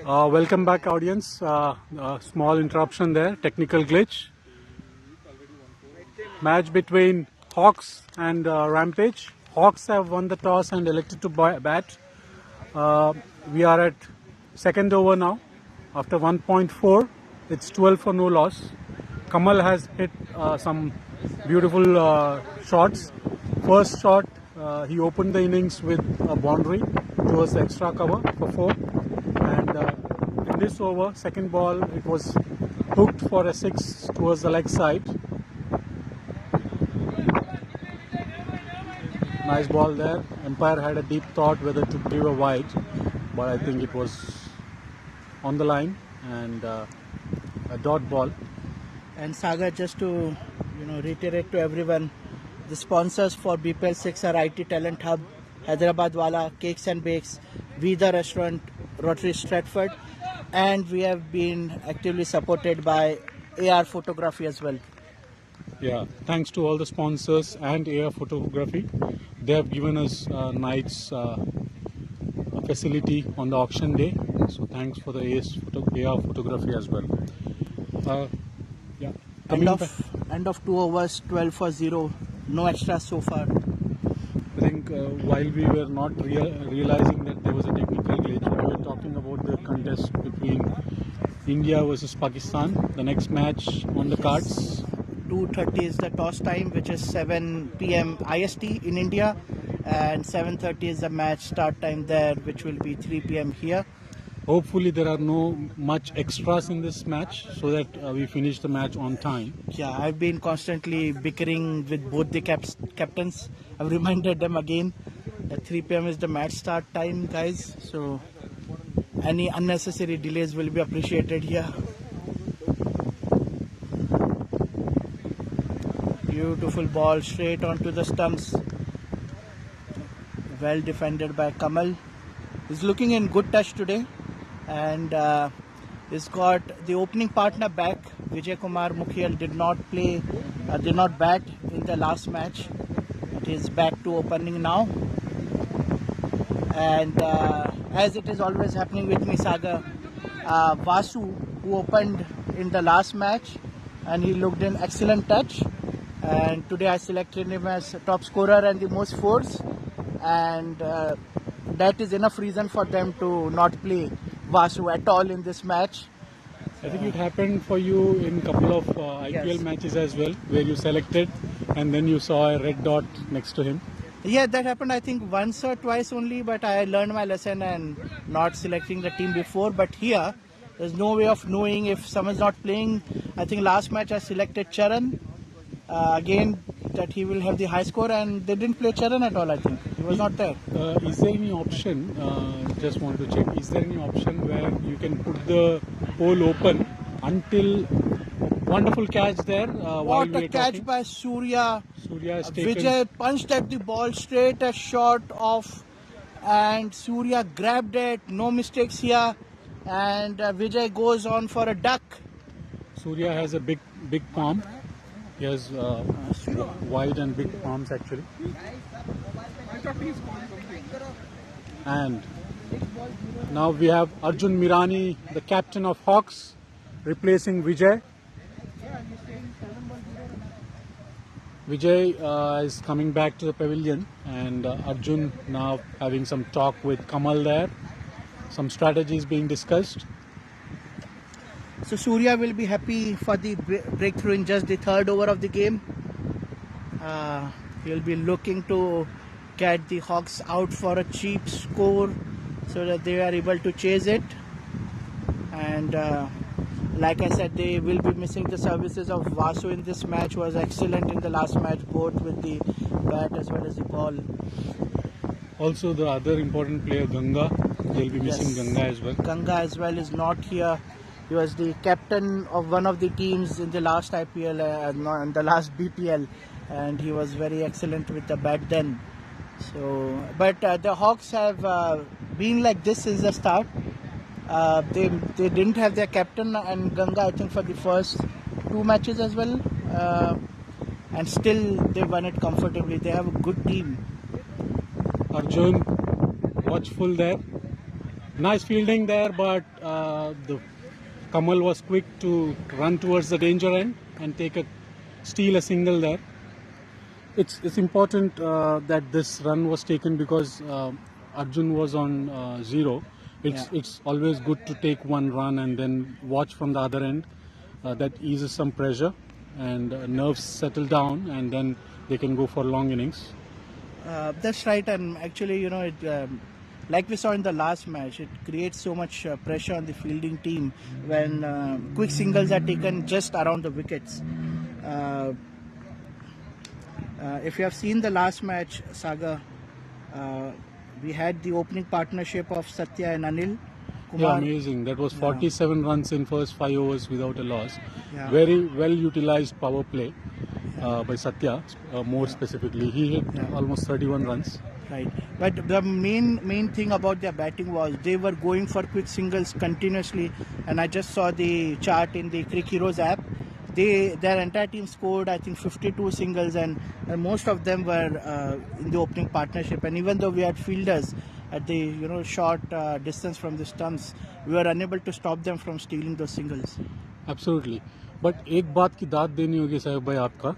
Welcome back, audience. Small interruption there, technical glitch. Match between Hawks and Rampage. Hawks have won the toss and elected to bat. We are at second over now. After 1.4, it's 12 for no loss. Kamal has hit some beautiful shots. First shot, he opened the innings with a boundary towards the extra cover for 4. And in this over, second ball, it was hooked for a 6 towards the leg side. Nice ball there. Umpire had a deep thought whether to give a wide, but I think it was on the line and a dot ball. And Sagar, just to reiterate to everyone, the sponsors for BPL-6 are IT Talent Hub, Hyderabad Wala, Cakes and Bakes, Vida Restaurant, Rotary Stratford, and we have been actively supported by AR Photography as well. Yeah, thanks to all the sponsors and AR Photography. They have given us nice facility on the auction day. So thanks for the AR Photography as well. Yeah. End of 2 overs, 12 for 0. No extras so far. I think while we were not realizing that there was a technical glitch, we were talking about the contest between India versus Pakistan. The next match on the cards. 2:30 is the toss time, which is 7 p.m. IST in India, and 7:30 is the match start time there, which will be 3 p.m. here. Hopefully there are no much extras in this match so that we finish the match on time. Yeah, I've been constantly bickering with both the captains. I've reminded them again that 3 p.m. is the match start time, guys. So any unnecessary delays will be appreciated here. Beautiful ball straight onto the stumps. Well defended by Kamal. He's looking in good touch today. And he's got the opening partner back. Vijay Kumar Mukhiel did not bat in the last match. But he's back to opening now. And as it is always happening with me, Saga, Vasu, who opened in the last match, and he looked in excellent touch. And today I selected him as top scorer and the most fours. And that is enough reason for them to not play Vasu at all in this match. I think it happened for you in a couple of IPL matches as well, where you selected and then you saw a red dot next to him. Yeah, that happened I think once or twice only, but I learned my lesson and not selecting the team before. But here, there's no way of knowing if someone's not playing. I think last match I selected Charan. Again, that he will have the high score, and they didn't play Charan at all, I think. He was not there. Is there any option, just want to check, is there any option where you can put the hole open until, wonderful catch there. What a catch by Surya. Surya has taken. Vijay punched at the ball straight, a shot off, and Surya grabbed it. No mistakes here. And Vijay goes on for a duck. Surya has a big palm. He has wide and big palms actually. And now we have Arjun Mirani, the captain of Hawks, replacing Vijay. Vijay is coming back to the pavilion, and Arjun now having some talk with Kamal there. Some strategies being discussed. So Surya will be happy for the breakthrough in just the third over of the game. He'll be looking to get the Hawks out for a cheap score so that they are able to chase it. And like I said, they will be missing the services of Vasu in this match. Was excellent in the last match, both with the bat as well as the ball. Also the other important player, Ganga. They'll be missing Ganga as well. Ganga as well is not here. He was the captain of one of the teams in the last IPL and the last BPL, and he was very excellent with the bat then. So, but the Hawks have been like this since the start. They didn't have their captain and Ganga, I think, for the first 2 matches as well, and still they won it comfortably. They have a good team. Arjun, watchful there. Nice fielding there, but the Kamal was quick to run towards the danger end and steal a single there. It's important that this run was taken because Arjun was on 0. It's always good to take one run and then watch from the other end. That eases some pressure and nerves settle down, and then they can go for long innings. That's right, and actually, like we saw in the last match, it creates so much pressure on the fielding team when quick singles are taken just around the wickets. If you have seen the last match, Saga, we had the opening partnership of Satya and Anil Kumar. Yeah, amazing. That was 47 runs in first 5 overs without a loss. Yeah. Very well utilized power play by Satya, more specifically. He hit almost 31 runs. Right, but the main thing about their batting was they were going for quick singles continuously, and I just saw the chart in the Crick Heroes app. Their entire team scored, I think, 52 singles, and most of them were in the opening partnership. And even though we had fielders at the short distance from the stumps, we were unable to stop them from stealing those singles. Absolutely. But एक बात की दाद देनी होगी साहब भाई आपका,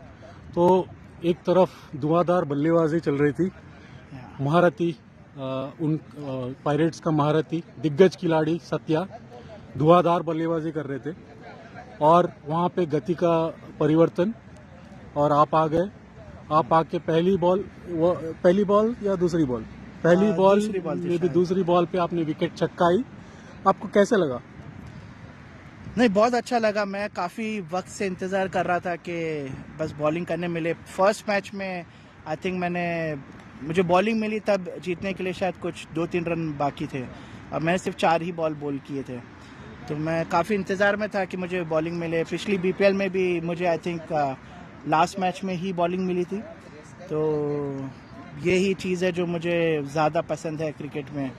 तो एक तरफ धुआंधार बल्लेबाजी चल रही थी, महारथी उन पायरेट्स का महारथी दिग्गज खिलाड़ी सत्या धुआंधार बल्लेबाजी कर रहे थे, और वहाँ पे गति का परिवर्तन, और आप आ गए. आप आके पहली बॉल या दूसरी बॉल में भी दूसरी बॉल पे आपने विकेट छक्काई. आपको कैसे लगा? नहीं, बहुत अच्छा लगा. मैं काफ़ी वक्त से इंतज़ार कर रहा था कि बस बॉलिंग करने मिले. फर्स्ट मैच में आई थिंक मुझे बॉलिंग मिली तब जीतने के लिए शायद कुछ 2-3 रन बाकी थे, और मैंने सिर्फ 4 ही बॉल किए थे, तो मैं काफ़ी इंतज़ार में था कि मुझे बॉलिंग मिले. पिछली बीपीएल में भी मुझे आई थिंक लास्ट मैच में ही बॉलिंग मिली थी, तो यही चीज़ है जो मुझे ज़्यादा पसंद है क्रिकेट में.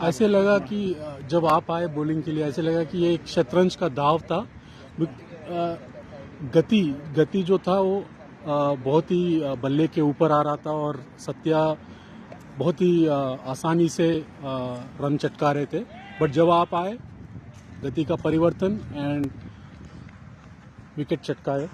ऐसे लगा कि जब आप आए बॉलिंग के लिए, ऐसे लगा कि ये एक शतरंज का दाव था. गति जो था वो बहुत ही बल्ले के ऊपर आ रहा था, और सत्या बहुत ही आसानी से रन चटका रहे थे. बट जब आप आए, गति का परिवर्तन एंड विकेट चटकाए.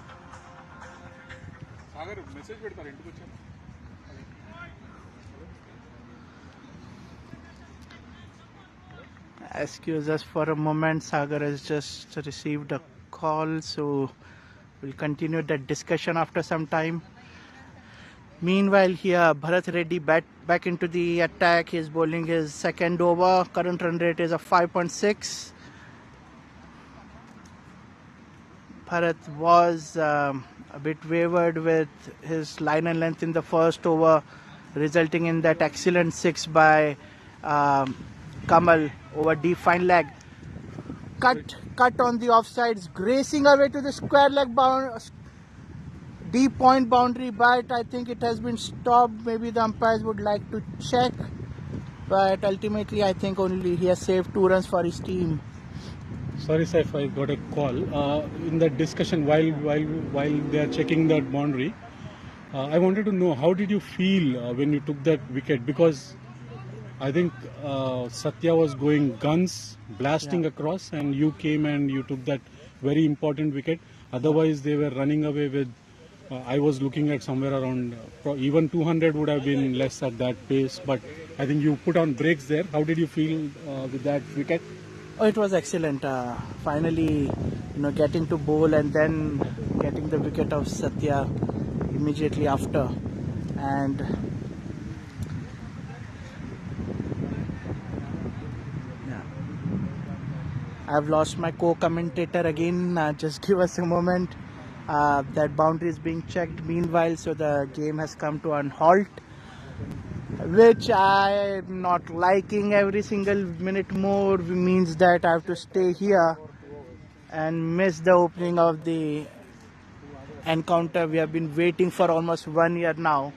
Excuse us for a moment, Sagar has just received a call, so we'll continue that discussion after some time. Meanwhile, here Bharat Reddy back into the attack. He's bowling his second over. Current run rate is of 5.6. Bharat was a bit wavered with his line and length in the first over, resulting in that excellent 6 by Kamal over deep fine leg. Cut on the offsides, gracing away to the square leg deep point boundary, but I think it has been stopped. Maybe the umpires would like to check, but ultimately I think only he has saved 2 runs for his team. Sorry, sir, if I got a call. In that discussion, while they are checking that boundary, I wanted to know, how did you feel when you took that wicket? Because I think Satya was going guns, blasting across, and you came and you took that very important wicket. Otherwise, they were running away with, I was looking at somewhere around, even 200 would have been less at that pace. But I think you put on brakes there. How did you feel with that wicket? Oh, it was excellent. Finally, getting to bowl and then getting the wicket of Satya immediately after. And I've lost my co-commentator again. Just give us a moment. That boundary is being checked meanwhile, so the game has come to a halt, which I'm not liking. Every single minute more means that I have to stay here and miss the opening of the encounter. We have been waiting for almost 1 year now.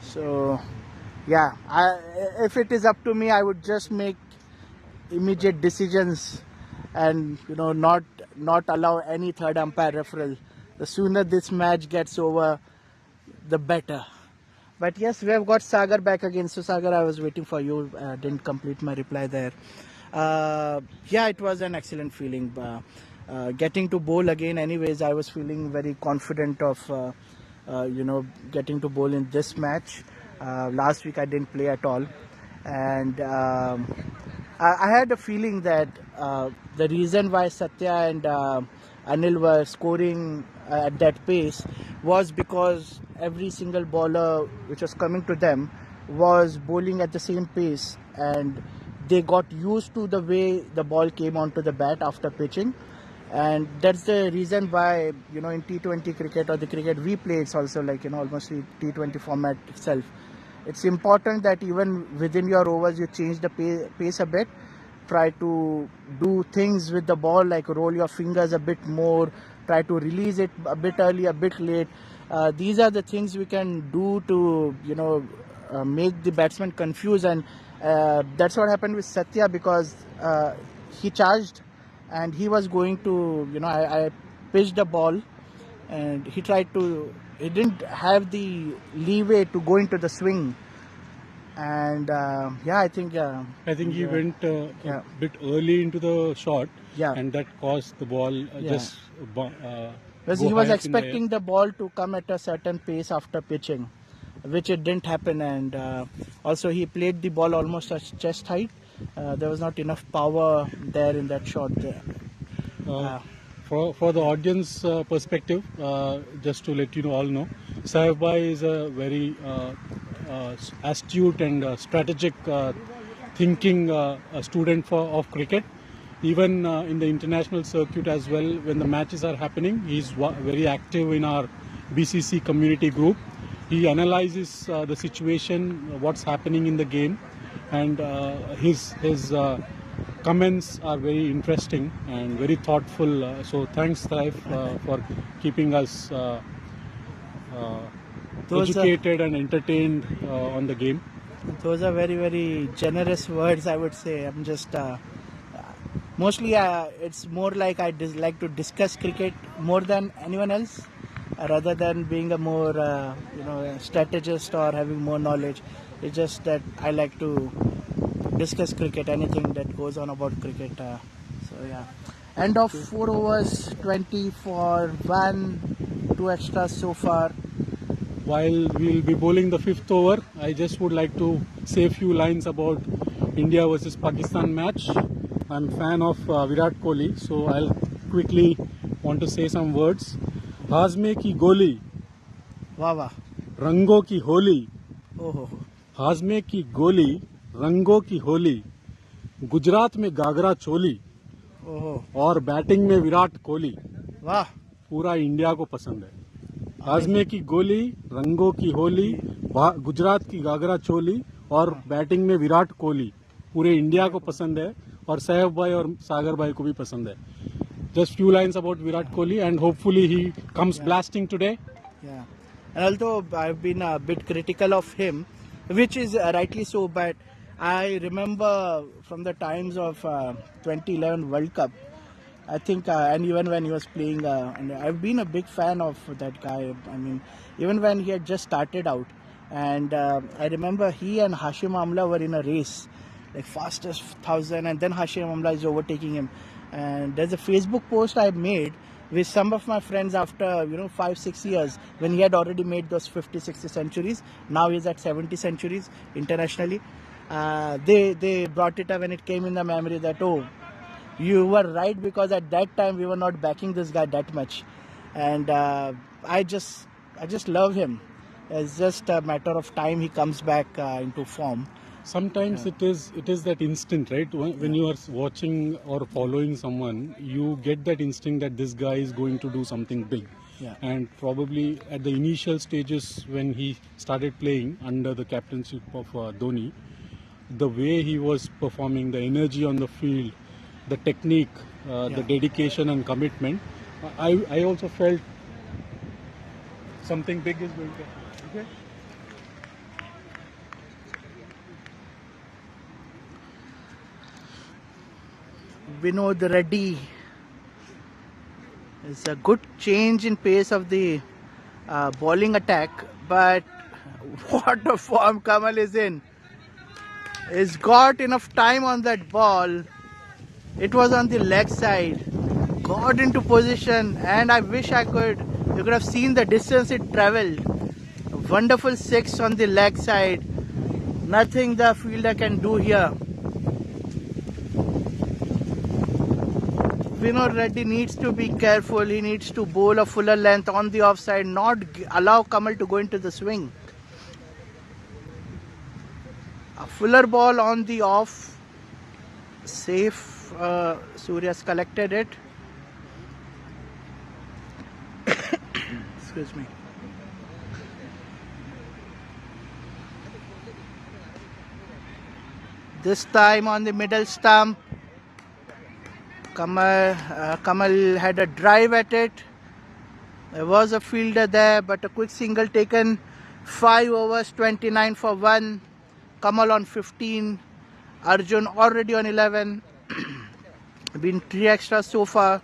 So yeah, if it is up to me, I would just make immediate decisions and not allow any third umpire referral. The sooner this match gets over, the better. But yes, we have got Sagar back again. So Sagar, I was waiting for you. Didn't complete my reply there. Yeah, it was an excellent feeling. Getting to bowl again. Anyways, I was feeling very confident of getting to bowl in this match. Last week I didn't play at all, and I had a feeling that the reason why Satya and Anil were scoring at that pace was because every single bowler which was coming to them was bowling at the same pace, and they got used to the way the ball came onto the bat after pitching. And that's the reason why, in T20 cricket or the cricket we play, it's also like, almost the T20 format itself. It's important that even within your overs, you change the pace a bit. Try to do things with the ball, like roll your fingers a bit more. Try to release it a bit early, a bit late. These are the things we can do to, make the batsman confused. And that's what happened with Satya, because he charged and he was going to, I pitched the ball and he didn't have the leeway to go into the swing. And I think he went yeah. a bit early into the shot, Yeah. and that caused the ball just because go he was high up in the air. expecting the ball to come at a certain pace after pitching, which it didn't happen. And also he played the ball almost at chest height. There was not enough power there in that shot there. For the audience perspective, just to let you all know, Saif Bhai is a very astute and strategic thinking student of cricket. Even in the international circuit as well, when the matches are happening, he's very active in our BCC community group. He analyzes the situation, what's happening in the game, and his comments are very interesting and very thoughtful. So thanks, Saif, for keeping us educated and entertained on the game. Those are very, very generous words, I would say. I'm just mostly it's more like I like to discuss cricket more than anyone else, rather than being a more strategist or having more knowledge. It's just that I like to discuss cricket, anything that goes on about cricket. End of 4 overs, 20 for 1, 2 extras so far. While we'll be bowling the 5th over, I just would like to say a few lines about India versus Pakistan match. I'm a fan of Virat Kohli, so I'll quickly want to say some words. Hazme ki goli, Wawa. Rango ki holi. Oh. Hazme ki goli, Rango ki holi. Gujarat में गागरा चोली और batting में विराट कोहली. वाह. पूरा India को पसंद है. हाजमे की गोली, रंगों की होली, गुजरात की गागरा चोली और बैटिंग में विराट कोहली. पूरे इंडिया को पसंद है और सैफ भाई और सागर भाई को भी पसंद है. Just few lines about Virat Kohli, and hopefully he comes blasting today. Yeah, and although I've been a bit critical of him, which is rightly so, but I remember from the times of 2011 World Cup, I think, and even when he was playing, and I've been a big fan of that guy. I mean, even when he had just started out, and I remember he and Hashim Amla were in a race, like fastest 1,000, and then Hashim Amla is overtaking him. And there's a Facebook post I made with some of my friends after 5-6 years, when he had already made those 50-60 centuries. Now he's at 70 centuries internationally. They brought it up when it came in the memory that, oh, you were right, because at that time we were not backing this guy that much. And I just love him. It's just a matter of time he comes back into form. Sometimes it is that instinct, right? When you are watching or following someone, you get that instinct that this guy is going to do something big. Yeah. And probably at the initial stages when he started playing under the captainship of Dhoni, the way he was performing, the energy on the field, the technique, the dedication and commitment, I also felt something big is going to happen. Okay? Vinod Reddy. It's a good change in pace of the bowling attack, but What a form Kamal is in. He's got enough time on that ball. It was on the leg side. Got into position, and I wish you could have seen the distance it traveled. A wonderful 6 on the leg side. Nothing the fielder can do here. Vinod Reddy needs to be careful. He needs to bowl a fuller length on the offside, not allow Kamal to go into the swing. A fuller ball on the off. Safe. Surya's collected it. Excuse me. This time on the middle stump. Kamal had a drive at it. There was a fielder there, but a quick single taken. 5 overs, 29 for 1. Kamal on 15. Arjun already on 11. Been 3 extras so far.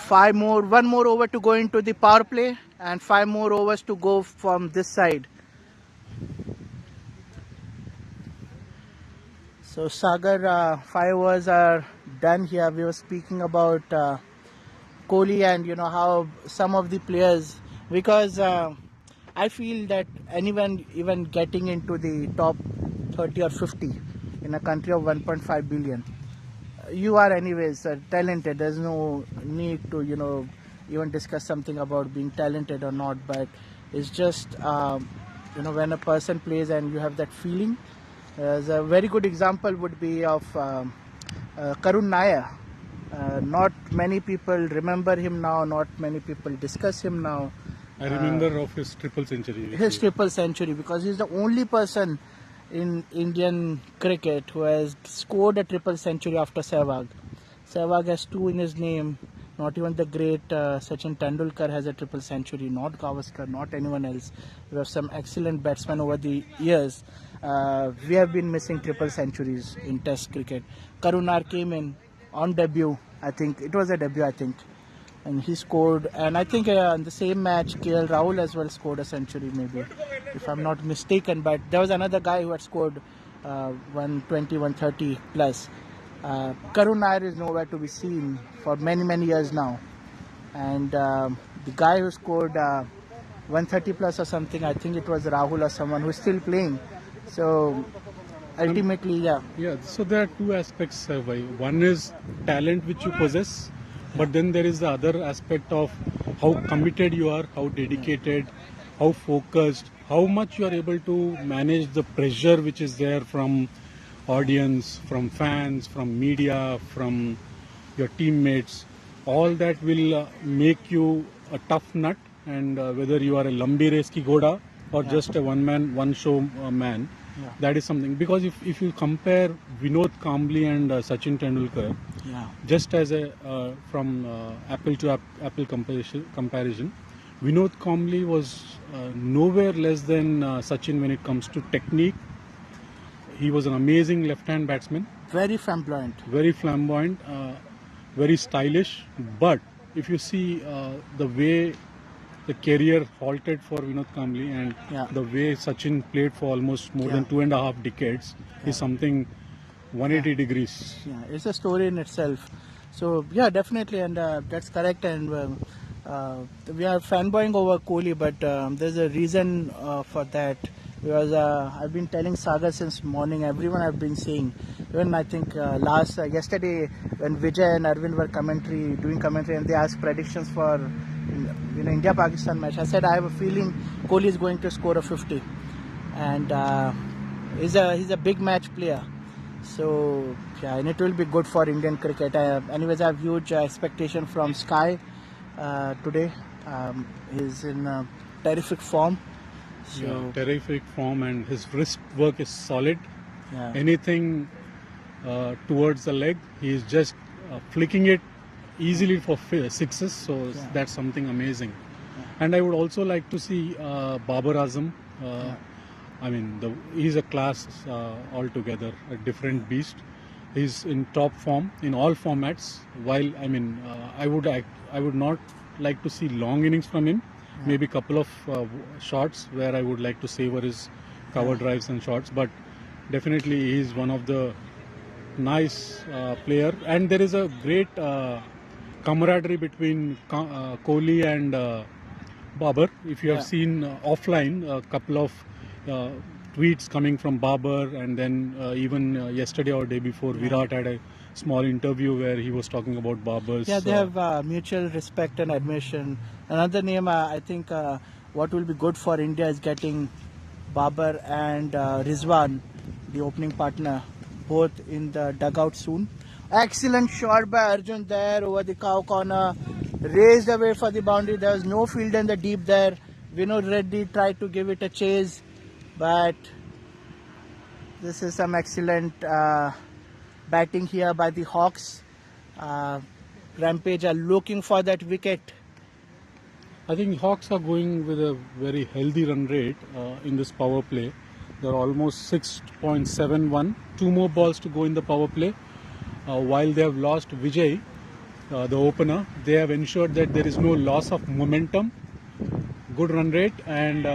1 more over to go into the power play, and 5 more overs to go from this side. So Sagar, 5 overs are done here. We were speaking about Kohli and how some of the players, because I feel that anyone even getting into the top 30 or 50 in a country of 1.5 billion, you are anyways talented. There's no need to even discuss something about being talented or not, but it's just when a person plays and you have that feeling. As a very good example would be of Karun Nair. Not many people remember him now, not many people discuss him now. I remember of his triple century. Because he's the only person in Indian cricket who has scored a triple century after Sehwag. Sehwag has 2 in his name. Not even the great Sachin Tendulkar has a triple century, not Gavaskar, not anyone else. We have some excellent batsmen over the years. We have been missing triple centuries in Test cricket. Karun Nair came in on debut, I think. It was a debut, I think. And he scored, and I think in the same match, KL Rahul as well scored a century, maybe, if I'm not mistaken. But there was another guy who had scored 120, 130 plus. Karun Nair is nowhere to be seen for many, many years now. And the guy who scored 130 plus or something, I think it was Rahul or someone who is still playing. So ultimately, yeah. Yeah, so there are 2 aspects, Vai. One is talent which you possess, but then there is the other aspect of how committed you are, how dedicated, how focused, how much you are able to manage the pressure which is there from audience, from fans, from media, from your teammates. All that will make you a tough nut, and whether you are a lambi race ki ghoda or just a one show man, that is something. Because if you compare Vinod Kambli and Sachin Tendulkar, just as a from apple to apple comparison, Vinod Kambli was nowhere less than Sachin when it comes to technique. He was an amazing left-hand batsman. Very flamboyant. Very flamboyant, very stylish. But if you see the way the career halted for Vinod Kambli and the way Sachin played for almost more than 2.5 decades is something 180 degrees. Yeah, it's a story in itself. So yeah, definitely, and that's correct. And we are fanboying over Kohli, but there's a reason for that. Because I've been telling Saga since morning, everyone I've been saying, even I think yesterday when Vijay and Arvind were doing commentary, and they asked predictions for India-Pakistan match, I said I have a feeling Kohli is going to score a 50, and he's a big match player. So yeah, and it will be good for Indian cricket. Anyways, I have huge expectation from Sky today. He's in terrific form. So, yeah, terrific form, and his wrist work is solid. Anything towards the leg, he is just flicking it easily for 6s. So that's something amazing. And I would also like to see Babar Azam. I mean, he's a class altogether, a different beast. He's in top form in all formats. While I would not like to see long innings from him, maybe couple of shots where I would like to savor his cover drives and shots, but definitely he is one of the nice player, and there is a great camaraderie between Kohli and Babar. If you have seen offline, a couple of tweets coming from Babar, and then even yesterday or day before, Virat had a small interview where he was talking about Babar's. Yeah, they have mutual respect and admiration. Another name, I think, what will be good for India is getting Babar and Rizwan, the opening partner, both in the dugout soon. Excellent shot by Arjun there over the cow corner, raised away for the boundary. There was no field in the deep there. Vinod Reddy tried to give it a chase, but this is some excellent batting here by the Hawks. Rampage are looking for that wicket. I think Hawks are going with a very healthy run rate in this power play. They're almost 6.71. 2 more balls to go in the power play. While they have lost Vijay, the opener, they have ensured that there is no loss of momentum. Good run rate, and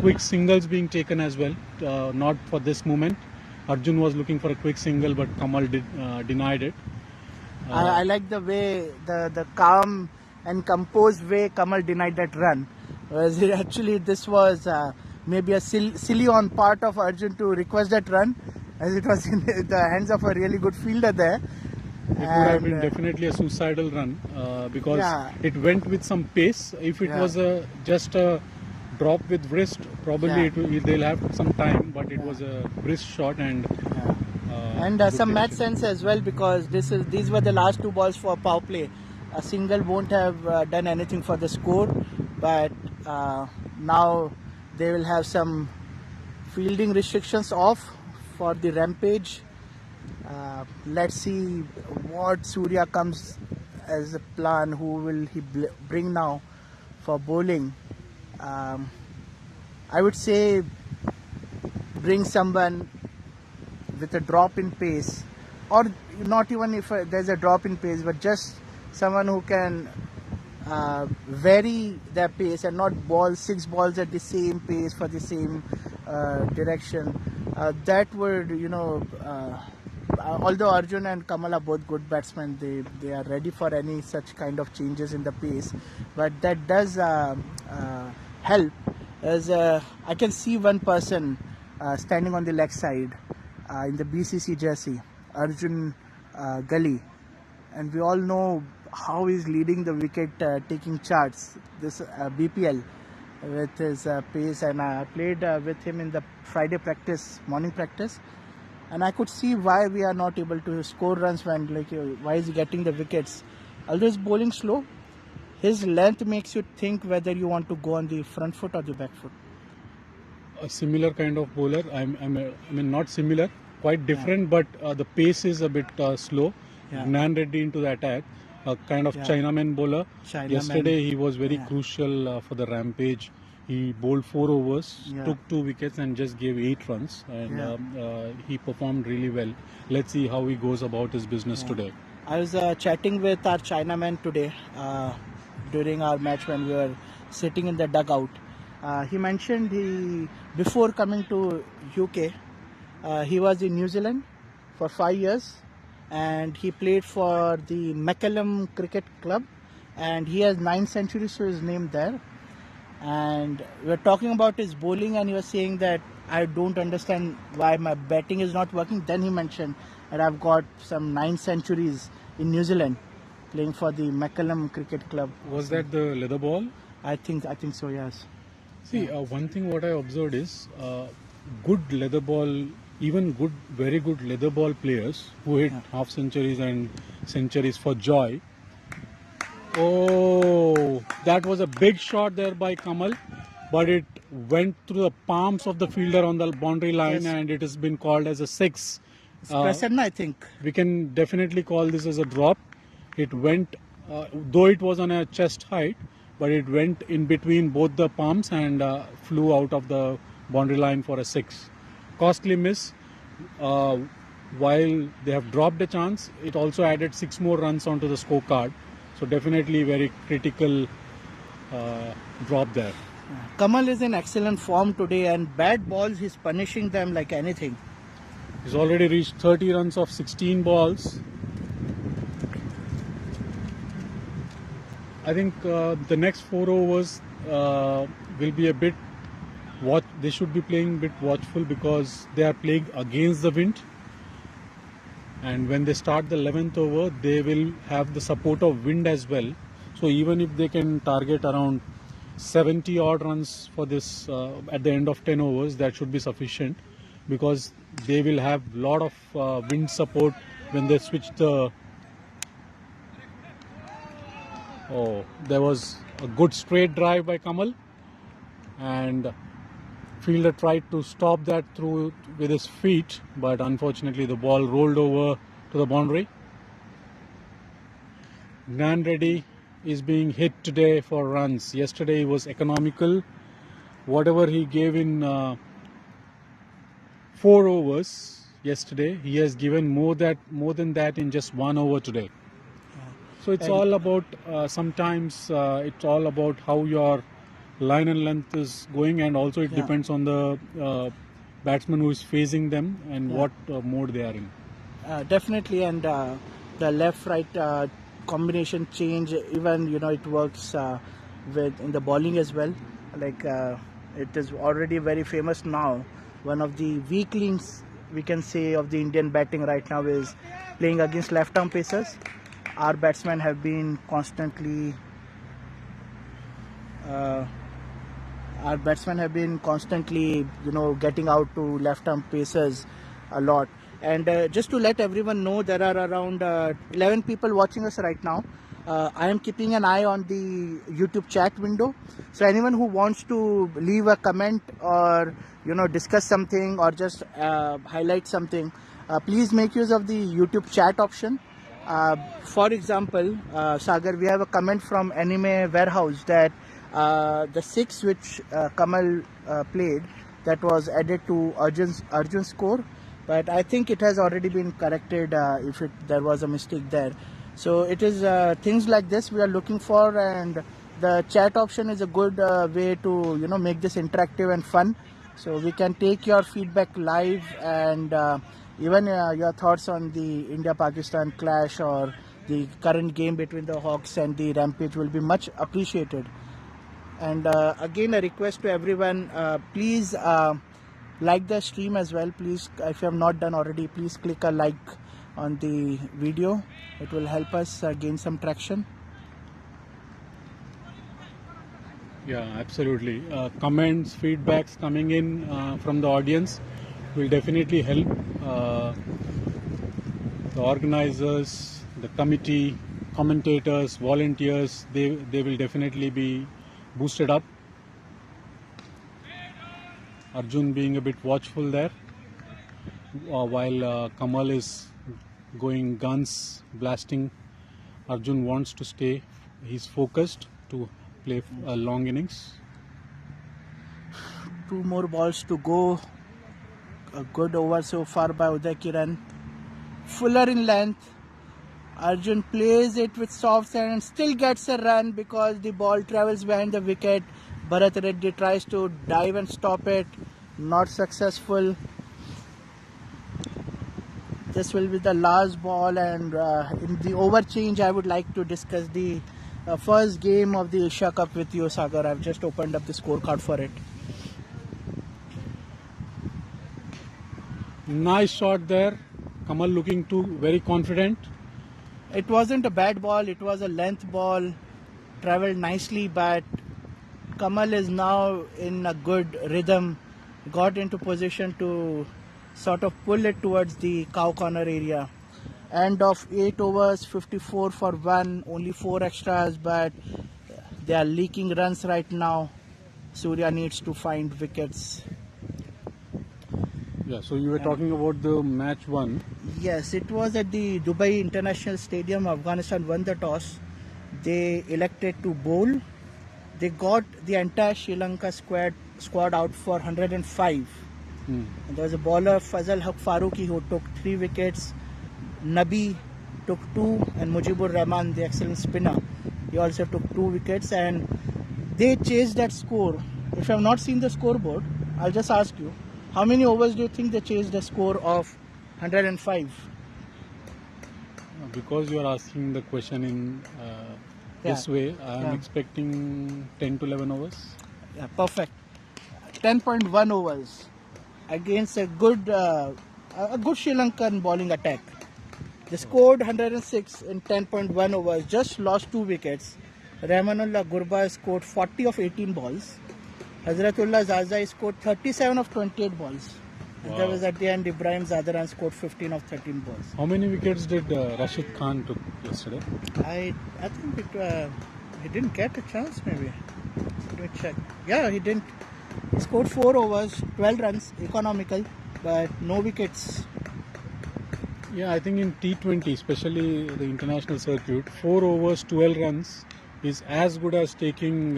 quick singles being taken as well. Not for this moment. Arjun was looking for a quick single, but Kamal denied it. I like the way, the calm and composed way Kamal denied that run. Whereas actually this was maybe a silly on part of Arjun to request that run, as it was in the hands of a really good fielder there. It would have been definitely a suicidal run because it went with some pace. If it was just a drop with wrist, probably they'll have some time, but it was a wrist shot and some match sense as well, because these were the last 2 balls for power play. A single won't have done anything for the score, but now they will have some fielding restrictions off for the Rampage. Let's see what Surya comes as a plan. Who will he bring now for bowling? I would say bring someone with a drop in pace, or not even if there's a drop in pace, but just someone who can vary their pace and not bowl 6 balls at the same pace for the same direction. That would, although Arjun and Kamal are both good batsmen, they are ready for any such kind of changes in the pace. But that does help, as I can see one person standing on the leg side in the BCC jersey, Arjun Gully, and we all know how he's leading the wicket taking charts this BPL with his pace, and I played with him in the Friday practice, morning practice, and I could see why we are not able to score runs when, why is he getting the wickets. Although he's bowling slow, his length makes you think whether you want to go on the front foot or the back foot. A similar kind of bowler. I mean not similar, quite different, but the pace is a bit slow. Gnan Reddy into the attack, a kind of Chinaman bowler. Yesterday he was very crucial for the Rampage. He bowled 4 overs, took 2 wickets and just gave 8 runs, and he performed really well. Let's see how he goes about his business today. I was chatting with our Chinaman today during our match when we were sitting in the dugout. He mentioned before coming to UK, he was in New Zealand for 5 years, and he played for the Macallum Cricket Club, and he has 9 centuries to his name there. And we were talking about his bowling, and he was saying that I don't understand why my batting is not working. Then he mentioned that I've got some 9 centuries in New Zealand playing for the Macallum Cricket Club. Was that the leather ball? I think so, yes. See, one thing what I observed is good leather ball, even very good leather ball players who hit half centuries and centuries for joy. Oh, that was a big shot there by Kamal, but it went through the palms of the fielder on the boundary line, and it has been called as a 6. It's Prasanna, I think. We can definitely call this as a drop. It went, though it was on a chest height, but it went in between both the palms and flew out of the boundary line for a 6. Costly miss. While they have dropped a chance, it also added 6 more runs onto the scorecard. So definitely very critical drop there. Kamal is in excellent form today, and bad balls he's punishing them like anything. He's already reached 30 runs of 16 balls. I think the next 4 overs will be a bit they should be playing a bit watchful because they are playing against the wind, and when they start the 11th over they will have the support of wind as well. So even if they can target around 70 odd runs for this at the end of 10 overs, that should be sufficient, because they will have lot of wind support when they switch the. Oh, there was a good straight drive by Kamal, and fielder tried to stop that through with his feet, but unfortunately the ball rolled over to the boundary. Gnan Reddy is being hit today for runs. Yesterday he was economical. Whatever he gave in 4 overs yesterday, he has given more than that in just 1 over today. So it's all about sometimes it's all about how your line and length is going, and also it depends on the batsman who is facing them and what mode they are in. Definitely, and the left-right combination change, even it works with in the bowling as well. Like it is already very famous now. One of the weak links we can say of the Indian batting right now is playing against left-arm pacers. Our batsmen have been constantly getting out to left-arm pacers a lot. And just to let everyone know, there are around 11 people watching us right now. I am keeping an eye on the YouTube chat window. So anyone who wants to leave a comment or discuss something or just highlight something, please make use of the YouTube chat option. For example, Sagar, we have a comment from Anime Warehouse that the 6 which Kamal played, that was added to Arjun's score, but I think it has already been corrected if there was a mistake there. So it is things like this we are looking for, and the chat option is a good way to make this interactive and fun. So we can take your feedback live, and even your thoughts on the India-Pakistan clash or the current game between the Hawks and the Rampage will be much appreciated. And again, a request to everyone, please like the stream as well. Please, if you have not done already, please click a like on the video. It will help us gain some traction. Yeah, absolutely. Comments, feedbacks coming in from the audience will definitely help the organizers, the committee, commentators, volunteers. They will definitely be boosted up. Arjun being a bit watchful there, while Kamal is going guns blasting. Arjun wants to stay. He's focused to play a long innings. 2 more balls to go. A good over so far by Uday Kiran. Fuller in length. Arjun plays it with soft side and still gets a run because the ball travels behind the wicket. Bharat Reddy tries to dive and stop it. Not successful. This will be the last ball, and in the over change I would like to discuss the first game of the Asia Cup with you, Sagar. I've just opened up the scorecard for it. Nice shot there. Kamal looking very confident. It wasn't a bad ball, it was a length ball, traveled nicely, but Kamal is now in a good rhythm, got into position to sort of pull it towards the cow corner area. End of 8 overs, 54 for 1, only 4 extras, but they are leaking runs right now. Surya needs to find wickets. Yeah, so you were talking about the match one. Yes, it was at the Dubai International Stadium. Afghanistan won the toss. They elected to bowl. They got the entire Sri Lanka squad out for 105. And there was a bowler, Fazal Haq Farooqi, who took 3 wickets. Nabi took 2, and Mujibur Rahman, the excellent spinner, he also took 2 wickets. And they chased that score. If I have not seen the scoreboard, I'll just ask you, how many overs do you think they chased a score of 105? Because you are asking the question in this way, I am expecting 10 to 11 overs. Yeah, perfect. 10.1 overs against a good Sri Lankan bowling attack. They scored 106 in 10.1 overs, just lost 2 wickets. Rahmanullah Gurba scored 40 of 18 balls. Hazratullah Zazai scored 37 of 28 balls. And there was at the end Ibrahim Zadaran scored 15 of 13 balls. How many wickets did Rashid Khan took yesterday? I think he didn't get a chance maybe. Let me check. Yeah, he didn't. He scored 4 overs, 12 runs, economical, but no wickets. Yeah, I think in T20, especially the international circuit, 4 overs, 12 runs is as good as taking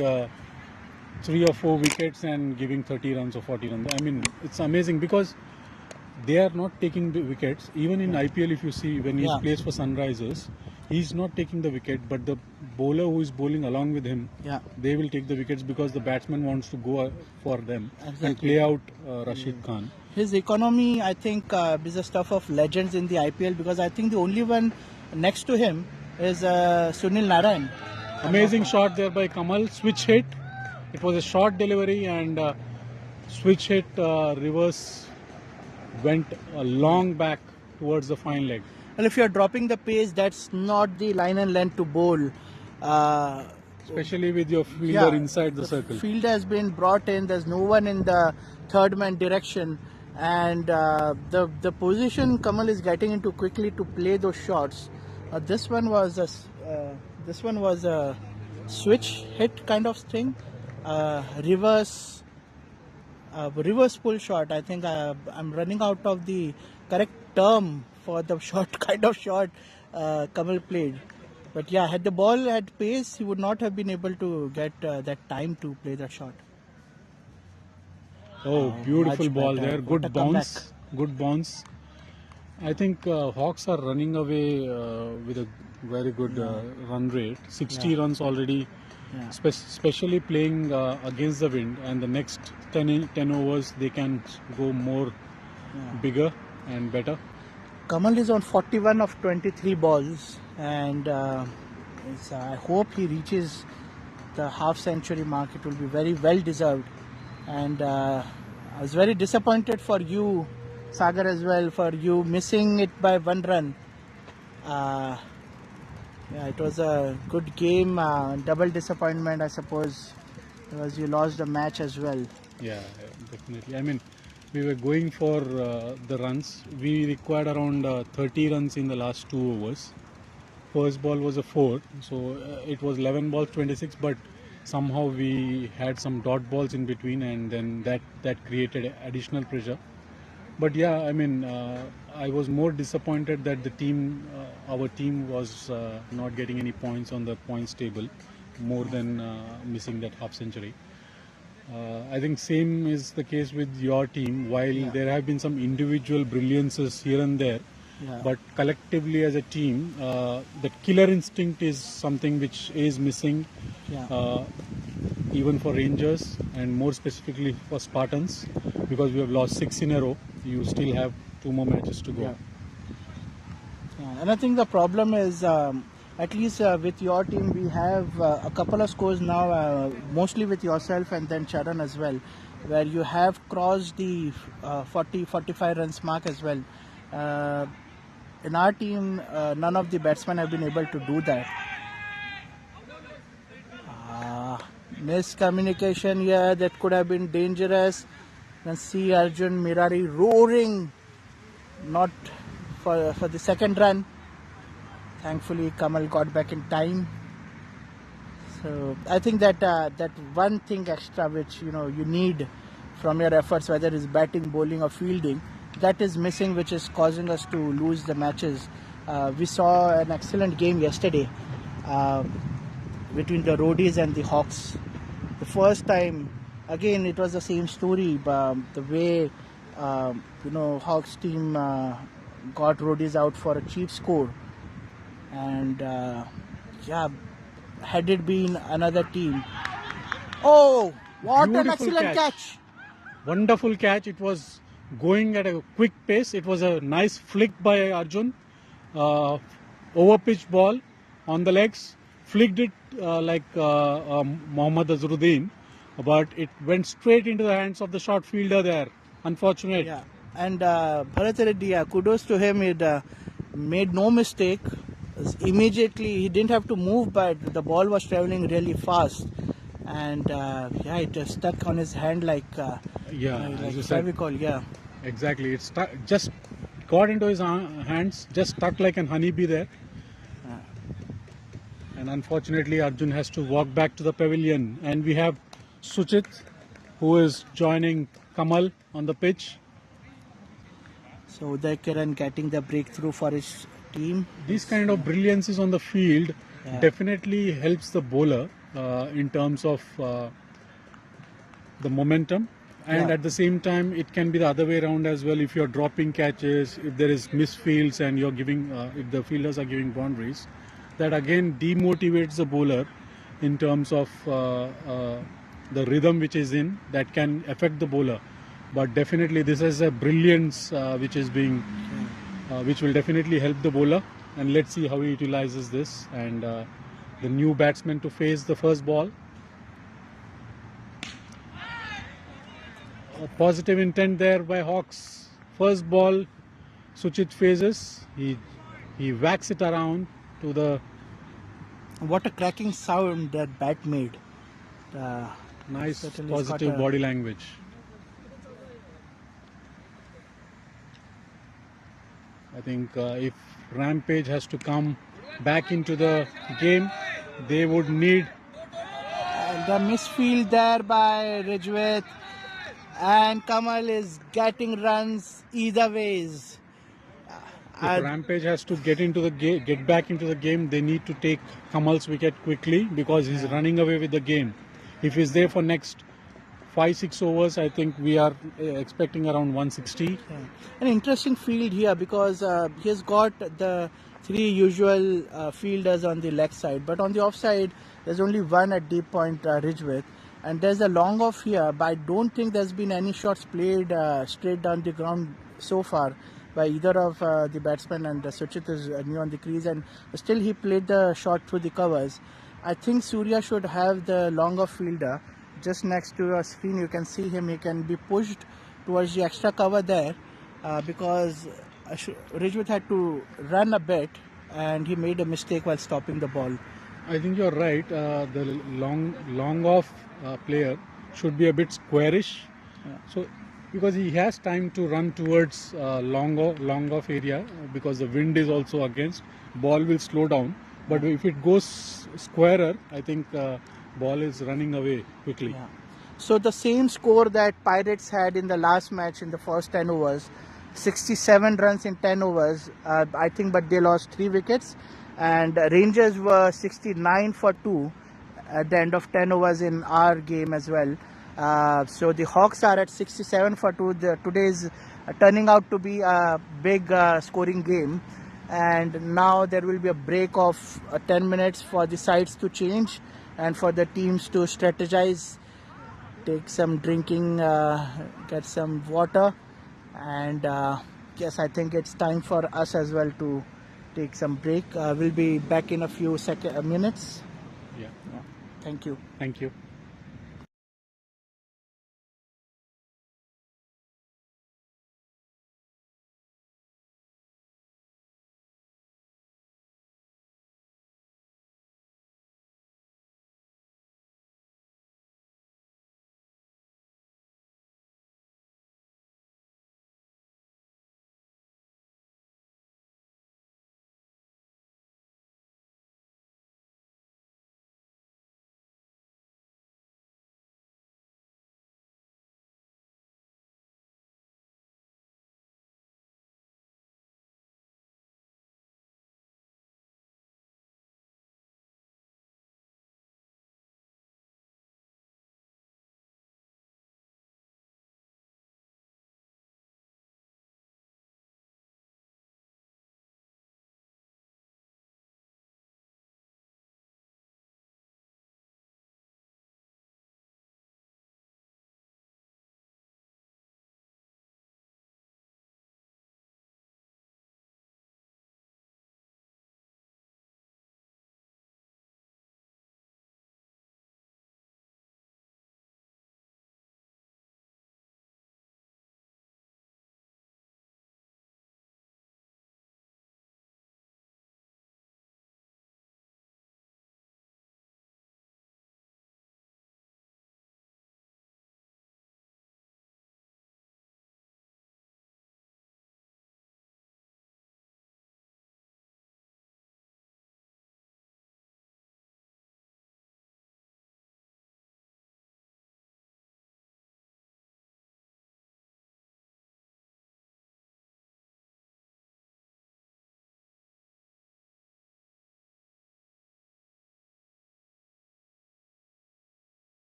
3 or 4 wickets and giving 30 runs or 40 runs. I mean, it's amazing because they are not taking the wickets. Even in IPL, if you see, when he plays for Sunrisers, he's not taking the wicket, but the bowler who is bowling along with him, they will take the wickets because the batsman wants to go for them and play out Rashid Khan. His economy, I think, is the stuff of legends in the IPL, because I think the only one next to him is Sunil Narayan. Amazing shot there by Kamal, switch hit. It was a short delivery and switch hit, reverse went a long back towards the fine leg. Well, if you're dropping the pace, that's not the line and length to bowl. Especially with your fielder inside the circle. Fielder has been brought in, there's no one in the third man direction, and the position Kamal is getting into quickly to play those shots. This one was a switch hit kind of thing, reverse pull shot. I think I'm running out of the correct term for the kind of shot Kamal played. But yeah, had the ball had pace, he would not have been able to get that time to play that shot. Oh, beautiful ball there. Good bounce. Good bounce. I think Hawks are running away with a very good run rate. 60 runs already, especially playing against the wind. And the next 10 overs, they can go more bigger and better. Kamal is on 41 of 23 balls, and I hope he reaches the half century mark. It will be very well deserved. And I was very disappointed for you, Sagar, as well, for you missing it by 1 run. It was a good game, double disappointment, I suppose, because you lost the match as well. Yeah, definitely. I mean, we were going for the runs. We required around 30 runs in the last 2 overs. First ball was a 4, so it was 11 balls, 26, but somehow we had some dot balls in between, and then that created additional pressure. But yeah, I mean, I was more disappointed that the team, our team was not getting any points on the points table, more than missing that half century. I think same is the case with your team. While there have been some individual brilliances here and there, but collectively as a team, the killer instinct is something which is missing, even for Rangers and more specifically for Spartans, because we have lost 6 in a row. You still have 2 more matches to go. And I think the problem is, at least with your team, we have a couple of scores now, mostly with yourself and then Charan as well, where you have crossed the 40-45 runs mark as well. In our team, none of the batsmen have been able to do that. Miscommunication here, that could have been dangerous. You can see Arjun Mirari roaring, not for the second run. Thankfully, Kamal got back in time. So I think that that one thing extra which you need from your efforts, whether it's batting, bowling, or fielding, that is missing, which is causing us to lose the matches. We saw an excellent game yesterday between the Roadies and the Hawks. The first time, again, it was the same story. The way Hawks team got Roadies out for a cheap score. And had it been another team, Oh, what an Beautiful excellent catch! Wonderful catch. It was going at a quick pace. It was a nice flick by Arjun. Overpitched ball on the legs. Flicked it like Mohammad Azruddin. But it went straight into the hands of the short fielder there. Unfortunate. Yeah, and Bharat Reddy, kudos to him. He made no mistake. Immediately, he didn't have to move, but the ball was traveling really fast, and yeah, it just stuck on his hand like As you said. Fevicol. Yeah, Exactly. It stuck, just got into his hands, just stuck like an honeybee there. And unfortunately, Arjun has to walk back to the pavilion. And we have Suchit, who is joining Kamal on the pitch. so Uday Kiran getting the breakthrough for his team. These kind of brilliances on the field definitely helps the bowler in terms of the momentum. And at the same time, it can be the other way around as well. If you're dropping catches, if there is misfields and you're giving, if the fielders are giving boundaries, that again demotivates the bowler in terms of the rhythm which is in, that can affect the bowler. But definitely this is a brilliance which is being, which will definitely help the bowler. And let's see how he utilizes this. And the new batsman to face the first ball. A positive intent there by Hawks. First ball, Suchit phases. He whacks it around to the. What a cracking sound that bat made. Nice Certainly positive body language. I think if Rampage has to come back into the game, they would need. The misfield there by Rijwet, and Kamal is getting runs either ways. If Rampage has to get back into the game, they need to take Kamal's wicket quickly because he's running away with the game. If he's there for next 5-6 overs, I think we are expecting around 160. Yeah. An interesting field here because he has got the three usual fielders on the leg side, but on the off side there's only one at deep point, Ridgewith, and there's a long off here, but I don't think there's been any shots played straight down the ground so far by either of the batsmen, and Suchit is new on the crease, and still he played the shot through the covers. I think Surya should have the long off fielder just next to your screen. You can see him. He can be pushed towards the extra cover there because Rijwith had to run a bit and he made a mistake while stopping the ball. I think you're right. The long off player should be a bit squarish. So because he has time to run towards long off area because the wind is also against. Ball will slow down. But if it goes squarer, I think ball is running away quickly. Yeah. So the same score that Pirates had in the last match in the first 10 overs, 67 runs in 10 overs, I think, but they lost 3 wickets. And Rangers were 69 for 2 at the end of 10 overs in our game as well. So the Hawks are at 67 for 2. Today is turning out to be a big scoring game. And now there will be a break of 10 minutes for the sides to change and for the teams to strategize, take some drinking, get some water, and yes, I think it's time for us as well to take some break. We'll be back in a few minutes. Yeah. Thank you. Thank you.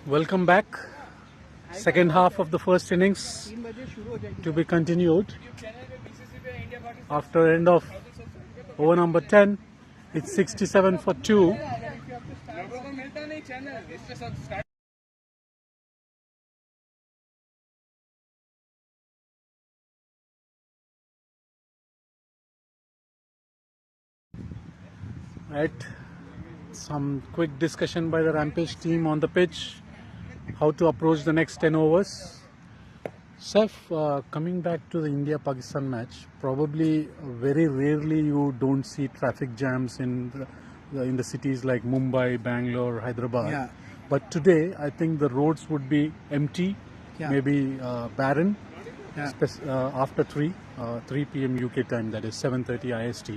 Welcome back. Second half of the first innings to be continued. After end of over number 10, it's 67 for 2. Right. Some quick discussion by the Rampage team on the pitch. How to approach the next 10 overs. Saif, coming back to the India-Pakistan match, probably very rarely you don't see traffic jams in the cities like Mumbai, Bangalore, Hyderabad. Yeah. But today, I think the roads would be empty, maybe barren, after 3 p.m. UK time, that is 7:30 IST.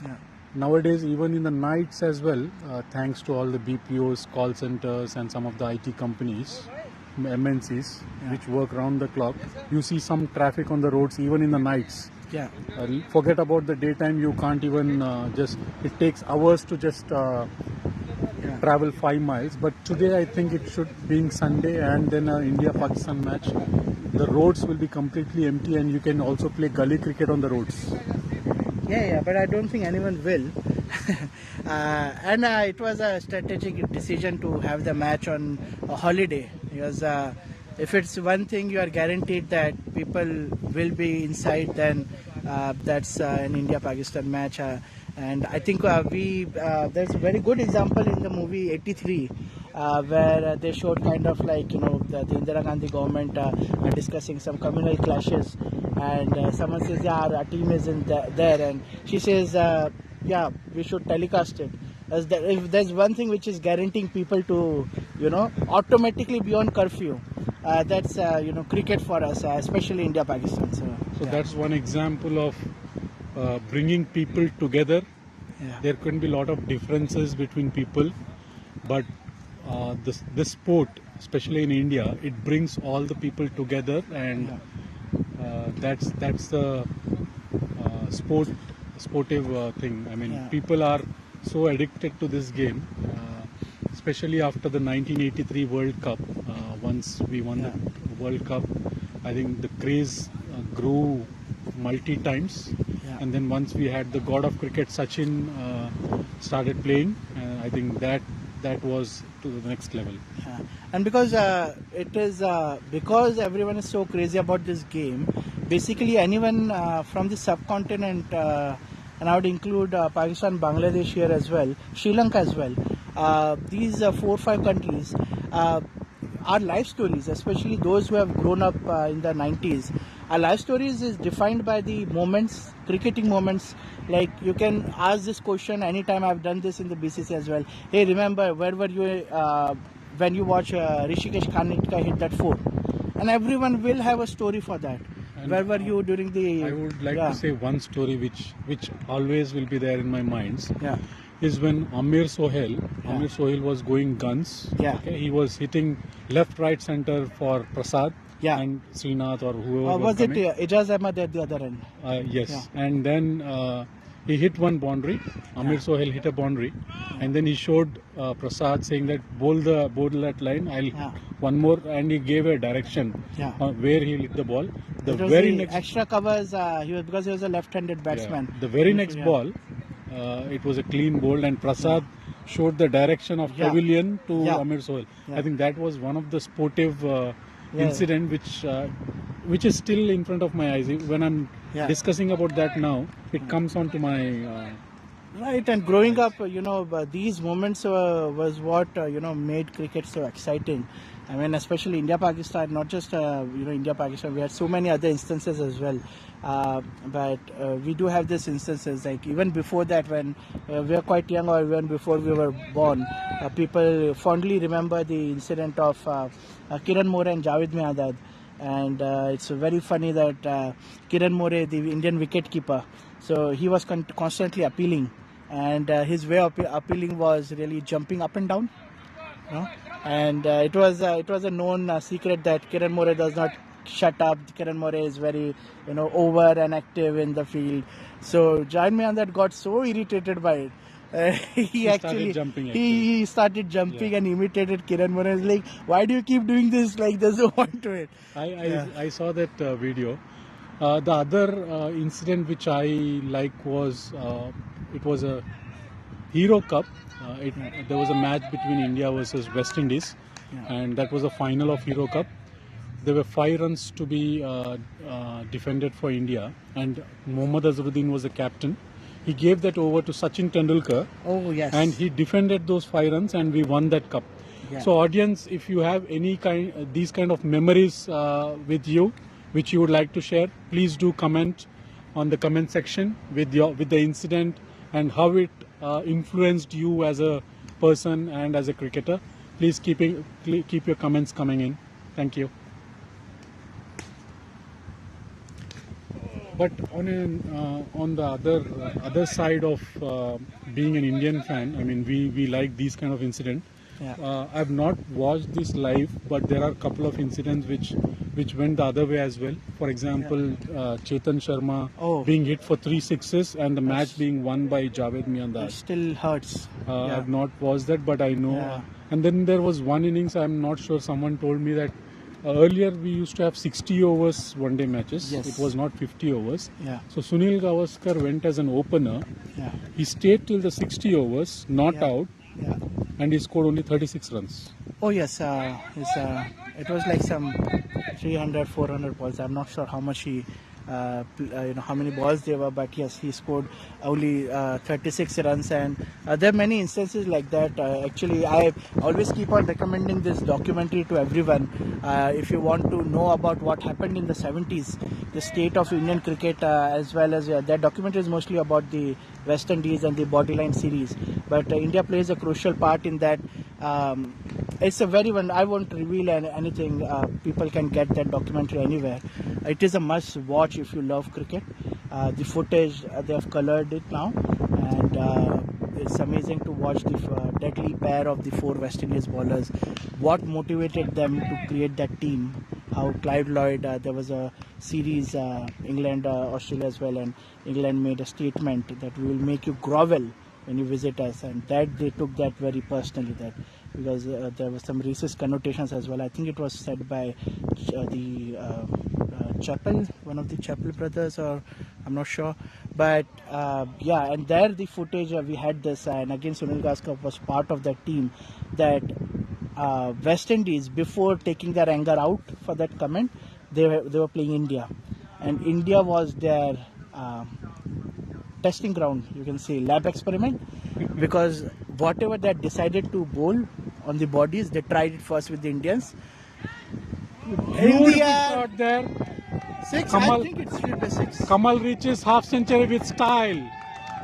Yeah. Nowadays, even in the nights as well, thanks to all the BPOs, call centers, and some of the IT companies, MNCs, which work round the clock, you see some traffic on the roads even in the nights. Yeah. Forget about the daytime, you can't even it takes hours to just travel 5 miles. But today, I think it should, being Sunday and then an India-Pakistan match, the roads will be completely empty and you can also play gully cricket on the roads. Yeah, but I don't think anyone will. And it was a strategic decision to have the match on a holiday, because if it's one thing you are guaranteed that people will be inside, then that's an India-Pakistan match. And I think there's a very good example in the movie 83, where they showed kind of like, the Indira Gandhi government discussing some communal clashes, and someone says, yeah, our team is in there, and she says, yeah, we should telecast it. If there's one thing which is guaranteeing people to, automatically be on curfew, that's, cricket for us, especially India-Pakistan. So that's one example of bringing people together. Yeah. There can be a lot of differences between people, but this sport, especially in India, it brings all the people together, and that's the sportive thing. I mean, people are so addicted to this game, especially after the 1983 World Cup. Once we won the World Cup, I think the craze grew multi times. And then once we had the god of cricket, Sachin, started playing, I think that was to the next level. Yeah. And because it is because everyone is so crazy about this game, basically anyone from the subcontinent, and I would include Pakistan, Bangladesh here as well, Sri Lanka as well. These 4 or 5 countries are life stories, especially those who have grown up in the 90s. Our life stories is defined by the moments, cricketing moments. Like, you can ask this question anytime. I've done this in the BCC as well. Hey, remember, where were you when you watch Rishikesh Kanika hit that 4? And everyone will have a story for that. And where were you during the... I would like to say one story which always will be there in my mind. Yeah. Is when Amir Sohail was going guns. Yeah. Okay, he was hitting left, right, center for Prasad. Yeah. And Srinath or whoever was coming. it Ijaz Ahmed at the other end? Yes. Yeah. And then he hit one boundary. Amir Sohail hit a boundary, and then he showed Prasad saying that bowl that line. I'll one more, and he gave a direction where he hit the ball. The very next extra covers. Because he was a left-handed batsman. Yeah. The very next ball, it was a clean bowl, and Prasad showed the direction of pavilion to Amir Sohail. I think that was one of the sportive incident which is still in front of my eyes. When I'm discussing about that now, it comes onto my right. And growing up, these moments was what made cricket so exciting. I mean, especially India-Pakistan, not just India-Pakistan. We had so many other instances as well. But we do have these instances, like even before that, when we were quite young, or even before we were born, people fondly remember the incident of Kiran More and Javed Miandad. And it's very funny that Kiran More, the Indian wicketkeeper, so he was constantly appealing, and his way of appealing was really jumping up and down. And it was a known secret that Kiran More does not shut up. Kiran More is very over and active in the field. So Javed Miandad got so irritated by it He started actually jumping. he started jumping Yeah. and imitated Kiran Moran. It's like, why do you keep doing this? Like, there's no point to it. I, Yeah. I saw that video. The other incident which I like was it was a Hero Cup. There was a match between India versus West Indies, Yeah. and that was a final of Hero Cup. There were 5 runs to be defended for India, and Mohammad Azharuddin was the captain. He gave that over to Sachin Tendulkar, Oh yes. and he defended those 5 runs, and we won that cup. Yeah. So, audience, if you have any these kind of memories with you, which you would like to share, please do comment on the comment section with the incident and how it influenced you as a person and as a cricketer. Please keep your comments coming in. Thank you. But on the other side of being an Indian fan, I mean, we like these kind of incident. Yeah. I've not watched this live, but there are a couple of incidents which went the other way as well. For example, Chetan Sharma Oh. being hit for 3 sixes and the match being won by Javed It Miandar. still hurts. Yeah. I've not watched that, but I know. Yeah. And then there was one innings, I'm not sure, someone told me that earlier we used to have 60 overs one day matches. Yes. It was not 50 overs. Yeah. So Sunil Gavaskar went as an opener. Yeah. He stayed till the 60 overs, not Yeah. out, Yeah. and he scored only 36 runs. Oh yes. It was like some 300, 400 balls. I'm not sure how much he, how many balls there were, but yes, he scored only 36 runs. And there are many instances like that. Actually, I always keep on recommending this documentary to everyone. If you want to know about what happened in the 70s, the state of Indian cricket, as well as that documentary is mostly about the West Indies and the Bodyline series. But India plays a crucial part in that. It's a very one. I won't reveal anything. People can get that documentary anywhere. It is a must watch if you love cricket. The footage, they have colored it now, and it's amazing to watch the deadly pair of the 4 West Indies bowlers. What motivated them to create that team? How Clive Lloyd, there was a series, England, Australia as well, and England made a statement that we will make you grovel when you visit us, and that they took that very personally, that because there were some racist connotations as well. I think it was said by the Chappell, one of the Chappell brothers, or I'm not sure, but yeah, and there the footage we had this, and again Sunil Gavaskar was part of that team, that West Indies, before taking their anger out for that comment, they were playing India, and India was their testing ground, you can say, lab experiment, because whatever they decided to bowl on the bodies, they tried it first with the Indians. Beautiful shot there. 6, Kamal- I think it's 3 by 6. Kamal reaches half century with style.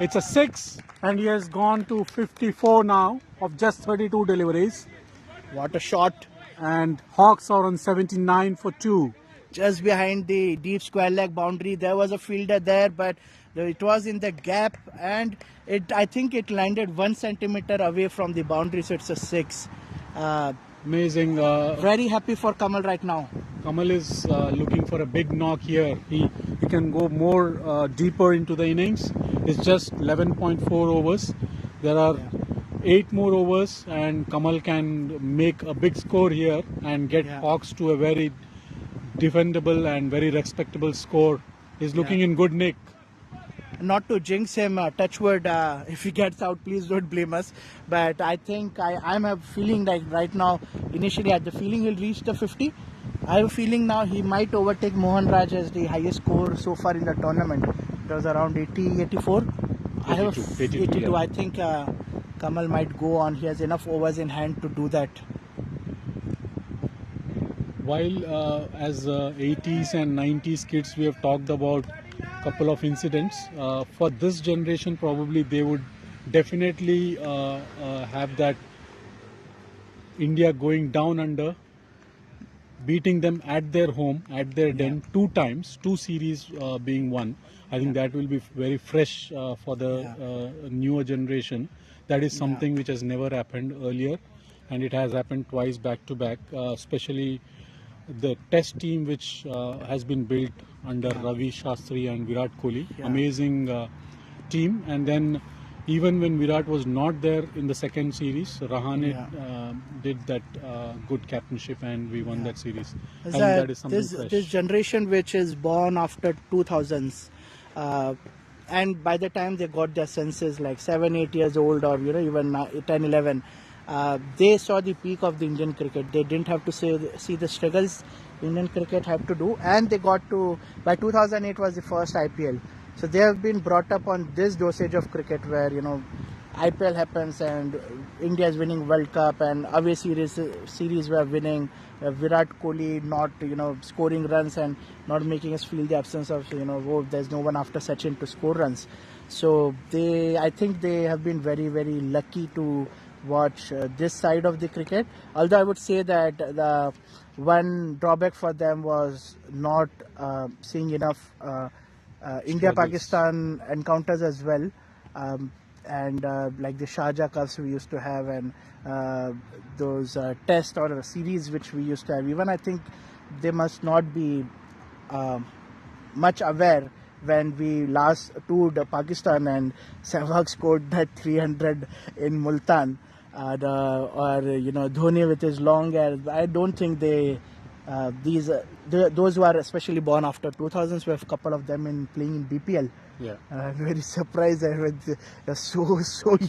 It's a 6, and he has gone to 54 now of just 32 deliveries. What a shot. And Hawks are on 79 for 2. Just behind the deep square leg boundary, there was a fielder there, but it was in the gap, and I think it landed 1 centimeter away from the boundary, so it's a 6. Amazing. Very happy for Kamal right now. Kamal is looking for a big knock here. He can go more deeper into the innings. It's just 11.4 overs. There are 8 more overs, and Kamal can make a big score here and get Hawks to a very defendable and very respectable score. He's looking in good nick. Not to jinx him, touchwood, if he gets out, please don't blame us. But I think I'm a feeling like right now, initially I had the feeling he'll reach the 50. I have a feeling now he might overtake Mohan Raj as the highest score so far in the tournament. It was around 80, 84. 82. Yeah. I think Kamal might go on. He has enough overs in hand to do that. While as 80s and 90s kids, we have talked about a couple of incidents. For this generation, probably they would definitely have that India going down under, beating them at their home, at their den, 2 times, 2 series being won. I think that will be very fresh for the newer generation. That is something which has never happened earlier, and it has happened twice back to back, especially the test team which has been built under Ravi Shastri and Virat Kohli. Amazing team. And then Even when Virat was not there in the second series, Rahane Yeah. did that good captainship and we won that series. I Is think that that is something this fresh. generation which is born after 2000s, uh, and by the time they got their senses, like 7 8 years old, or even 10 11, they saw the peak of the Indian cricket. They didn't have to see the struggles Indian cricket have to do, and they got to, by 2008 was the first IPL. So they have been brought up on this dosage of cricket where IPL happens and India is winning World Cup, and away series were winning. Virat Kohli not scoring runs and not making us feel the absence of oh, there's no one after Sachin to score runs. So I think they have been very very lucky to watch this side of the cricket. Although I would say that the one drawback for them was not seeing enough Struggles. India-Pakistan encounters as well, and like the Sharjah Cups we used to have, and those test or series which we used to have. Even I think they must not be um much aware when we last toured Pakistan and Sehwag scored that 300 in Multan, or Dhoni with his long hair. I don't think those who are especially born after 2000s, we have a couple of them in playing in BPL. Yeah. I'm very surprised that there are so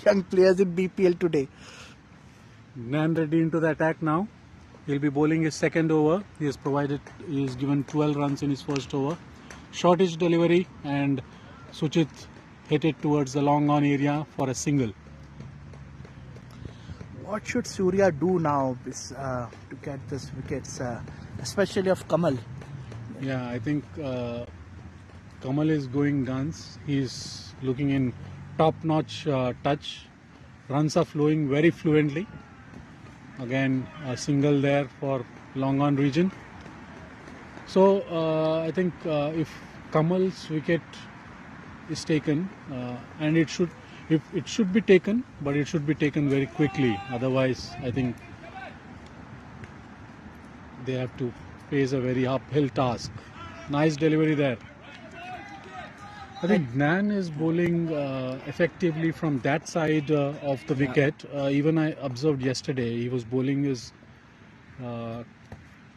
young players in BPL today. Gnan Reddy into the attack now. He'll be bowling his second over. He has given 12 runs in his first over. Shortish delivery and Suchit hit it towards the long on area for a single. What should Surya do now to get this wickets, especially of Kamal? Yeah, I think Kamal is going guns. He's looking in top-notch touch. Runs are flowing very fluently. Again, a single there for long on region. So I think if Kamal's wicket is taken, and it should be taken, but it should be taken very quickly. Otherwise, I think they have to face a very uphill task. Nice delivery there. I think Gnan is bowling effectively from that side of the wicket. Even I observed yesterday, he was bowling his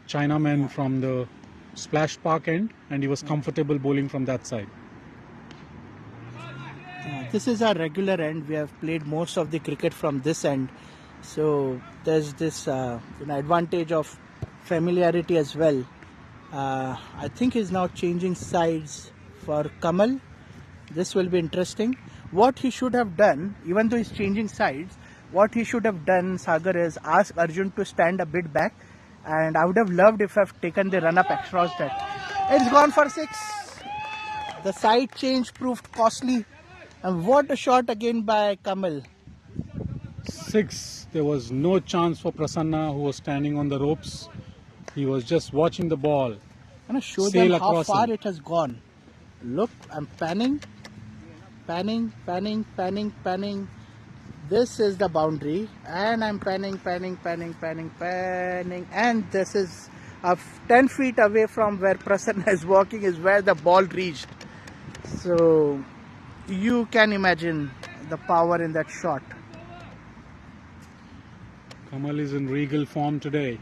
Chinaman from the splash park end, and he was comfortable bowling from that side. This is our regular end. We have played most of the cricket from this end, so there's this advantage of familiarity as well. I think he's now changing sides for Kamal. This will be interesting. What he should have done, even though he's changing sides, what he should have done, Sagar, is ask Arjun to stand a bit back, and I would have loved if I've taken the run up across that. It's gone for 6. The side change proved costly, and what a shot again by Kamal. 6. There was no chance for Prasanna, who was standing on the ropes. He was just watching the ball. I'm going to show Sail them how across far him. it has gone. Look, I'm panning. This is the boundary, and I'm panning, and this is 10 feet away from where Prasanna is walking is where the ball reached. So you can imagine the power in that shot. Kamal is in regal form today.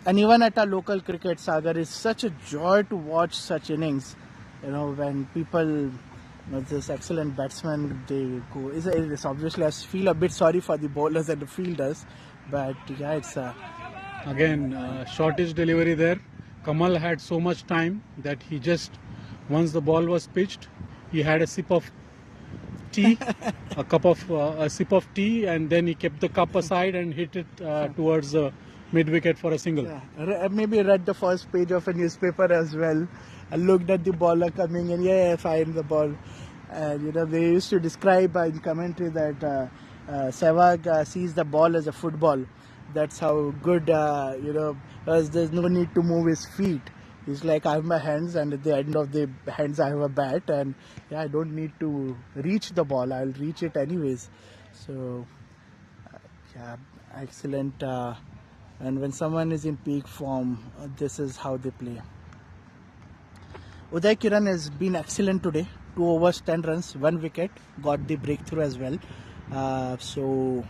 And even at our local cricket, Sagar, is such a joy to watch such innings. When people, this excellent batsman, they go. It's obviously, I feel a bit sorry for the bowlers and the fielders, but yeah, it's Again, shortish delivery there. Kamal had so much time that he just, once the ball was pitched, he had a sip of tea, a sip of tea, and then he kept the cup aside and hit it towards the mid wicket for a single. Yeah. Maybe read the first page of a newspaper as well. I looked at the bowler coming in. Yeah, fine the ball. And they used to describe in commentary that Sehwag sees the ball as a football. That's how good as there's no need to move his feet. He's like, I have my hands, and at the end of the hands I have a bat, and yeah, I don't need to reach the ball. I'll reach it anyways. So yeah, excellent. And when someone is in peak form, this is how they play. Udai Kiran has been excellent today. 2 overs, 10 runs, 1 wicket. Got the breakthrough as well. So,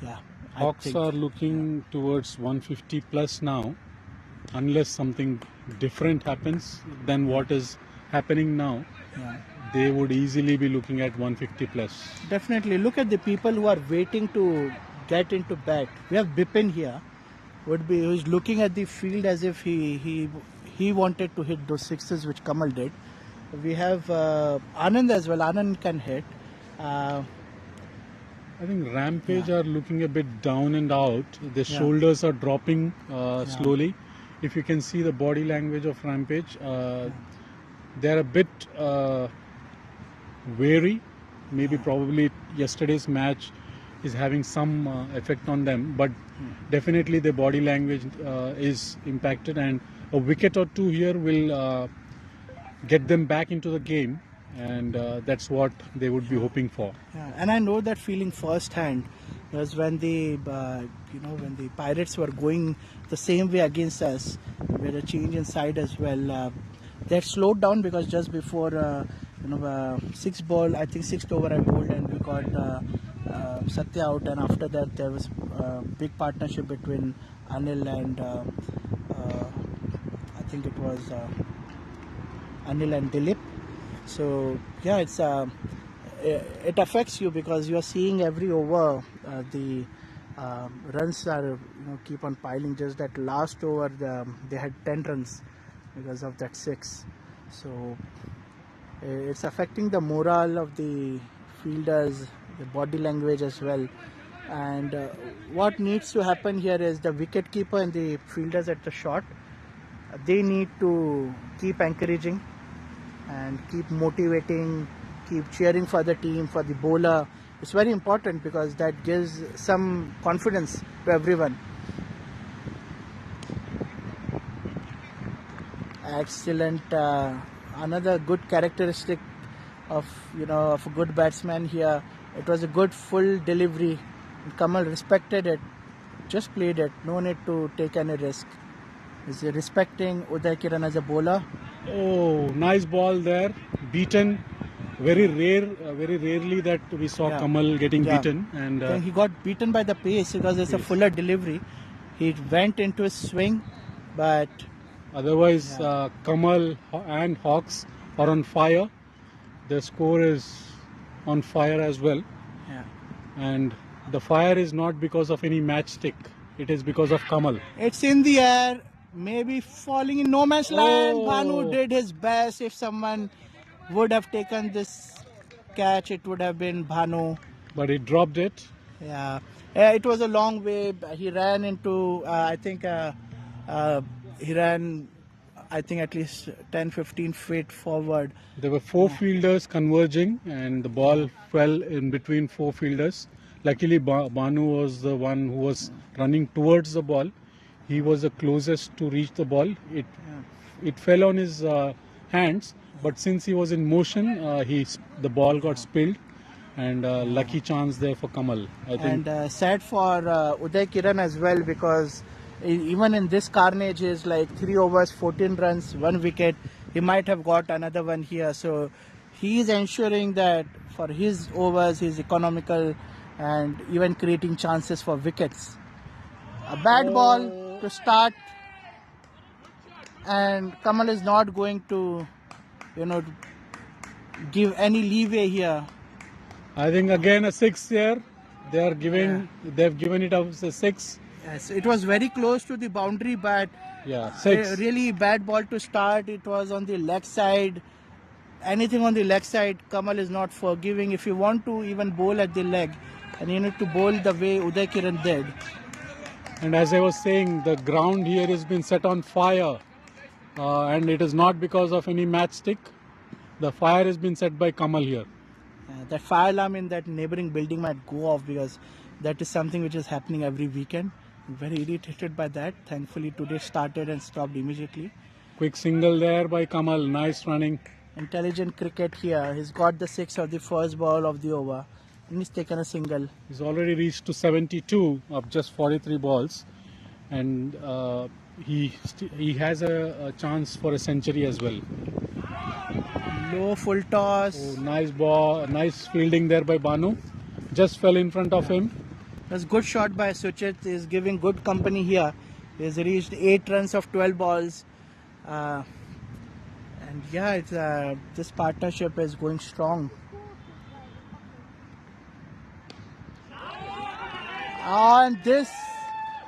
yeah. Hawks are looking towards 150 plus now, unless something different happens than what is happening now. Yeah. They would easily be looking at 150 plus. Definitely. Look at the people who are waiting to get into bat. We have Bipin here. Who's looking at the field as if he wanted to hit those sixes which Kamal did. We have Anand as well. Anand can hit. I think Rampage are looking a bit down and out. Their shoulders are dropping slowly. If you can see the body language of Rampage, they're a bit wary. Maybe probably yesterday's match is having some effect on them, but definitely their body language is impacted, and a wicket or two here will get them back into the game, and that's what they would be hoping for. Yeah, and I know that feeling firsthand, because when the when the Pirates were going the same way against us, with a change in side as well, they had slowed down because just before sixth ball, I think sixth over I bowled and we got Satya out, and after that there was a big partnership between Anil and I think it was Anil and Dilip. So yeah, it affects you because you are seeing every over the runs are keep on piling. Just that last over they had 10 runs because of that 6. So it's affecting the morale of the fielders, the body language as well. And what needs to happen here is the wicket keeper and the fielders at the shot, they need to keep encouraging and keep motivating, keep cheering for the team, for the bowler. It's very important because that gives some confidence to everyone. Excellent. Another good characteristic of of a good batsman here. It was a good full delivery. Kamal respected it, just played it. No need to take any risk. Is respecting Udai Kiran as a bowler. Oh, nice ball there. Beaten. Very rarely that we saw Kamal getting beaten. And he got beaten by the pace because it's a fuller delivery. He went into his swing, but otherwise Kamal and Hawks are on fire. The score is on fire as well. Yeah. And the fire is not because of any matchstick. It is because of Kamal. It's in the air, maybe falling in no man's land. Bhanu did his best. If someone would have taken this catch, it would have been Bhanu. But he dropped it. Yeah. It was a long way. He ran into, he ran, I think, at least 10-15 feet forward. There were 4 fielders converging and the ball fell in between 4 fielders. Luckily, Bhanu was the one who was running towards the ball. He was the closest to reach the ball. It fell on his hands, but since he was in motion, the ball got spilled, and lucky chance there for Kamal, I think. And sad for Udai Kiran as well, because even in this carnage is like 3 overs, 14 runs, 1 wicket. He might have got another one here. So he is ensuring that for his overs, he's economical and even creating chances for wickets. A bad ball to start, and Kamal is not going to, give any leeway here. I think again a 6 here. They've given it as a 6. Yes, it was very close to the boundary, but 6. Really bad ball to start. It was on the leg side. Anything on the leg side, Kamal is not forgiving. If you want to even bowl at the leg, and you need to bowl the way Udai Kiran did. And as I was saying, the ground here has been set on fire, and it is not because of any matchstick. The fire has been set by Kamal here. That fire alarm in that neighboring building might go off, because that is something which is happening every weekend. I'm very irritated by that. Thankfully today started and stopped immediately. Quick single there by Kamal. Nice running. Intelligent cricket here. He's got the 6 of the first ball of the over. And he's taken a single. He's already reached to 72 of just 43 balls, and he has a chance for a century as well. Low full toss. Oh, nice ball, nice fielding there by Banu. Just fell in front of him. That's good shot by Suchit. He's giving good company here. He's reached 8 runs of 12 balls. And yeah, it's this partnership is going strong. And this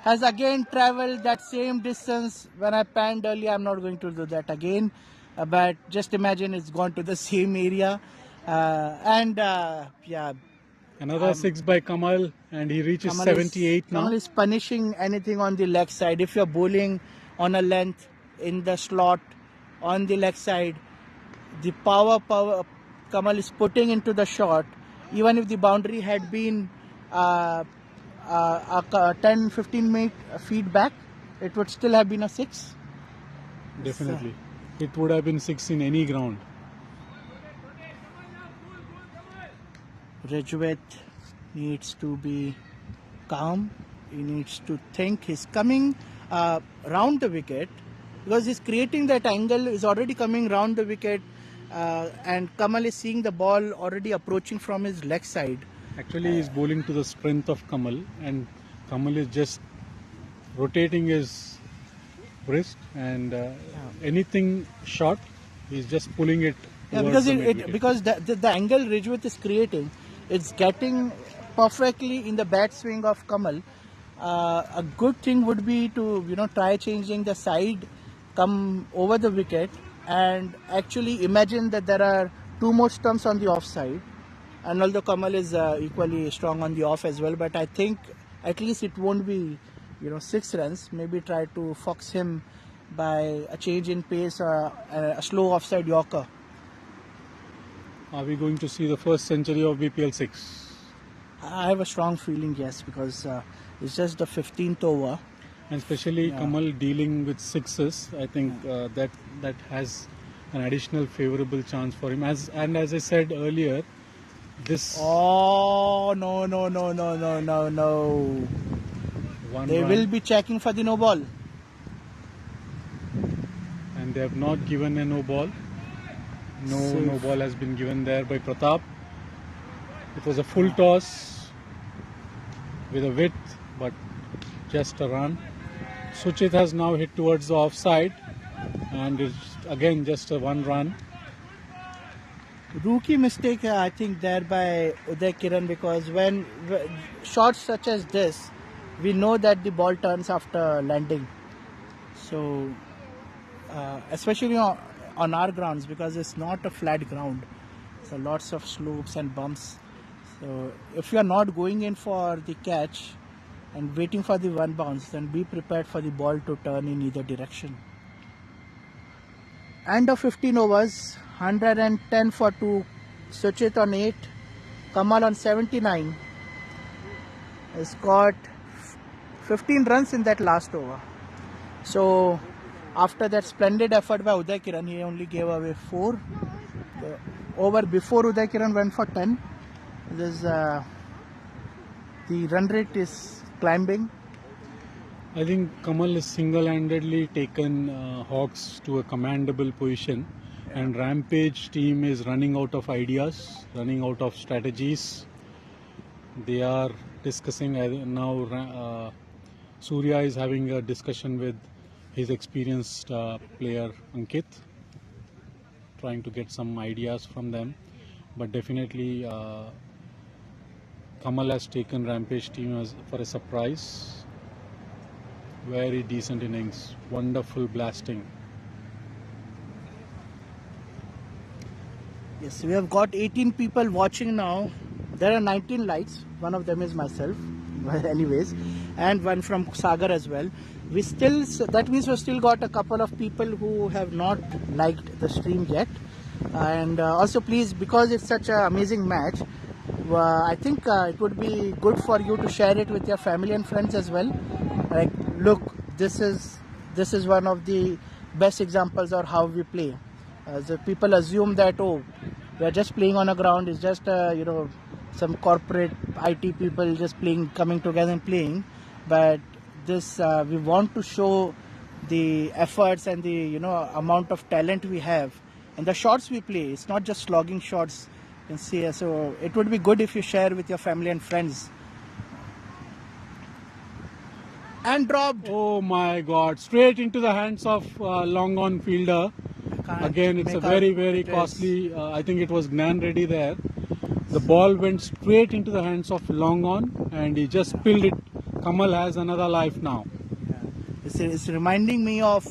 has again traveled that same distance. When I panned earlier, I'm not going to do that again. But just imagine it's gone to the same area. Yeah, Another 6 by Kamal, and he reaches 78 now. Kamal is punishing anything on the leg side. If you're bowling on a length in the slot on the leg side, the power Kamal is putting into the shot. Even if the boundary had been 10-15 feet back, it would still have been a 6. Definitely. It would have been 6 in any ground. Rajwet needs to be calm. He needs to think. He's coming round the wicket because he's creating that angle. He's already coming round the wicket, and Kamal is seeing the ball already approaching from his leg side. Actually, he's bowling to the strength of Kamal, and Kamal is just rotating his wrist, and anything short, he's just pulling it. Yeah, because the angle Rajwet is creating, it's getting perfectly in the bat swing of Kamal. A good thing would be to try changing the side, come over the wicket, and actually imagine that there are 2 more stumps on the off side. And although Kamal is equally strong on the off as well, but I think at least it won't be 6 runs. Maybe try to fox him by a change in pace or a slow offside yorker. Are we going to see the first century of BPL-6? I have a strong feeling, yes, because it's just the 15th over. And especially Kamal dealing with 6s, I think that has an additional favourable chance for him. As I said earlier, this... Oh, no. They will be checking for the no ball. And they have not given a no ball. No ball has been given there by Pratap. It was a full toss with a width, but just a run. Suchit has now hit towards the offside, and it's again just a 1 run. Rookie mistake, I think, there by Uday Kiran, because when shots such as this, we know that the ball turns after landing. So, especially on our grounds, because it's not a flat ground, so lots of slopes and bumps. So if you are not going in for the catch and waiting for the 1 bounce, then be prepared for the ball to turn in either direction. End of 15 overs, 110 for 2, Suchit on 8, Kamal on 79. Has got 15 runs in that last over. So after that splendid effort by Uday Kiran, he only gave away 4. The over before Uday Kiran went for 10. The run rate is climbing. I think Kamal has single-handedly taken Hawks to a commendable position, and Rampage team is running out of ideas, running out of strategies. They are discussing now. Surya is having a discussion with his experienced player Ankit, trying to get some ideas from them. But definitely Kamal has taken Rampage team for a surprise. Very decent innings, wonderful blasting. Yes, we have got 18 people watching now. There are 19 lights. One of them is myself, well, anyways, and one from Sagar as well. That means we've still got a couple of people who have not liked the stream yet. And also, please, because it's such an amazing match, I think it would be good for you to share it with your family and friends as well. Like, look, this is one of the best examples of how we play. So people assume that, oh, we are just playing on a ground. It's just some corporate IT people just coming together and playing. But this we want to show the efforts and the amount of talent we have and the shots we play, it's not just slogging shots. You can see, so it would be good if you share with your family and friends. And dropped. Oh my God! Straight into the hands of long on fielder. Again, it's a very costly. I think it was Gnan Reddy there. The ball went straight into the hands of long on, and he just spilled it. Kamal has another life now. It's reminding me of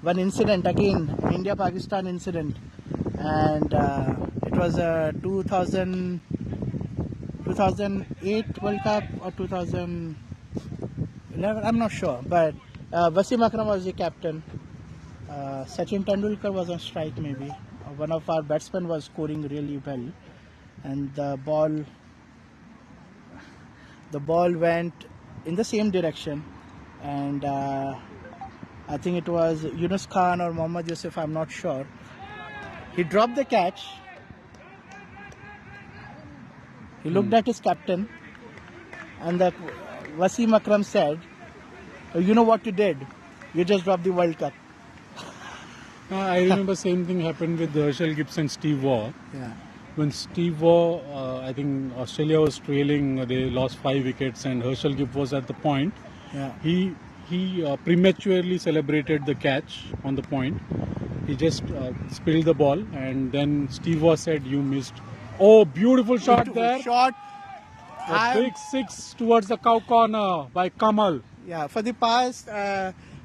one incident again, India-Pakistan incident, and it was a 2008 World Cup or 2011. I'm not sure, but Wasim Akram was the captain. Sachin Tendulkar was on strike maybe. One of our batsmen was scoring really well, and the ball went in the same direction, and I think it was Yunus Khan or Mohammad Yusuf, I'm not sure. He dropped the catch. He looked at his captain, and the Wasim Akram said, "Oh, you know what you did? You just dropped the World Cup." I remember same thing happened with Herschel Gibbs and Steve Waugh. Yeah. When Steve Waugh, I think Australia was trailing, they lost 5 wickets, and Herschel Gibbs was at the point. Yeah. He prematurely celebrated the catch on the point. He just spilled the ball, and then Steve Waugh said, "You missed." Oh, beautiful shot there! Shot. A big 6 towards the cow corner by Kamal. Yeah, for the past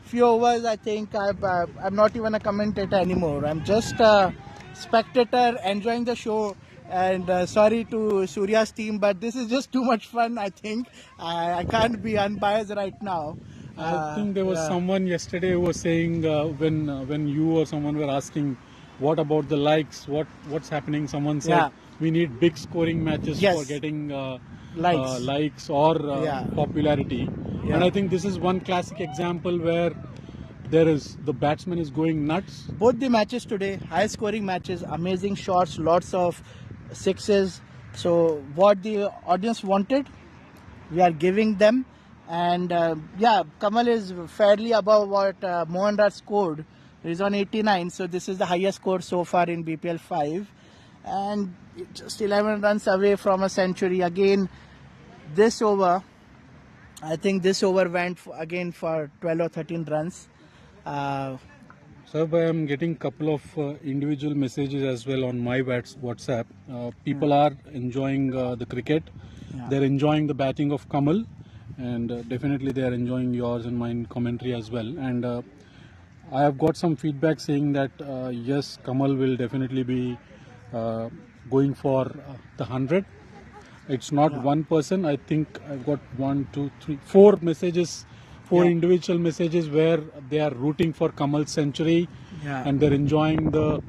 few overs, I think I'm not even a commentator anymore. I'm just a spectator enjoying the show. And sorry to Surya's team, but this is just too much fun, I think. I can't be unbiased right now. I think there was someone yesterday who was saying when you or someone were asking, what about the likes? What's happening? Someone said we need big scoring matches for getting likes or popularity. Yeah. And I think this is one classic example where the batsman is going nuts. Both the matches today, high scoring matches, amazing shots, lots of sixes. So what the audience wanted, we are giving them. And Kamal is fairly above what Mohan Raj scored. He's on 89, so this is the highest score so far in BPL 5. And just 11 runs away from a century. Again, this over, I think this over went again for 12 or 13 runs. Sir, I am getting a couple of individual messages as well on my WhatsApp. People are enjoying the cricket. Yeah. They're enjoying the batting of Kamal, and definitely they are enjoying yours and mine commentary as well. And I have got some feedback saying that yes, Kamal will definitely be going for the 100. It's not one person. I think I've got 4 messages. 4 individual messages where they are rooting for Kamal's century, and they're enjoying the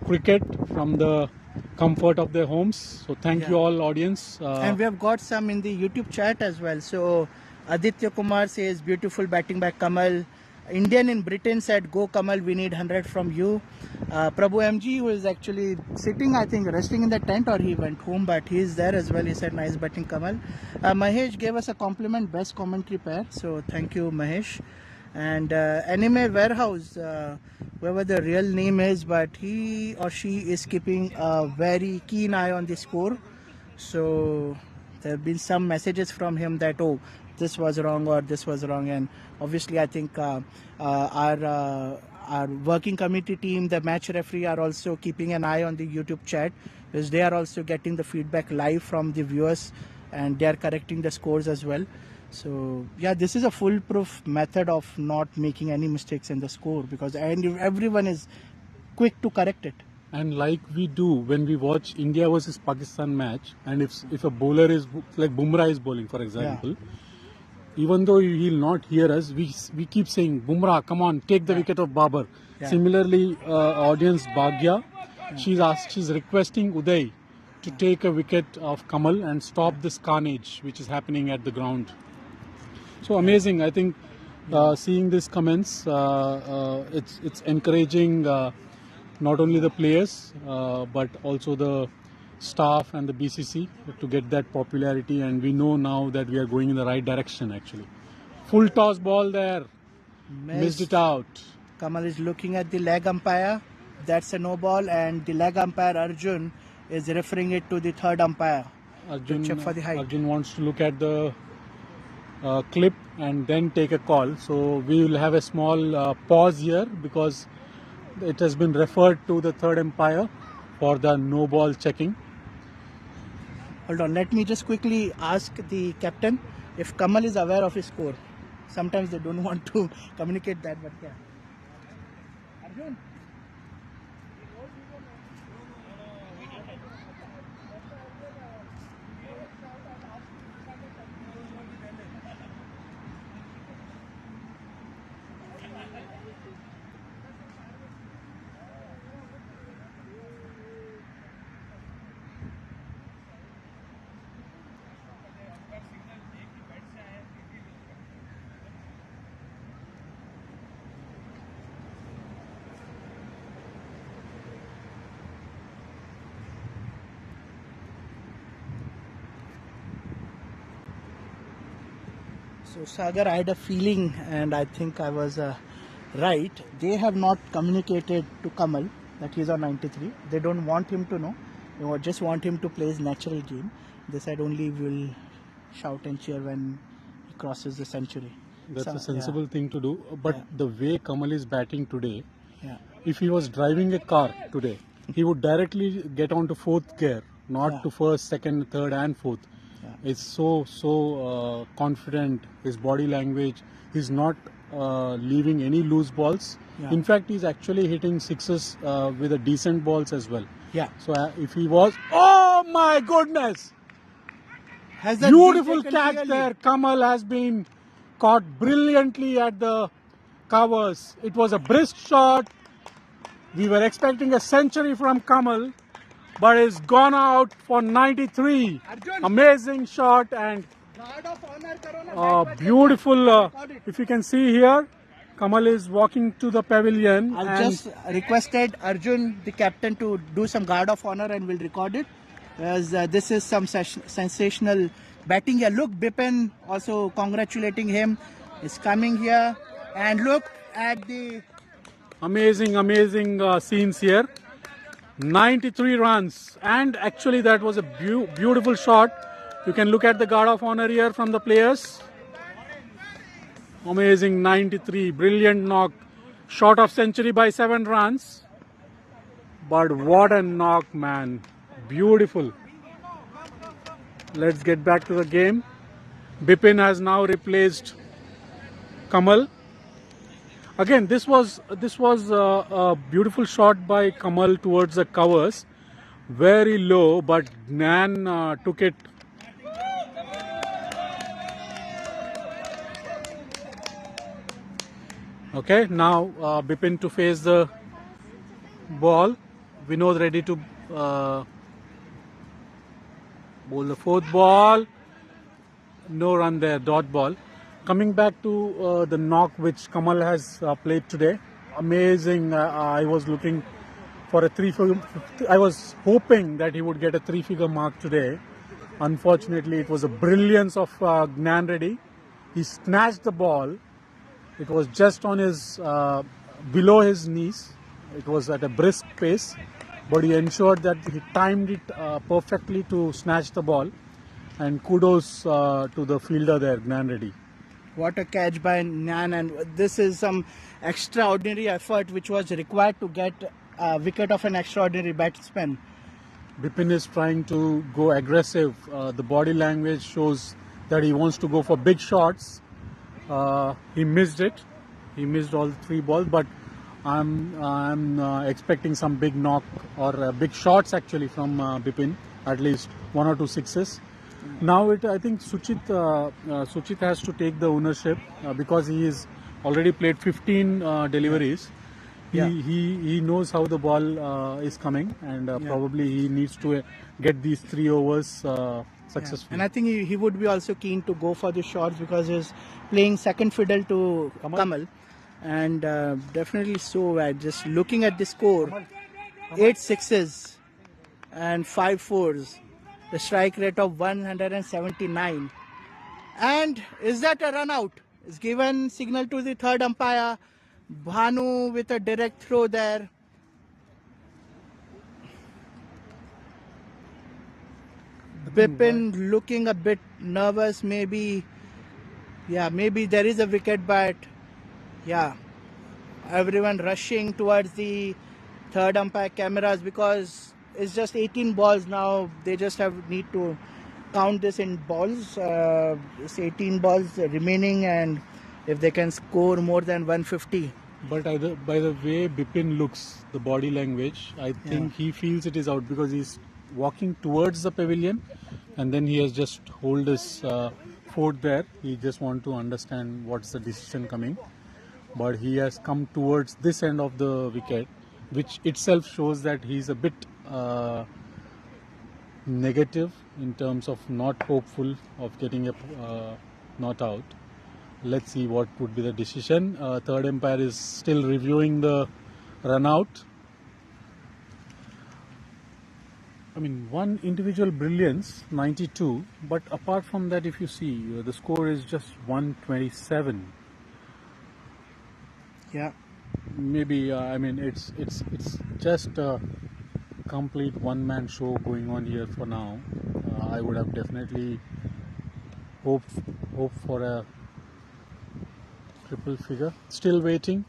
cricket from the comfort of their homes. So thank you all, audience. And we have got some in the YouTube chat as well. So Aditya Kumar says, beautiful batting by Kamal. Indian in Britain said, go Kamal, we need 100 from you. Prabhu MG, who is actually sitting, I think, resting in the tent, or he went home, but he is there as well. He said, nice batting Kamal. Mahesh gave us a compliment, best commentary pair. So thank you, Mahesh. And Anime Warehouse, whoever the real name is, but he or she is keeping a very keen eye on the score. So there have been some messages from him that, oh, this was wrong or this was wrong. And obviously I think our working committee team, the match referee, are also keeping an eye on the YouTube chat, because they are also getting the feedback live from the viewers, and they are correcting the scores as well. So yeah, this is a foolproof method of not making any mistakes in the score, because everyone is quick to correct it. And like we do when we watch India versus Pakistan match, and if a bowler is like Bumrah is bowling, for example, even though he'll not hear us, we keep saying, Bumrah, come on, take the wicket of Babar. Similarly, audience Bhagya, she's requesting Uday to take a wicket of Kamal and stop this carnage which is happening at the ground. So amazing. I think seeing these comments, it's encouraging not only the players but also the staff and the BCC to get that popularity, and we know now that we are going in the right direction actually. Full toss ball there, missed it out. Kamal is looking at the leg umpire. that's a no ball, and the leg umpire Arjun is referring it to the third umpire to check for the height. Arjun wants to look at the clip and then take a call. So we will have a small pause here because it has been referred to the third umpire for the no ball checking. Hold on, let me just quickly ask the captain if Kamal is aware of his score. Sometimes they don't want to communicate that, but yeah. Arjun? So Sagar, I had a feeling, and I think I was right. They have not communicated to Kamal that he's on 93. They don't want him to know. They just want him to play his natural game. They said only will shout and cheer when he crosses the century. That's So, a sensible yeah. thing to do. But Yeah. the way Kamal is batting today, Yeah. if he was driving a car today, he would directly get onto fourth gear, not Yeah. to first, second, third, and fourth. Yeah. It's so confident. His body language. He's not leaving any loose balls. Yeah. In fact, he's actually hitting sixes with a decent balls as well. Yeah. So if he was, oh my goodness! Has that been Beautiful taken catch clearly? there. Kamal has been caught brilliantly at the covers. It was a brisk shot. We were expecting a century from Kamal, but it's gone out for 93. Arjun. Amazing shot and Guard of honor karo na, beautiful. If you can see here, Kamal is walking to the pavilion. I've and just requested Arjun, the captain, to do some guard of honor and we'll record it. As this is some sensational batting here. Look, Bipin also congratulating him. Is coming here, and look at the amazing scenes here. 93 runs, and actually that was a beautiful shot. You can look at the guard of honor here from the players. Amazing 93, brilliant knock, short of century by 7 runs. But what a knock, man! Beautiful. Let's get back to the game. Bipin has now replaced Kamal. Again, this was a beautiful shot by Kamal towards the covers, very low, but Gnan took it. Okay, now Bipin to face the ball. Vinod ready to bowl the fourth ball. No run there, dot ball. Coming back to the knock which Kamal has played today, amazing. I was looking for a 3-figure. I was hoping that he would get a 3-figure mark today. Unfortunately, it was a brilliance of Gnan Reddy. He snatched the ball. It was just on his below his knees. It was at a brisk pace, but he ensured that he timed it perfectly to snatch the ball. And kudos to the fielder there, Gnan Reddy. what a catch by Nan, and this is some extraordinary effort which was required to get a wicket of an extraordinary batsman. Bipin is trying to go aggressive. The body language shows that he wants to go for big shots. He missed it. He missed all 3 balls, but I'm expecting some big knock or big shots actually from Bipin, at least 1 or 2 sixes. Now I think Suchit has to take the ownership because he is already played 15 deliveries. Yeah. He knows how the ball is coming, and probably he needs to get these 3 overs successfully. And I think he would be also keen to go for the shots because he's playing second fiddle to Kamal. And definitely so. Just looking at the score, 8 sixes and 5 fours. The strike rate of 179. And is that a run out? It's given signal to the third umpire. Bhanu with a direct throw there. Bipin looking a bit nervous, maybe. Yeah, maybe there is a wicket, but yeah, everyone rushing towards the third umpire cameras because it's just 18 balls now. They just need to count this in balls. It's 18 balls remaining, and if they can score more than 150. But by the way Bipin looks, the body language, I think he feels it is out because he's walking towards the pavilion, and then he has just hold his fort there. He just want to understand what's the decision coming. But he has come towards this end of the wicket, which itself shows that he's a bit negative in terms of not hopeful of getting a not out. Let's see what would be the decision. Third umpire is still reviewing the run out. I mean, one individual brilliance, 92, but apart from that, if you see, the score is just 127. Yeah. Maybe I mean it's just a complete one-man show going on here for now. I would have definitely hoped for a triple figure. Still waiting.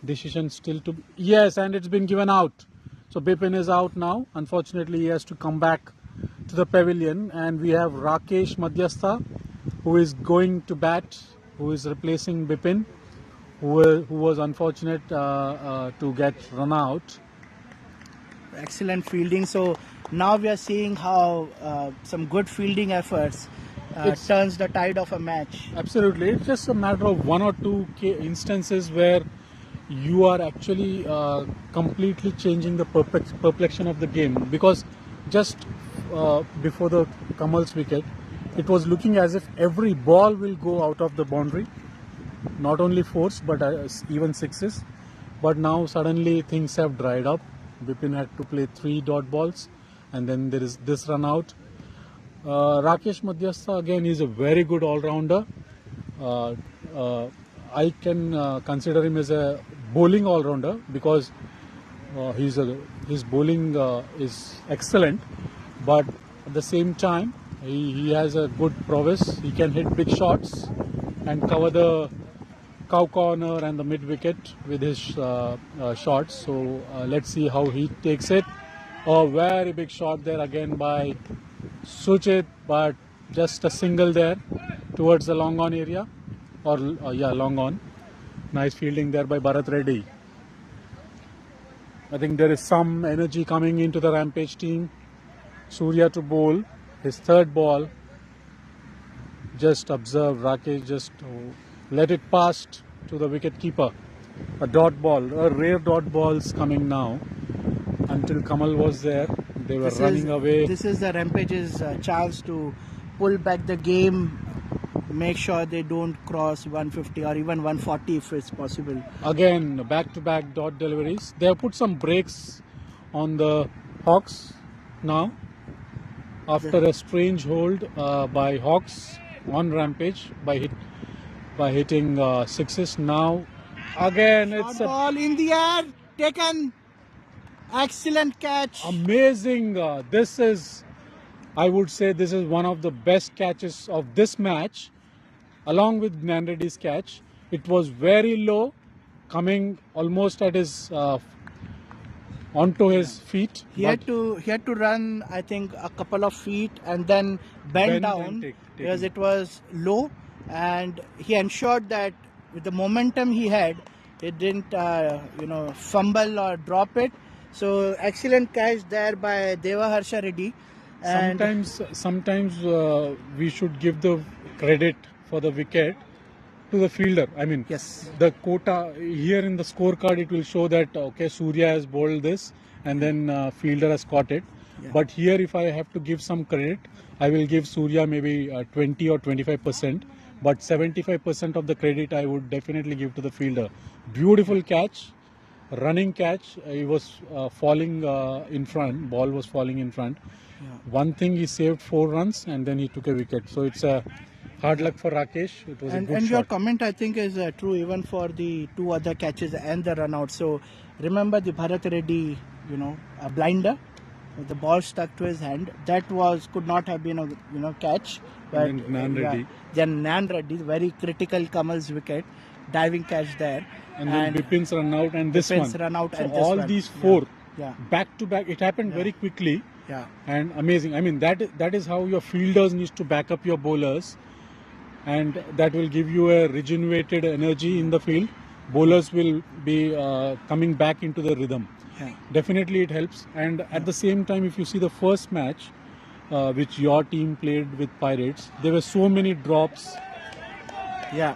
Decision still to yes, and it's been given out. So Bipin is out now. Unfortunately, he has to come back to the pavilion, and we have Rakesh Madhyastha, who is going to bat, who is replacing Bipin, who was unfortunate to get run out. Excellent fielding. So now we are seeing how some good fielding efforts turns the tide of a match. Absolutely. It's just a matter of one or two instances where you are actually completely changing the perplexion of the game, because just before the Kamal's wicket, it was looking as if every ball will go out of the boundary. Not only fours but even sixes, but now suddenly things have dried up. Bipin had to play 3 dot balls, and then there is this run out. Rakesh Madhyastha again is a very good all-rounder. I can consider him as a bowling all-rounder because his bowling is excellent, but at the same time he has a good prowess. He can hit big shots and cover the cow corner and the mid wicket with his shots. So let's see how he takes it. A very big shot there again by Suchit, but just a single there towards the long on area, or long on. Nice fielding there by Bharat Reddy. I think there is some energy coming into the Rampage team. Surya to bowl his third ball. Just observe Rakesh just let it pass to the wicket keeper. A dot ball, a rare dot balls coming now. Until Kamal was there, they were running away. This is the Rampage's chance to pull back the game, make sure they don't cross 150 or even 140 if it's possible. Again, back-to-back dot deliveries. They have put some brakes on the Hawks now after a strange hold by Hawks on Rampage by hitting sixes. Now again it's a ball in the air, taken. Excellent catch. Amazing. This is, I would say, this is one of the best catches of this match, along with Gnan Reddy's catch. It was very low, coming almost at his onto his feet. He had to run, I think, a couple of feet and then bend down and take because it was low, and he ensured that with the momentum he had, it didn't fumble or drop it. So excellent catch there by Deva Harsha Reddy. And sometimes we should give the credit for the wicket to the fielder. I mean, yes, the quota here in the scorecard, it will show that okay, Surya has bowled this and then fielder has caught it. Yeah. But here, if I have to give some credit, I will give Surya maybe 20 or 25%. But 75% of the credit I would definitely give to the fielder. Beautiful catch. Running catch. He was falling in front. Ball was falling in front. Yeah. One thing, he saved 4 runs and then he took a wicket. So it's a hard luck for Rakesh. It was a good and shot. Your comment, I think, is true even for the 2 other catches and the run out. So remember the Bharat Reddy, a blinder. The ball stuck to his hand. That could not have been a catch. But And then Nan Reddy. then Nan Reddy, very critical Kamal's wicket, diving catch there. And then Bipin's run out and this one. Run out so and this all one. these four Yeah. back to back. It happened very quickly. Yeah. And amazing. I mean that is how your fielders need to back up your bowlers, and that will give you a regenerated energy in the field. Bowlers will be coming back into the rhythm. Yeah. Definitely it helps. And at the same time, if you see the first match which your team played with Pirates, there were so many drops. Yeah.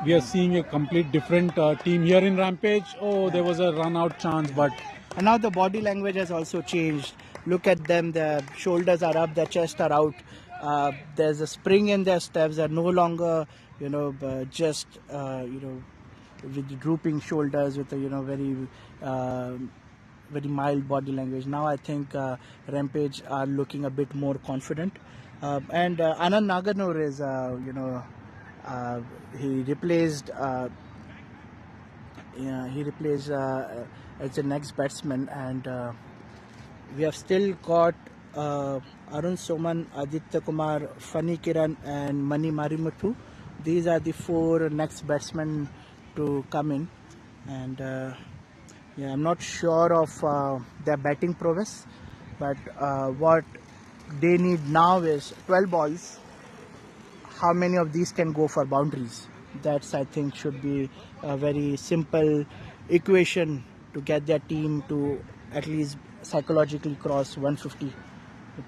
We are seeing a complete different team here in Rampage. There was a run out chance, but and now the body language has also changed. Look at them, their shoulders are up, their chest are out. There's a spring in their steps. They're no longer, just with drooping shoulders, with a very mild body language. Now I think Rampage are looking a bit more confident. And Anand Nagarnur is, he replaced as the next batsman, and we have still got Arun Soman, Aditya Kumar, Fani Kiran and Mani Marimuthu. These are the four next batsmen to come in, and I'm not sure of their batting prowess, but what they need now is 12 balls. How many of these can go for boundaries? That's, I think, should be a very simple equation to get their team to at least psychologically cross 150. It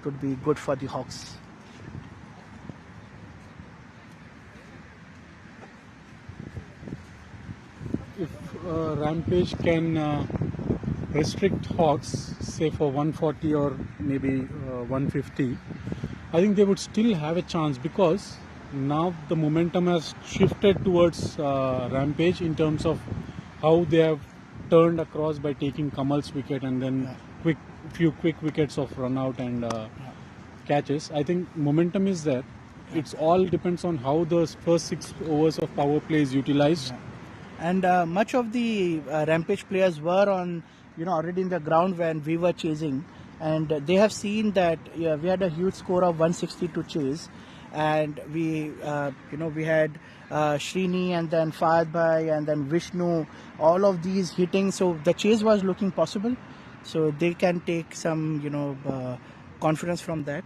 would be good for the Hawks. If Rampage can restrict Hawks, say for 140 or maybe 150, I think they would still have a chance, because now the momentum has shifted towards Rampage in terms of how they have turned across by taking Kamal's wicket and then few quick wickets of run out and catches. I think momentum is there. It's all depends on how the first 6 overs of power play is utilized. And much of the Rampage players were on, already in the ground when we were chasing, and they have seen that we had a huge score of 160 to chase, and we had Srini and then Fahad Bhai and then Vishnu, all of these hitting, so the chase was looking possible. So they can take some, confidence from that.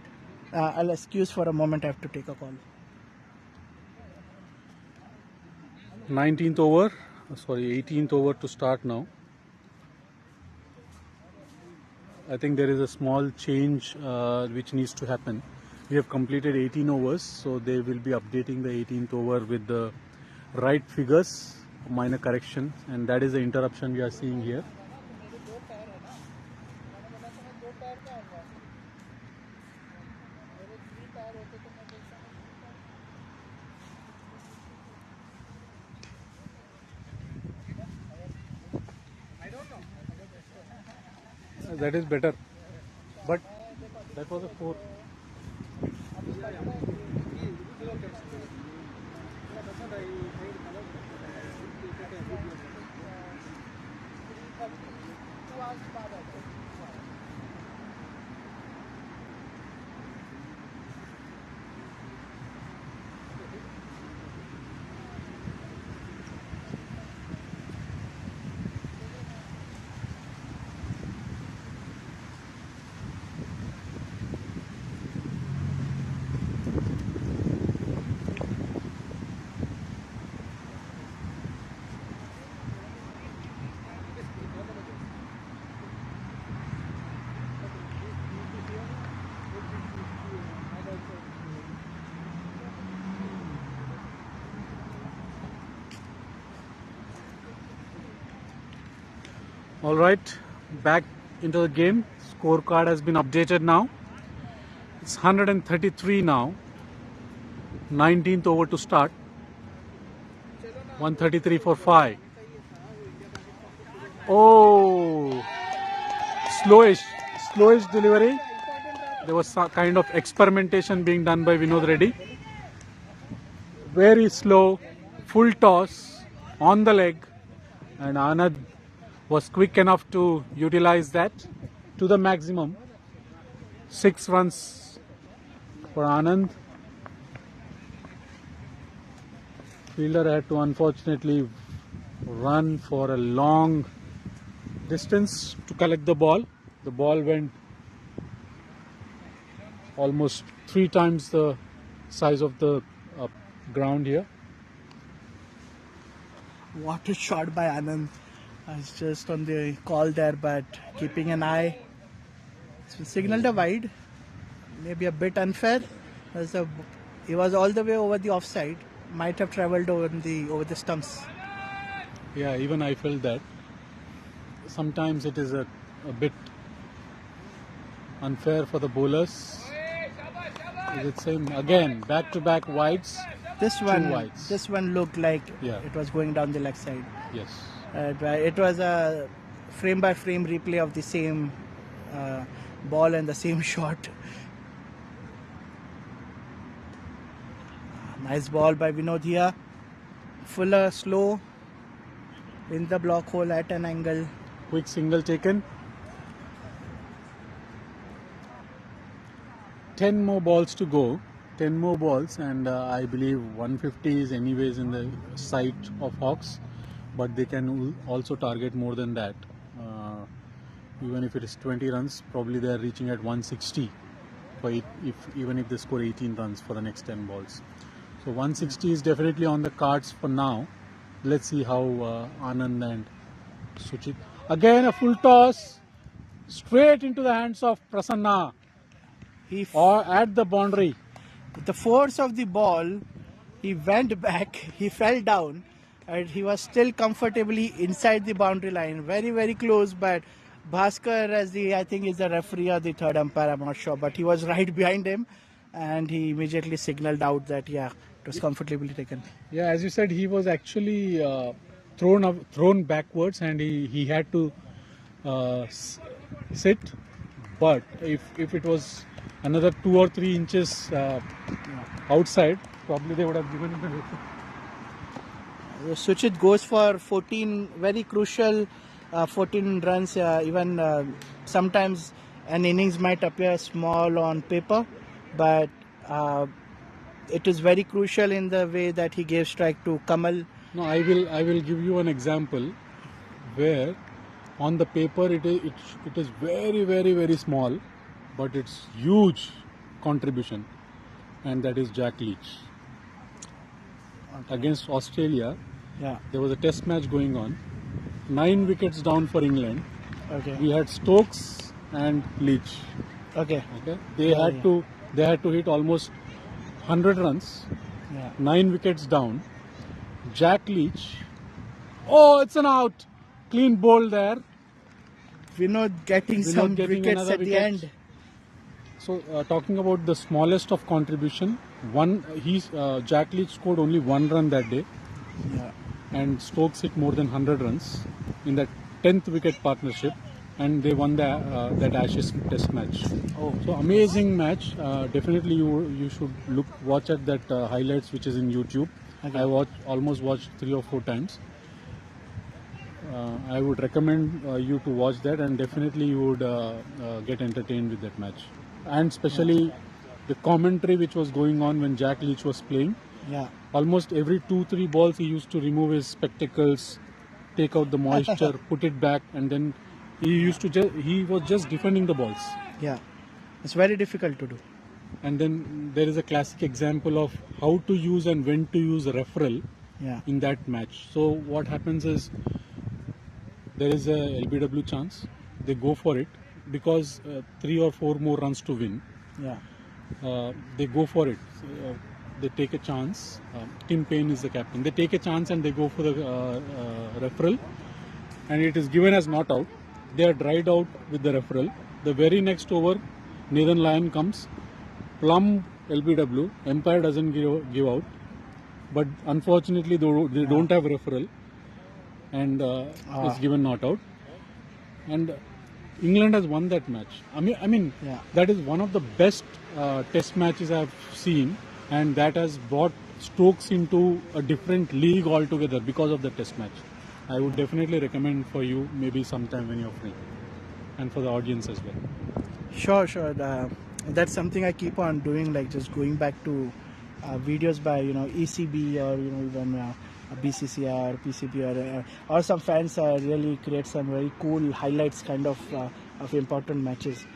I'll excuse for a moment, I have to take a call. 18th over to start now. I think there is a small change which needs to happen. We have completed 18 overs, so they will be updating the 18th over with the right figures, minor correction, and that is the interruption we are seeing here. That is better, but that was a 4. All right, back into the game. Scorecard has been updated now. It's 133 now. 19th over to start. 133 for 5. Oh, slowish delivery. There was some kind of experimentation being done by Vinod Reddy. Very slow, full toss on the leg, and Anand was quick enough to utilize that. to the maximum. 6 runs for Anand. Fielder had to unfortunately run for a long distance to collect the ball. The ball went almost 3 times the size of the ground here. What a shot by Anand. I was just on the call there, but keeping an eye. So signaled a wide. Maybe a bit unfair. He was all the way over the offside. Might have travelled over the stumps. Yeah, even I felt that. Sometimes it is a bit unfair for the bowlers. Is it same again? Back-to-back wides. This one looked like it was going down the leg side. Yes. It was a frame-by-frame replay of the same ball and the same shot. Nice ball by Vinod here. Fuller slow in the block hole at an angle. Quick single taken. 10 more balls to go. 10 more balls, and I believe 150 is anyways in the sight of Hawks, but they can also target more than that. Even if it is 20 runs, probably they are reaching at 160 even if they score 18 runs for the next 10 balls. So 160 is definitely on the cards for now. Let's see how Anand and Suchit. Again a full toss straight into the hands of Prasanna or at the boundary. With the force of the ball, he went back, he fell down, and he was still comfortably inside the boundary line. Very, very close, but Bhaskar, I think is the referee or the third umpire, I'm not sure, but he was right behind him, and he immediately signaled out that, it was comfortably taken. Yeah, as you said, he was actually thrown backwards, and he had to sit. But if it was another 2 or 3 inches outside, probably they would have given him a Suchit goes for 14, very crucial 14 runs. Even sometimes an innings might appear small on paper, but it is very crucial in the way that he gave strike to Kamal. No, I will give you an example where on the paper it is very, very, very small, but it's huge contribution, and that is Jack Leach. Against Australia. There was a test match going on. 9 wickets down for England. We had Stokes and Leach. They had to hit almost 100 runs. 9 wickets down. Jack Leach. Oh, it's an out. Clean bowl there. Vinod getting some wickets at the end. So talking about the smallest of contribution, Jack Leach scored only 1 run that day, and Stokes hit more than 100 runs in that 10th wicket partnership, and they won that Ashes Test match. So amazing match. Definitely you should watch at that highlights which is in YouTube. I almost watched 3 or 4 times. I would recommend you to watch that, and definitely you would get entertained with that match. And especially the commentary which was going on when Jack Leach was playing. Almost every 2-3 balls he used to remove his spectacles, take out the moisture, put it back, and then he was just defending the balls. It's very difficult to do. And then there is a classic example of how to use and when to use a referral in that match. So what happens is there is a LBW chance, they go for it because 3 or 4 more runs to win. They go for it. They take a chance. Tim Payne is the captain. They take a chance and they go for the referral, and it is given as not out. They are dried out with the referral. The very next over, Nathan Lyon comes, plumb LBW. Empire doesn't give out, but unfortunately they don't have referral, and it's given not out. And England has won that match. I mean, that is one of the best test matches I've seen, and that has brought Stokes into a different league altogether because of the test match. I would definitely recommend for you maybe sometime when you're free. and for the audience as well. Sure. That's something I keep on doing, like just going back to videos by ECB or even BCC or PCB or some fans really create some very cool highlights kind of important matches.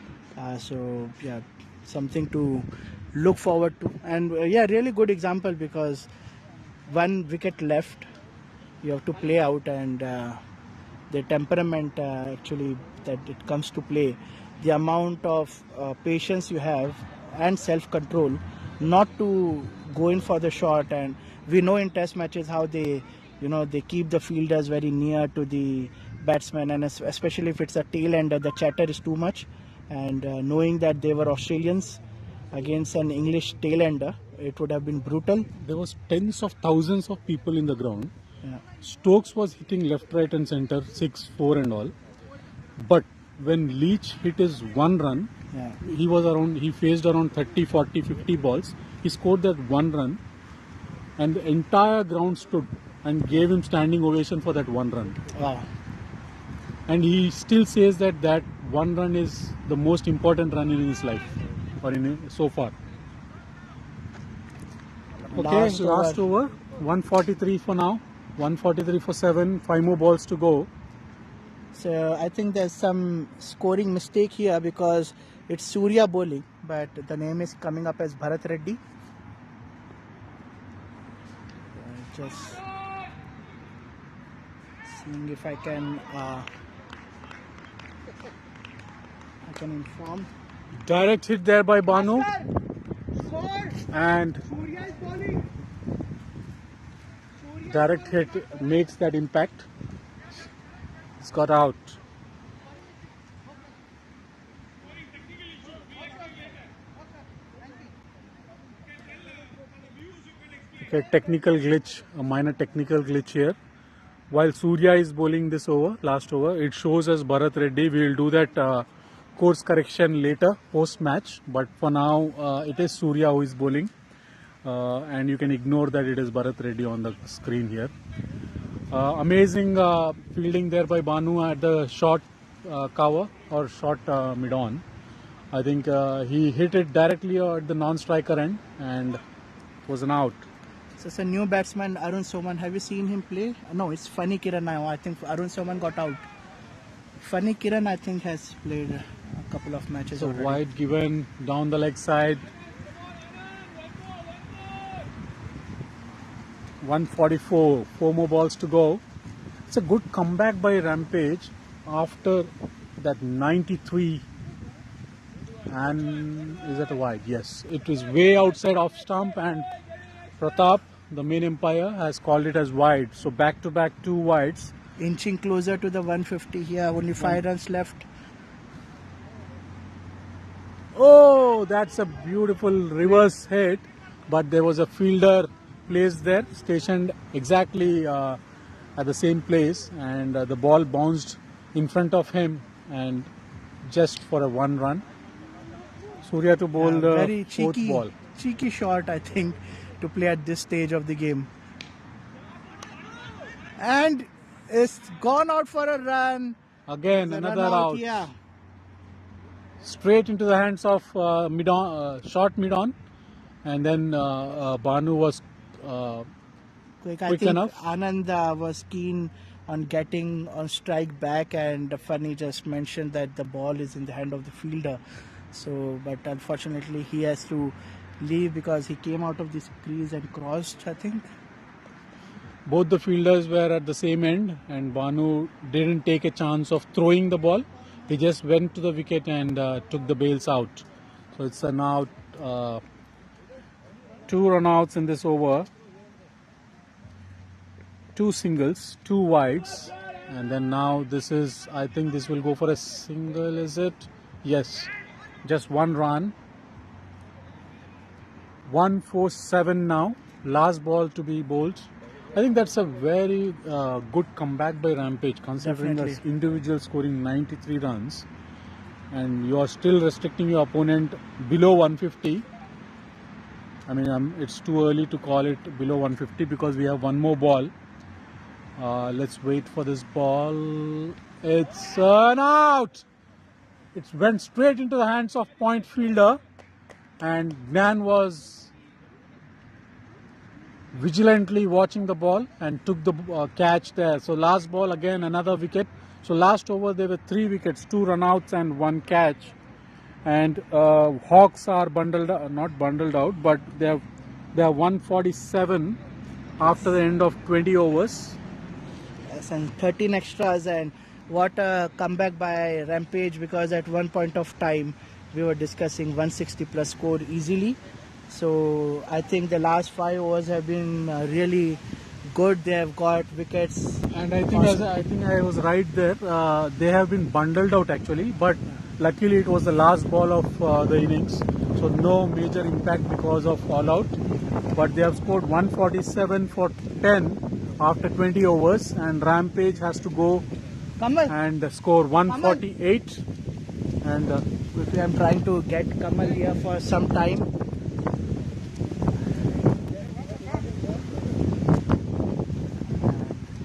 So yeah, something to look forward to, and yeah, really good example because one wicket left, you have to play out, and the temperament actually that it comes to play, the amount of patience you have and self-control not to go in for the shot. And we know in test matches how they keep the fielders very near to the batsman, and especially if it's a tail ender, the chatter is too much. And knowing that they were Australians against an English tail ender, it would have been brutal. There was tens of thousands of people in the ground. Yeah. Stokes was hitting left, right and center, 6, 4 and all. But when Leach hit his one run, Yeah. he faced around 30, 40, 50 balls. He scored that one run and the entire ground stood and gave him standing ovation for that one run. Wow. And he still says that that one run is the most important run in his life or so far. Okay, last over. 143 for now. 143 for 7. 5 more balls to go. So I think there's some scoring mistake here because it's Surya bowling, but the name is coming up as Bharat Reddy. Just seeing if I can inform. Direct hit there by Banu. And direct hit makes that impact. It's got out. Okay, technical glitch, a minor technical glitch here. While Surya is bowling this over, last over, it shows as Bharat Reddy. We will do that course correction later, post-match. But for now, it is Surya who is bowling. And you can ignore that it is Bharat Reddy on the screen here. Amazing fielding there by Banu at the short cover or short mid-on. I think he hit it directly at the non-striker end and was an out. So it's a new batsman, Arun Soman. Have you seen him play? No, it's Funny Kiran now. I think Arun Soman got out. Funny Kiran, I think, has played a couple of matches So already. wide given down the leg side. 144, 4 more balls to go. It's a good comeback by Rampage after that 93. And is that a wide? Yes, it was way outside off stump, and Pratap, the main umpire, has called it as wide. So back to back 2 wides. Inching closer to the 150 here, only 5 runs left. Oh, that's a beautiful reverse hit, but there was a fielder placed there, stationed exactly at the same place, and the ball bounced in front of him and just for a 1 run. Surya to bowl the Very 4th ball. cheeky shot, I think, to play at this stage of the game. And it's gone out for a run. Again, It's a another run out. Yeah. Straight into the hands of short mid-on, and then Banu was I quick think enough. Anand was keen on getting on strike back, and Funny just mentioned that the ball is in the hand of the fielder. So, but unfortunately he has to leave because he came out of this crease and crossed, I think. Both the fielders were at the same end, and Banu didn't take a chance of throwing the ball. He just went to the wicket and took the bails out. So it's an out, 2 run-outs in this over, 2 singles, 2 wides, and then now this is, I think this will go for a single, is it? Yes, just 1 run. 147 now, last ball to be bowled. I think that's a very good comeback by Rampage, considering the Definitely. individual scoring 93 runs and you are still restricting your opponent below 150. I mean, it's too early to call it below 150 because we have 1 more ball. Let's wait for this ball. It's an out! it went straight into the hands of point fielder, and Gnan was vigilantly watching the ball and took the catch there. So last ball again another wicket. So last over there were 3 wickets, 2 runouts and 1 catch. And Hawks are not bundled out, but they are 147 after the end of 20 overs. Yes, and 13 extras, and what a comeback by Rampage, because at one point of time we were discussing 160 plus score easily. So I think the last 5 overs have been really good. They have got wickets, and I think I was right there. They have been bundled out actually, but luckily it was the last ball of the innings, so no major impact because of all out. But they have scored 147 for 10 after 20 overs, and Rampage has to go and score 148. And quickly I'm trying to get Kamal here for some time.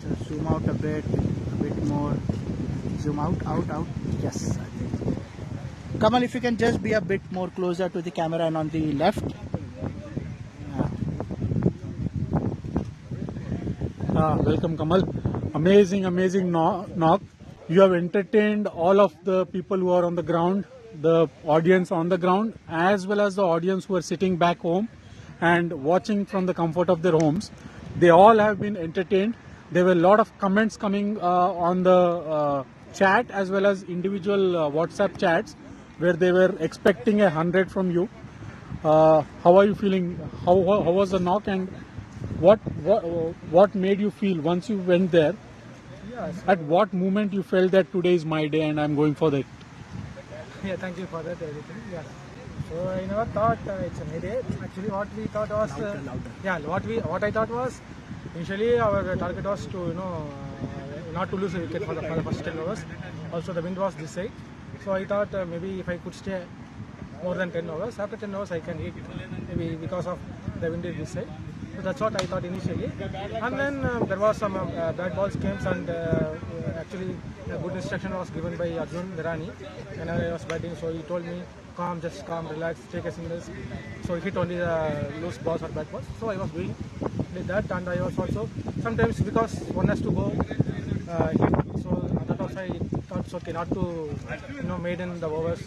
Just zoom out a bit more. Zoom out. Yes, I think. Kamal, if you can just be a bit more closer to the camera and on the left. Welcome, Kamal. Amazing knock. You have entertained all of the people who are on the ground, the audience on the ground, as well as the audience who are sitting back home and watching from the comfort of their homes. They all have been entertained. There were a lot of comments coming on the chat as well as individual WhatsApp chats where they were expecting 100 from you. How are you feeling? How was the knock, and what made you feel once you went there? Yes. At what moment you felt that today is my day and I'm going for that? Yeah, thank you for that everything. Yeah. So I never thought it's a midday. Actually, what we thought was what I thought was initially our target was to not to lose a wicket for the first 10 overs. Also the wind was this side, so I thought maybe if I could stay more than 10 overs, after 10 overs I can hit, maybe because of the wind is this side. So that's what I thought initially, and then there was some bad balls came, and actually a good instruction was given by Arjun Virani when I was batting. So he told me, just calm, relax, take a singles. So he hit only the loose balls or bad balls. So I was did that, and I was also sometimes, because one has to go hit. So that also I thought it's okay not to made in the overs.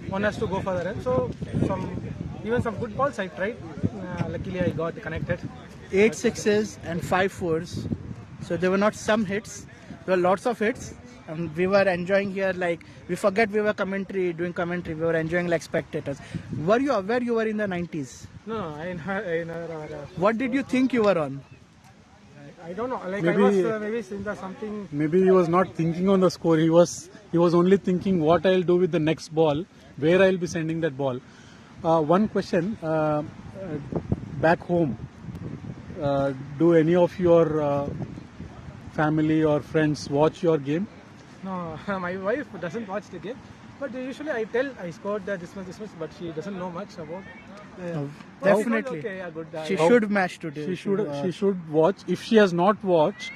One has to go for the run. So even some good balls I tried. Luckily I got connected. 8 sixes and 5 fours. So there were not some hits, there were lots of hits, and we were enjoying here, like we forget we were doing commentary, we were enjoying like spectators. Were you aware you were in the 90s? No, I never. What did you think you were on? I don't know. Like Maybe, I was maybe seeing something. Maybe he was not thinking on the score. He was only thinking what I'll do with the next ball, where I'll be sending that ball. One question. Back home, do any of your family or friends watch your game? No, my wife doesn't watch the game, but usually I tell I scored this much, but she doesn't know much about. Definitely. Okay, yeah, good. She should match today. She should watch. If she has not watched,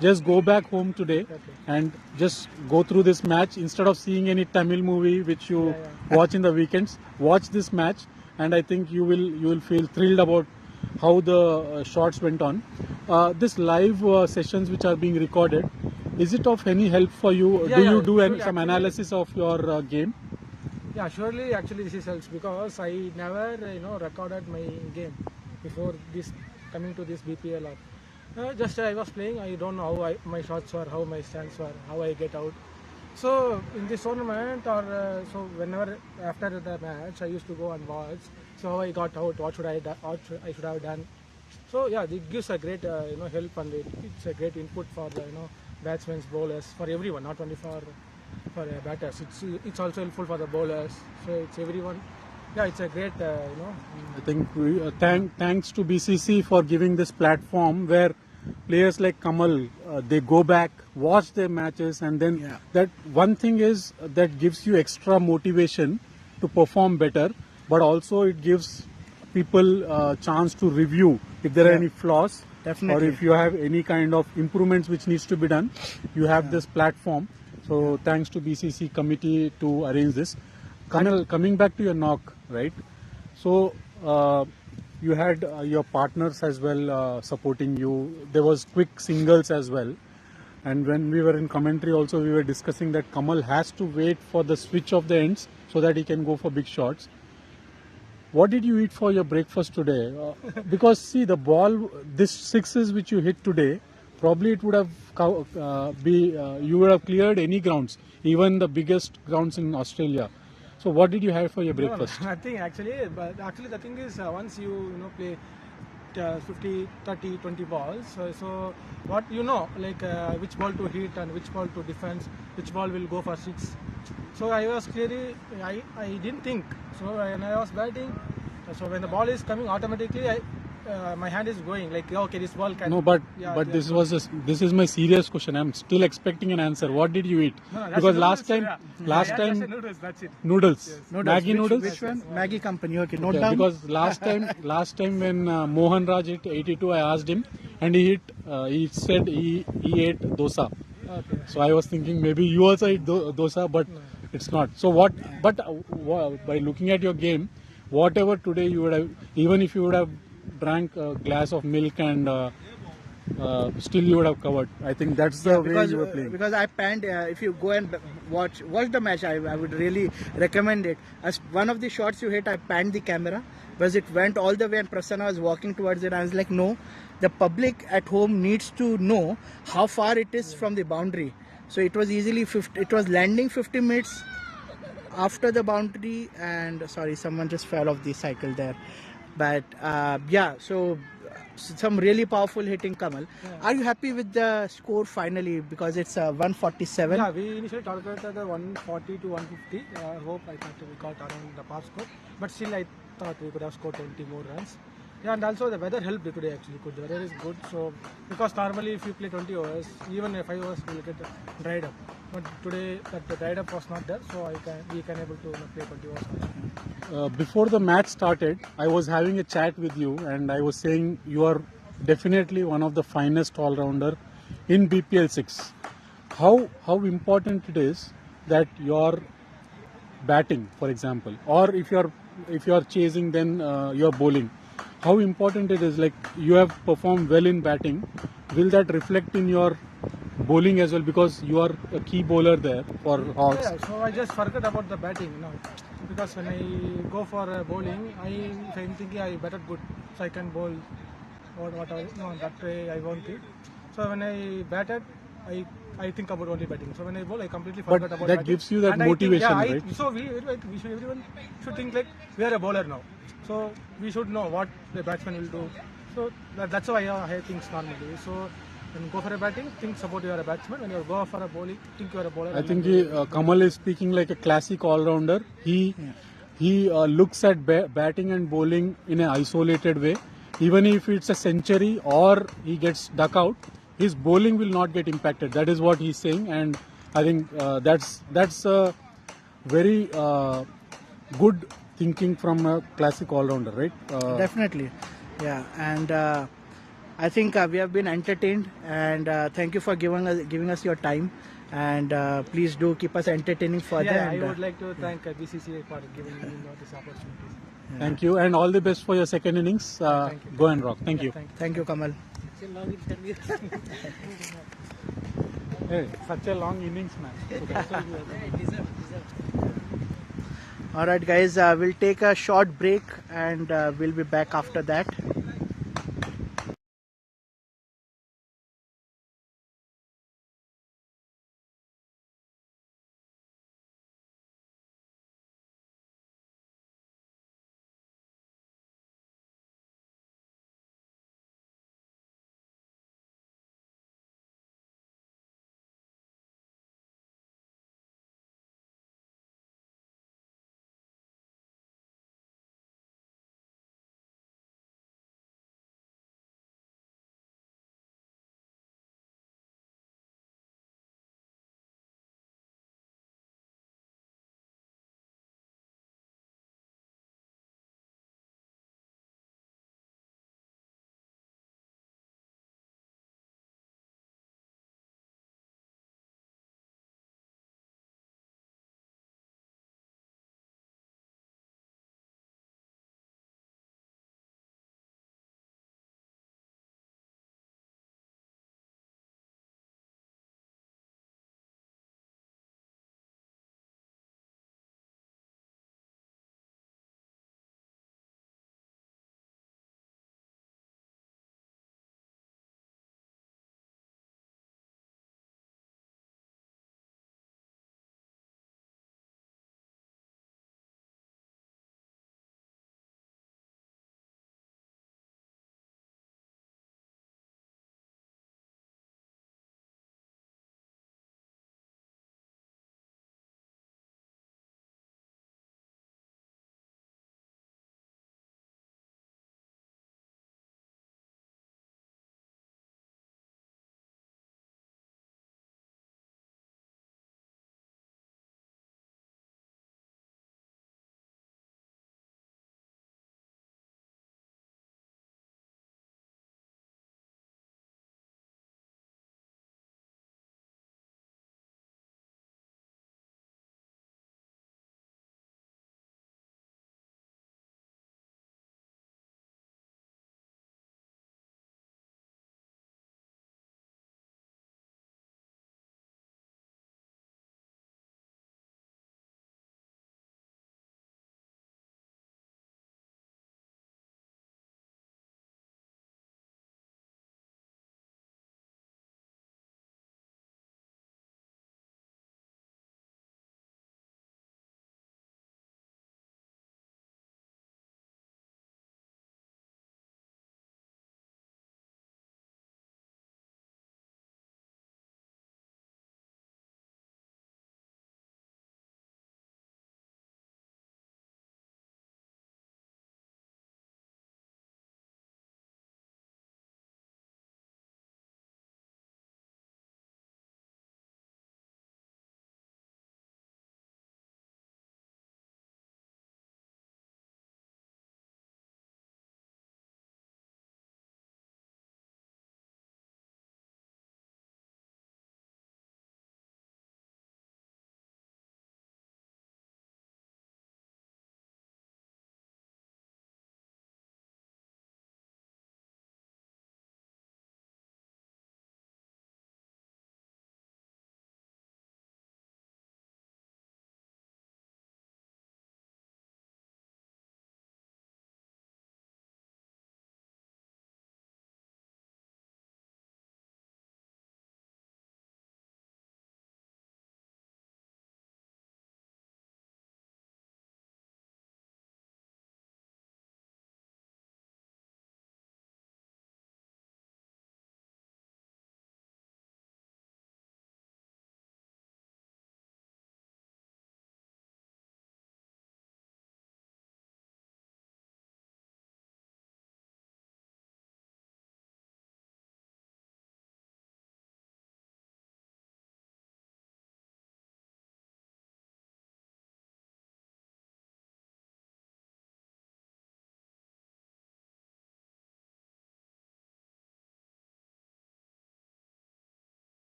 just go back home today and just go through this match instead of seeing any Tamil movie which you watch in the weekends. Watch this match, and I think you will feel thrilled about how the shots went on. This live sessions which are being recorded, is it of any help for you? Do you do some analysis of your game? Yeah, surely. Actually, this helps because I never recorded my game before this coming to this BPL. Just I was playing. I don't know how my shots were, how my stands were, how I get out. So in this tournament, or so whenever after the match, I used to go and watch. So how I got out, what should I should have done. So yeah, it gives a great help, and it's a great input for the batsmen, bowlers, for everyone, not only for batters. It's also helpful for the bowlers. So it's everyone. Yeah, it's a great I think thanks to BCC for giving this platform where players like Kamal they go back, watch their matches, and then that one thing is that gives you extra motivation to perform better, but also it gives people a chance to review if there are any flaws. Definitely. Or if you have any kind of improvements which needs to be done, you have this platform. So thanks to BCC committee to arrange this. Kamal, coming back to your knock, right? So you had your partners as well supporting you. There was quick singles as well. And when we were in commentary also, we were discussing that Kamal has to wait for the switch of the ends so that he can go for big shots. What did you eat for your breakfast today? Because see, the ball, this sixes which you hit today, probably it would have you would have cleared any grounds, even the biggest grounds in Australia. So what did you have for your breakfast? Nothing actually. But actually, the thing is, once you play 50, 30, 20 balls. So what like which ball to hit and which ball to defense, which ball will go for six. So I was clearly, I didn't think. So when I was batting, so when the ball is coming automatically, my hand is going like, okay, this ball can. No, but this is my serious question. I'm still expecting an answer. What did you eat? No, because noodles, last time noodles, that's it. noodles, Noodles. Maggie noodles. Which one? Maggie company. Okay, note Okay, down. because last time when Mohan Raj hit 82, I asked him, and he said he ate dosa. Okay. So I was thinking maybe you also eat dosa, but it's not. So what? But by looking at your game, whatever today you would have, even if you would have drank a glass of milk and still you would have covered. I think that's the way you were playing. Because I panned. If you go and watch the match, I would really recommend it. As one of the shots you hit, I panned the camera because it went all the way and Prasanna was walking towards it. I was like, no, the public at home needs to know how far it is from the boundary. So it was easily 50. It was landing 50 minutes after the boundary, and sorry, someone just fell off the cycle there. But yeah, so some really powerful hitting, Kamal. Yeah. Are you happy with the score finally? Because it's 147. Yeah, we initially calculated the 140 to 150. I thought we got around the par score, but still I thought we could have scored 20 more runs. Yeah, and also the weather helped today actually. The weather is good, so because normally if you play 20 overs, even 5 overs will get dried up. But today the dried up was not there, so we can able to play 20 overs. Before the match started, I was having a chat with you, and I was saying you are definitely one of the finest all-rounder in BPL-6. How important it is that your batting, for example, or if you're chasing, then you're bowling. How important it is, like you have performed well in batting. Will that reflect in your bowling as well, because you are a key bowler there for Hawks? Yeah, so I just forgot about the batting, because when I go for bowling, I'm thinking I batted good, so I can bowl that way I want it. So when I batted, I think about only batting. So when I bowl, I completely forgot about that batting. gives you that And motivation, I think, right? So everyone should think like we are a bowler now. So we should know what the batsman will do. So that's how I think normally. So when you go for a batting, think about you are a batsman. When you go for a bowling, think you are a bowler. I think Kamal is speaking like a classic all-rounder. He looks at batting and bowling in an isolated way. Even if it's a century or he gets duck out, his bowling will not get impacted. That is what he's saying, and I think that's a very good thinking from a classic all-rounder, right? Definitely, yeah. And I think we have been entertained, and thank you for giving us your time. And please do keep us entertaining further. Yeah, and, I would like to thank BCCA for giving me this opportunity. Thank you, and all the best for your second innings. Thank you. Go and rock. Thank you. Thank you, Kamal. Hey, such a long innings, man. All right, guys, we'll take a short break, and we'll be back after that.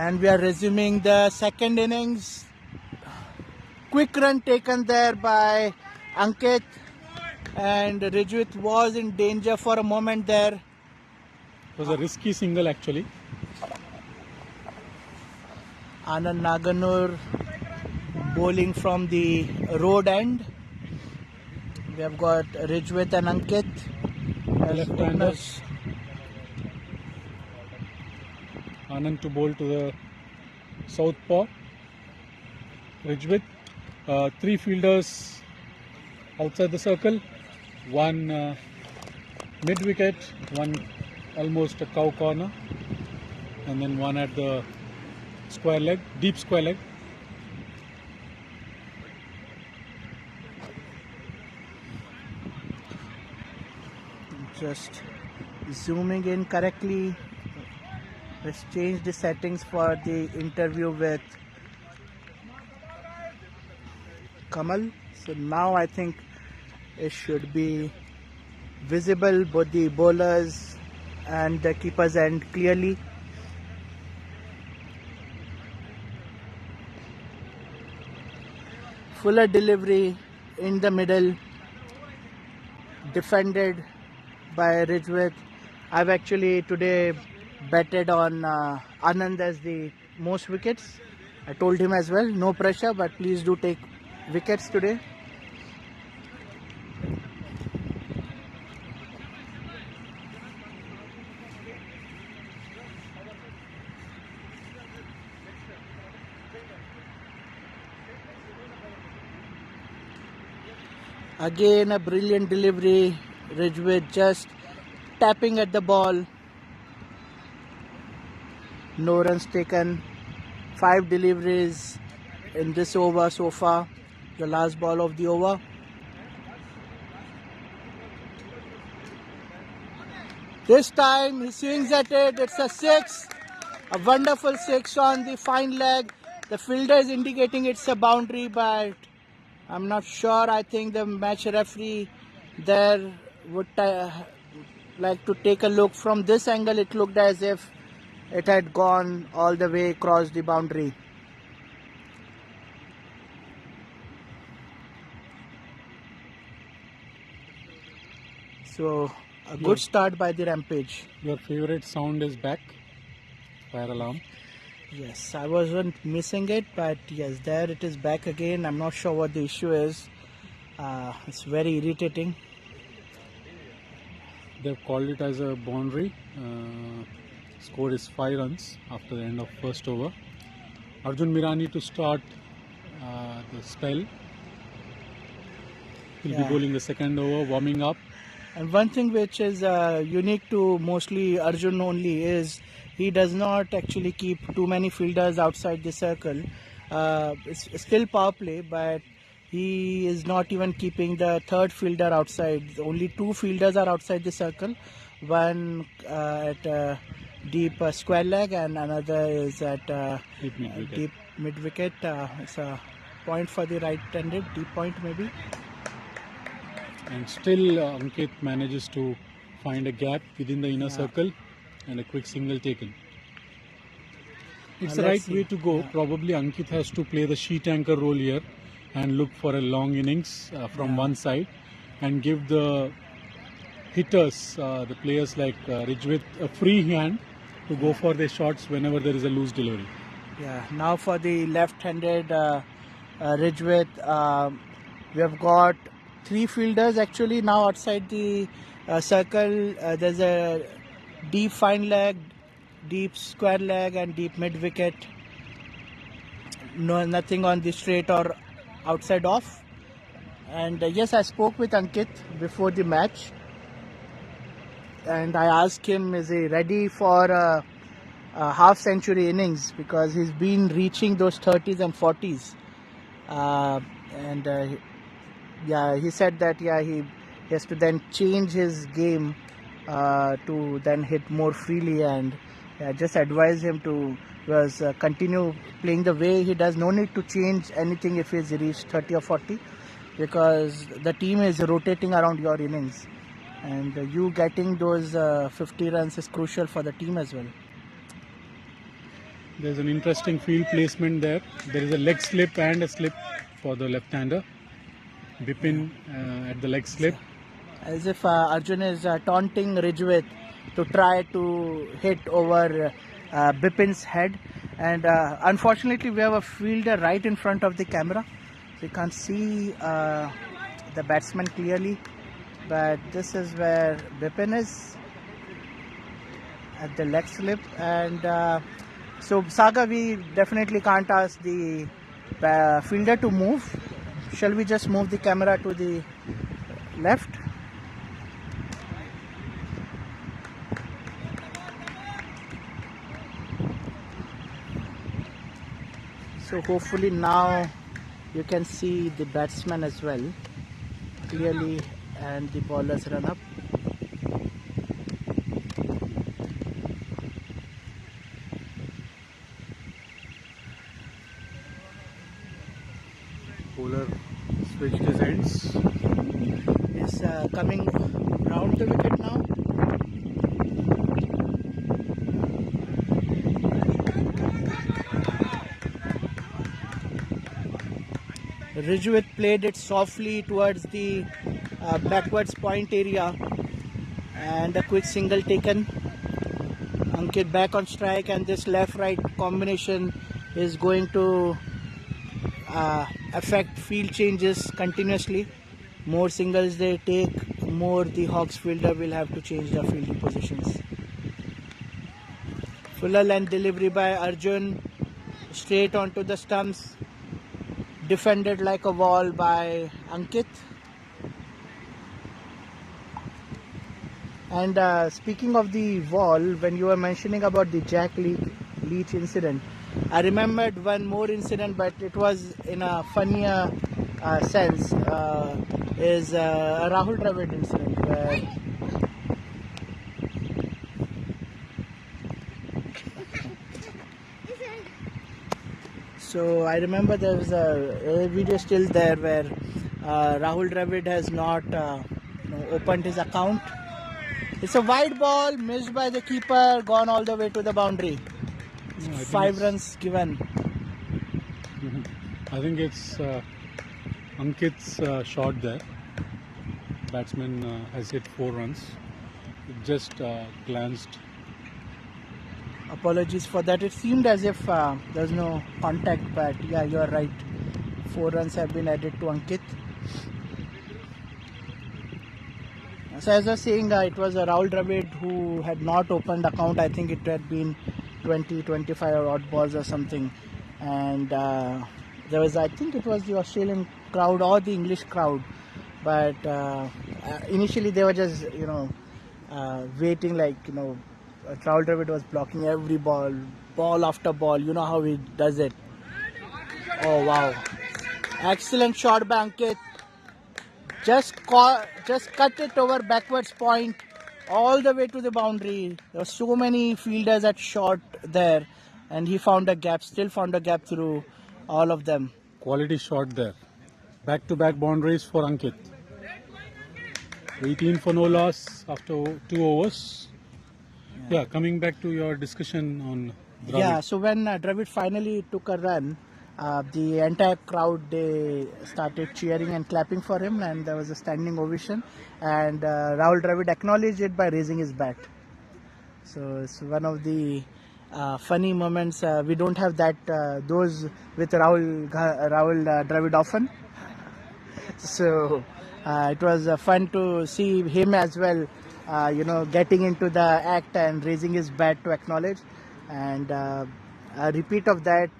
And we are resuming the second innings. Quick run taken there by Ankit, and Rijwit was in danger for a moment there. It was a risky single actually. Anand Naganur bowling from the road end. We have got Rijwit and Ankit as Left-handers. Anand to bowl to the southpaw. Rijwit, 3 fielders outside the circle, 1 mid wicket, 1 almost a cow corner, and then 1 at the square leg, deep square leg. Just zooming in correctly. Let's change the settings for the interview with Kamal. So now I think it should be visible, both the bowlers and the keeper's end clearly. Fuller delivery in the middle, defended by Rijwit. I've actually today betted on Anand as the most wickets. I told him as well, no pressure, but please do take wickets today. Again a brilliant delivery. Rijwit just tapping at the ball. No runs taken. 5 deliveries in this over so far. The last ball of the over. This time he swings at it. It's a 6. A wonderful 6 on the fine leg. The fielder is indicating it's a boundary, but I'm not sure. I think the match referee there would like to take a look. From this angle, it looked as if it had gone all the way across the boundary. So a good start by the Rampage. Your favorite sound is back. Fire alarm. Yes, I wasn't missing it, but yes, there it is back again. I'm not sure what the issue is. It's very irritating. They've called it as a boundary. Score is 5 runs after the end of first over. Arjun Mirani to start the spell. He'll be bowling the second over, warming up. And one thing which is unique to mostly Arjun only is he does not actually keep too many fielders outside the circle. It's still power play, but he is not even keeping the third fielder outside. Only 2 fielders are outside the circle. One at deep square leg and another is at deep mid wicket. It's a point for the right-handed, deep point maybe. And still Ankit manages to find a gap within the inner circle and a quick single taken. It's the right way to go. Probably Ankit has to play the sheet anchor role here and look for a long innings from one side and give the hitters, the players like Rijwit, a free hand to go for their shots whenever there is a loose delivery. Yeah, now for the left-handed Rijwit, we have got 3 fielders actually now outside the circle. There's a deep fine leg, deep square leg and deep mid wicket. No, nothing on the straight or outside off. And yes, I spoke with Ankit before the match and I asked him, is he ready for a half century innings, because he's been reaching those 30s and 40s. He said that he has to then change his game to then hit more freely, and just advise him to continue playing the way he does. No need to change anything if he's reached 30 or 40, because the team is rotating around your innings and you getting those 50 runs is crucial for the team as well. There's an interesting field placement there. There is a leg slip and a slip for the left-hander. Bipin at the leg slip. As if Arjun is taunting Rijwit to try to hit over Bipin's head. And unfortunately, we have a fielder right in front of the camera. So you can't see the batsman clearly. But this is where Bipin is at the leg slip. And so, Saga, we definitely can't ask the fielder to move. Shall we just move the camera to the left? So hopefully now you can see the batsman as well clearly and the bowlers run up. Bowler switched his ends. Is coming round the wicket now. Rijwit played it softly towards the backwards point area and a quick single taken. Ankit back on strike, and this left-right combination is going to affect field changes continuously. More singles they take, more the Hawks fielder will have to change their fielding positions. Fuller length delivery by Arjun, straight onto the stumps. Defended like a wall by Ankit. And speaking of the wall, when you were mentioning about the Jack Leach incident, I remembered one more incident, but it was in a funnier sense. Is a Rahul Dravid incident where so I remember there was a video still there where Rahul Dravid has not opened his account. It's a wide ball, missed by the keeper, gone all the way to the boundary. 5 runs given. I think it's Ankit's shot there. Batsman has hit 4 runs. It just glanced. Apologies for that. It seemed as if there's no contact, but yeah, you are right. 4 runs have been added to Ankit. So as I was saying, it was a Rahul Dravid who had not opened account. I think it had been 20-25 odd balls or something. And there was, I think it was the Australian crowd or the English crowd. But initially they were just, waiting like, Rahul Dravid was blocking every ball, ball after ball. You know how he does it. Oh, wow. Excellent shot by Ankit. Just cut it over backwards point all the way to the boundary. There were so many fielders at short there, and he found a gap, still found a gap through all of them. Quality shot there. Back-to-back boundaries for Ankit. 18 for no loss after 2 overs. Yeah, coming back to your discussion on Dravid. Yeah, so when Dravid finally took a run, the entire crowd, they started cheering and clapping for him, and there was a standing ovation, and Rahul Dravid acknowledged it by raising his bat. So it's one of the funny moments. We don't have that those with Rahul Dravid often. So it was fun to see him as well, getting into the act and raising his bat to acknowledge. And a repeat of that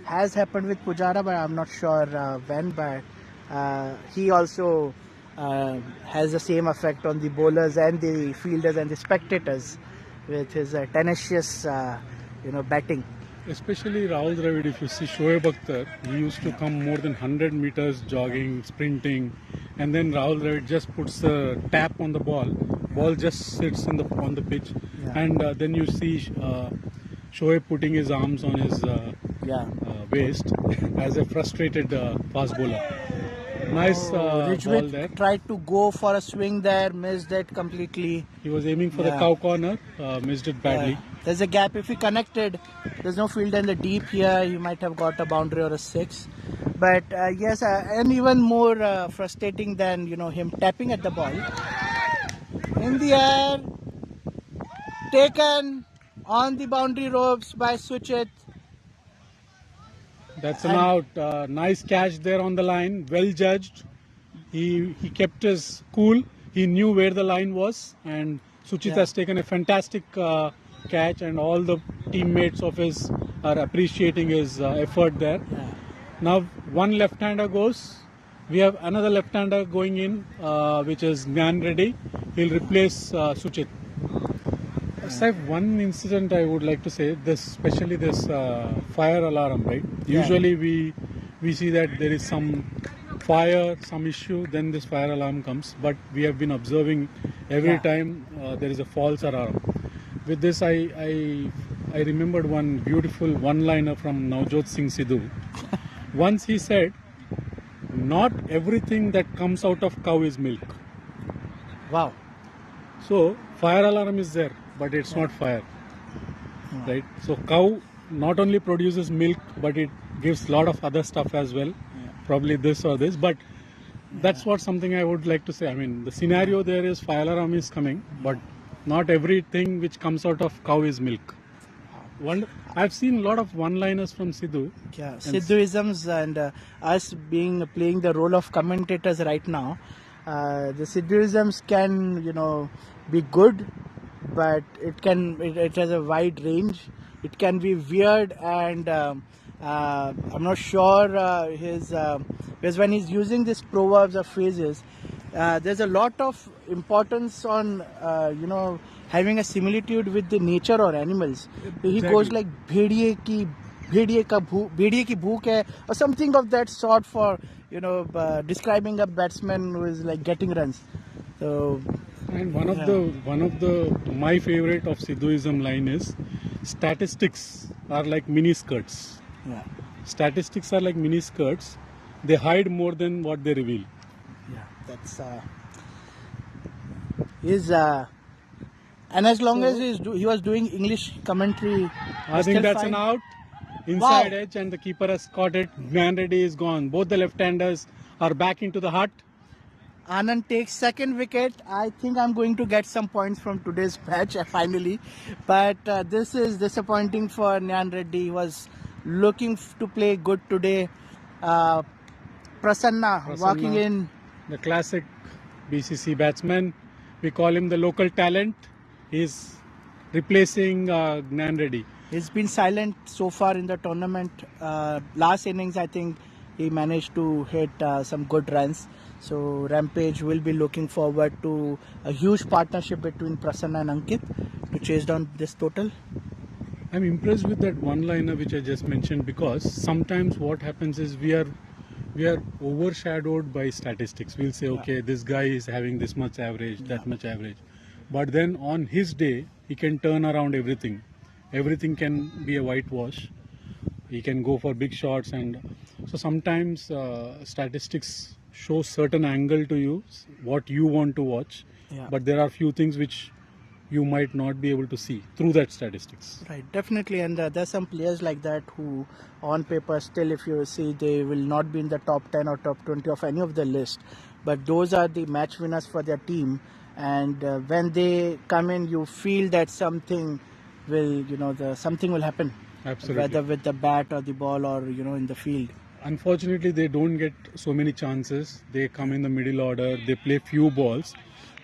has happened with Pujara, but I'm not sure when. But he also has the same effect on the bowlers and the fielders and the spectators with his tenacious, batting. Especially Rahul Dravid, if you see Shoaib Akhtar, he used to come more than 100 meters jogging, sprinting, and then Rahul Dravid just puts a tap on the ball. Ball just sits on the pitch, and then you see Shoaib putting his arms on his waist as a frustrated fast bowler. Nice ball there. Tried to go for a swing there, missed it completely. He was aiming for the cow corner, missed it badly. There's a gap. If he connected, there's no fielder in the deep here. He might have got a boundary or a 6. But yes, and even more frustrating than him tapping at the ball. In the air, taken on the boundary ropes by Suchit. That's an out. Nice catch there on the line. Well judged. He kept his cool. He knew where the line was, and Suchit has taken a fantastic catch, and all the teammates of his are appreciating his effort there. Yeah. Now one left-hander goes. We have another left-hander going in, which is Gnan Reddy. He'll replace Suchit. I have one incident I would like to say. Especially this fire alarm, right? Yeah. Usually we see that there is some fire, some issue, then this fire alarm comes. But we have been observing every time there is a false alarm. With this, I remembered one beautiful one-liner from Navjot Singh Sidhu. Once he said, "Not everything that comes out of cow is milk." Wow. So fire alarm is there, but it's not fire, right? So cow not only produces milk, but it gives lot of other stuff as well. Probably this or this, but that's what something I would like to say. I mean, the scenario there is fire alarm is coming, but not everything which comes out of cow is milk. I've seen a lot of one-liners from Sidhu. Yeah, Sidhuisms and us playing the role of commentators right now. The Sidhuisms can be good, but it has a wide range. It can be weird, and I'm not sure because when he's using these proverbs or phrases, there's a lot of importance on having a similitude with the nature or animals. He goes like bhediye ki bhook hai, or something of that sort for describing a batsman who is like getting runs. So, and one of the my favorite of Sidhuism line is, statistics are like mini skirts. Yeah. Statistics are like mini skirts. They hide more than what they reveal. Yeah, that's and as long as he was doing English commentary, I think that's fine. an out. Inside Wow. edge, and the keeper has caught it. Gnan Reddy is gone. Both the left-handers are back into the hut. Anand takes second wicket. I think I'm going to get some points from today's match finally, but this is disappointing for Gnan Reddy. He was looking to play good today. Prasanna walking in. The classic BCC batsman. We call him the local talent. He's replacing Gnan Reddy. He's been silent so far in the tournament. Last innings, I think he managed to hit some good runs. So Rampage will be looking forward to a huge partnership between Prasanna and Ankit to chase down this total. I'm impressed with that one-liner which I just mentioned, because sometimes what happens is we are overshadowed by statistics. We'll say, okay, this guy is having this much average, that much average. But then on his day, he can turn around everything. Everything can be a whitewash. He can go for big shots, and so sometimes statistics show certain angle to you, what you want to watch. Yeah. But there are few things which you might not be able to see through that statistics. Right, definitely, and there's some players like that who, on paper, still, if you see, they will not be in the top 10 or top 20 of any of the list. But those are the match winners for their team, and when they come in, you feel that something will, something will happen. Absolutely. Whether with the bat or the ball or in the field. Unfortunately, they don't get so many chances. They come in the middle order. They play few balls,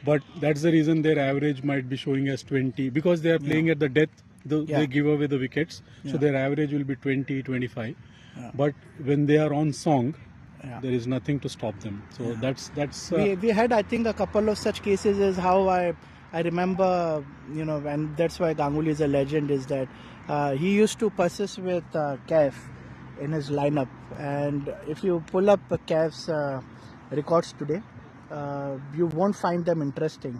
but that's the reason their average might be showing as 20, because they are playing at the death. They give away the wickets, so their average will be 20, 25. But when they are on song, there is nothing to stop them. So that's. We had, I think, a couple of such cases. Is how I remember, and that's why Ganguly is a legend. Is that he used to persist with Kaif in his lineup, and if you pull up Kaif's records today, you won't find them interesting.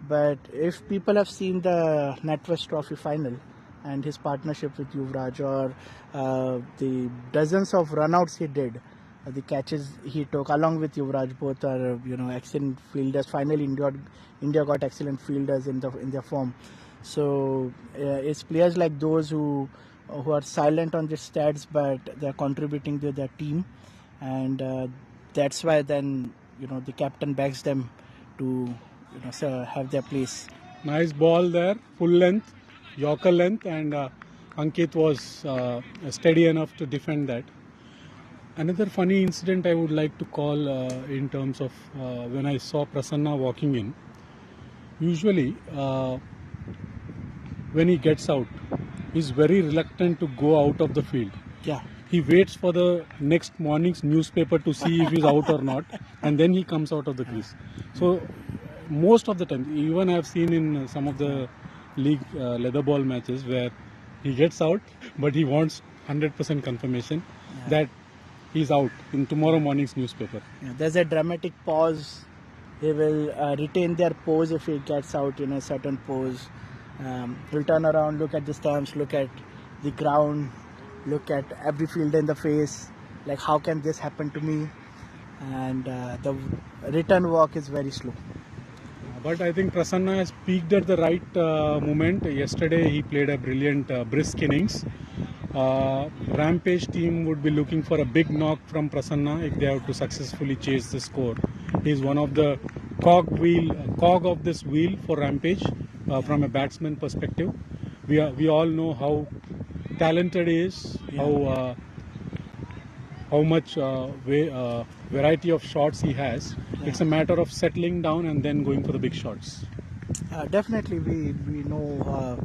But if people have seen the NatWest Trophy final and his partnership with Yuvraj, or the dozens of runouts he did, the catches he took along with Yuvraj, both are excellent fielders. Finally, India got excellent fielders in their form. So it's players like those who are silent on their stats, but they're contributing to their team, and that's why then the captain backs them to have their place. Nice ball there, full length, Yorker length, and Ankit was steady enough to defend that. Another funny incident I would like to call in terms of when I saw Prasanna walking in. Usually, when he gets out, he's very reluctant to go out of the field. Yeah. He waits for the next morning's newspaper to see if he's out or not, and then he comes out of the crease. So most of the time, even I've seen in some of the league leather ball matches where he gets out, but he wants 100% confirmation that he's out in tomorrow morning's newspaper. Yeah, there's a dramatic pause. He will retain their pose if he gets out in a certain pose. He'll turn around, look at the stumps, look at the ground, look at every fielder in the face, like how can this happen to me? And the return walk is very slow. But I think Prasanna has peaked at the right moment. Yesterday he played a brilliant brisk innings. Rampage team would be looking for a big knock from Prasanna if they have to successfully chase the score. He is one of the cog of this wheel for Rampage from a batsman perspective. We all know how talented he is, how much variety of shots he has. It's a matter of settling down and then going for the big shots. Definitely, we know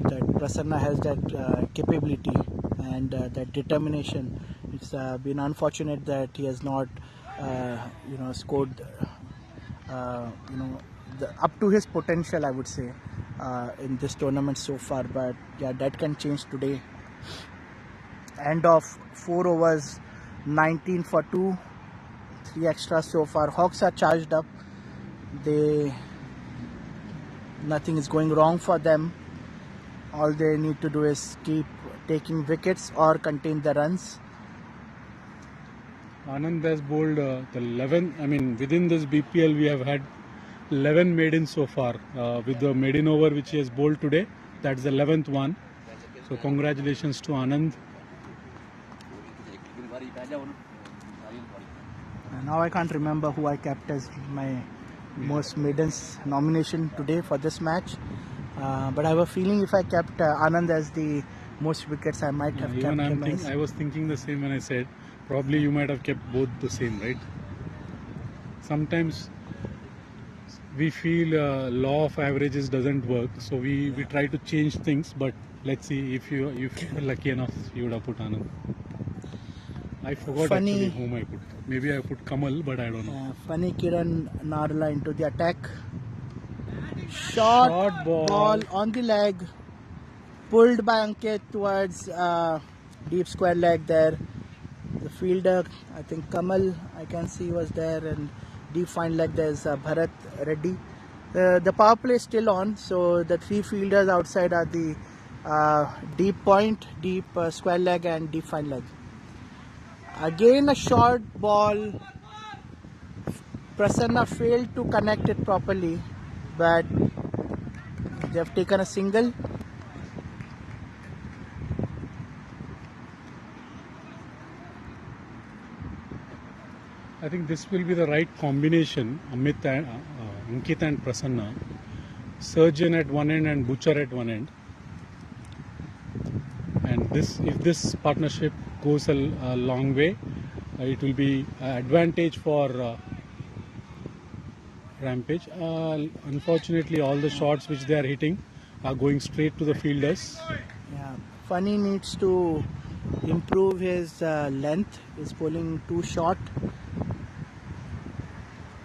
that Prasanna has that capability and that determination. It's been unfortunate that he has not, scored, up to his potential, I would say, in this tournament so far. But yeah, that can change today. End of 4 overs, 19 for 2, 3 extras so far. Hawks are charged up. Nothing is going wrong for them. All they need to do is keep taking wickets or contain the runs. Anand has bowled the 11. I mean, within this BPL, we have had 11 maidens so far. With the maiden over which he has bowled today, that's the 11th one. So, congratulations to Anand. Now I can't remember who I kept as my most maidens nomination today for this match. But I have a feeling if I kept Anand as the most wickets, I might have kept him as... I was thinking the same when I said, probably you might have kept both the same, right? Sometimes we feel law of averages doesn't work, so we try to change things, but let's see if you were lucky enough, you would have put Anand. I forgot actually whom I put. Maybe I put Kamal, but I don't know. Funny Kiran Narla into the attack. Short ball on the leg. Pulled by Ankit towards deep square leg there. The fielder, I think Kamal, I can see was there, and deep fine leg there's Bharat Reddy. The power play is still on, so the 3 fielders outside are the deep point, deep square leg and deep fine leg. Again a short ball. Prasanna failed to connect it properly, but they have taken a single. I think this will be the right combination, Ankit and Prasanna. Surgeon at one end and Butcher at one end. And if this partnership goes a long way, it will be an advantage for Rampage. Unfortunately, all the shots which they are hitting are going straight to the fielders. Yeah, Funny needs to improve his length. He's pulling too short.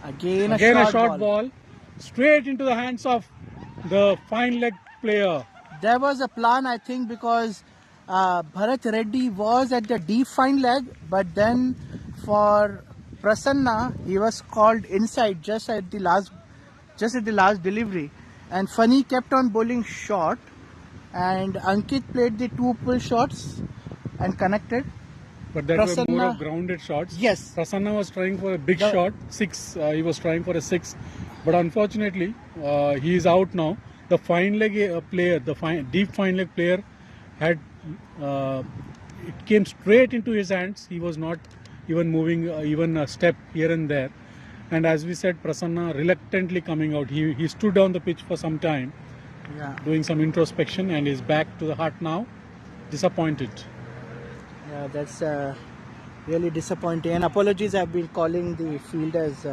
Again a short ball straight into the hands of the fine leg player. There was a plan, I think, because Bharat Reddy was at the deep fine leg, but then for Prasanna, he was called inside just at the last delivery, and Funny kept on bowling short, and Ankit played the 2 pull shots and connected. But that were more of grounded shots. Yes. Prasanna was trying for a big shot, 6. He was trying for a 6, but unfortunately, he is out now. the fine leg player, deep fine leg player had it came straight into his hands. He was not even moving even a step here and there. And as we said, Prasanna reluctantly coming out. He stood on the pitch for some time, doing some introspection, and is back to the hut now. Disappointed. Yeah, that's really disappointing. And apologies, I've been calling the field as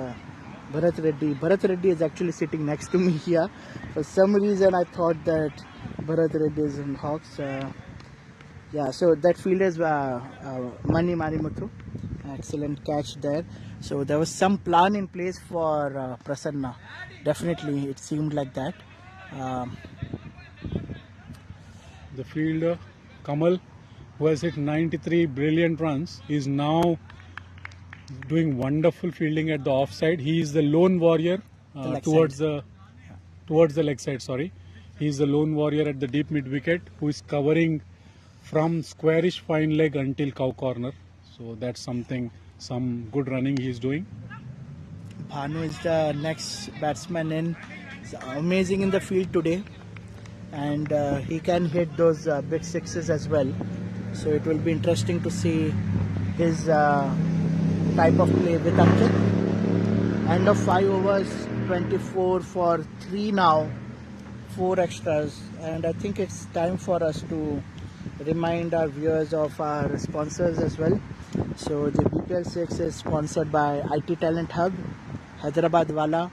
Bharat Reddy. Bharat Reddy is actually sitting next to me here. For some reason, I thought that Bharat Reddy is in Hawks. Yeah, so that field is Mani Marimuthu. Excellent catch there. So there was some plan in place for Prasanna. Definitely, it seemed like that. The fielder, Kamal, who has hit 93 brilliant runs, is now doing wonderful fielding at the offside. He is the lone warrior towards the leg side. Sorry, he is the lone warrior at the deep mid wicket, who is covering from squarish fine leg until cow corner. So that's something, some good running he is doing. Bhanu is the next batsman in. He's amazing in the field today, and he can hit those big sixes as well. So it will be interesting to see his type of play with Ankit. End of 5 overs, 24 for 3 now, 4 extras, and I think it's time for us to remind our viewers of our sponsors as well. So the BPL-6 is sponsored by IT Talent Hub, Hyderabad Wala,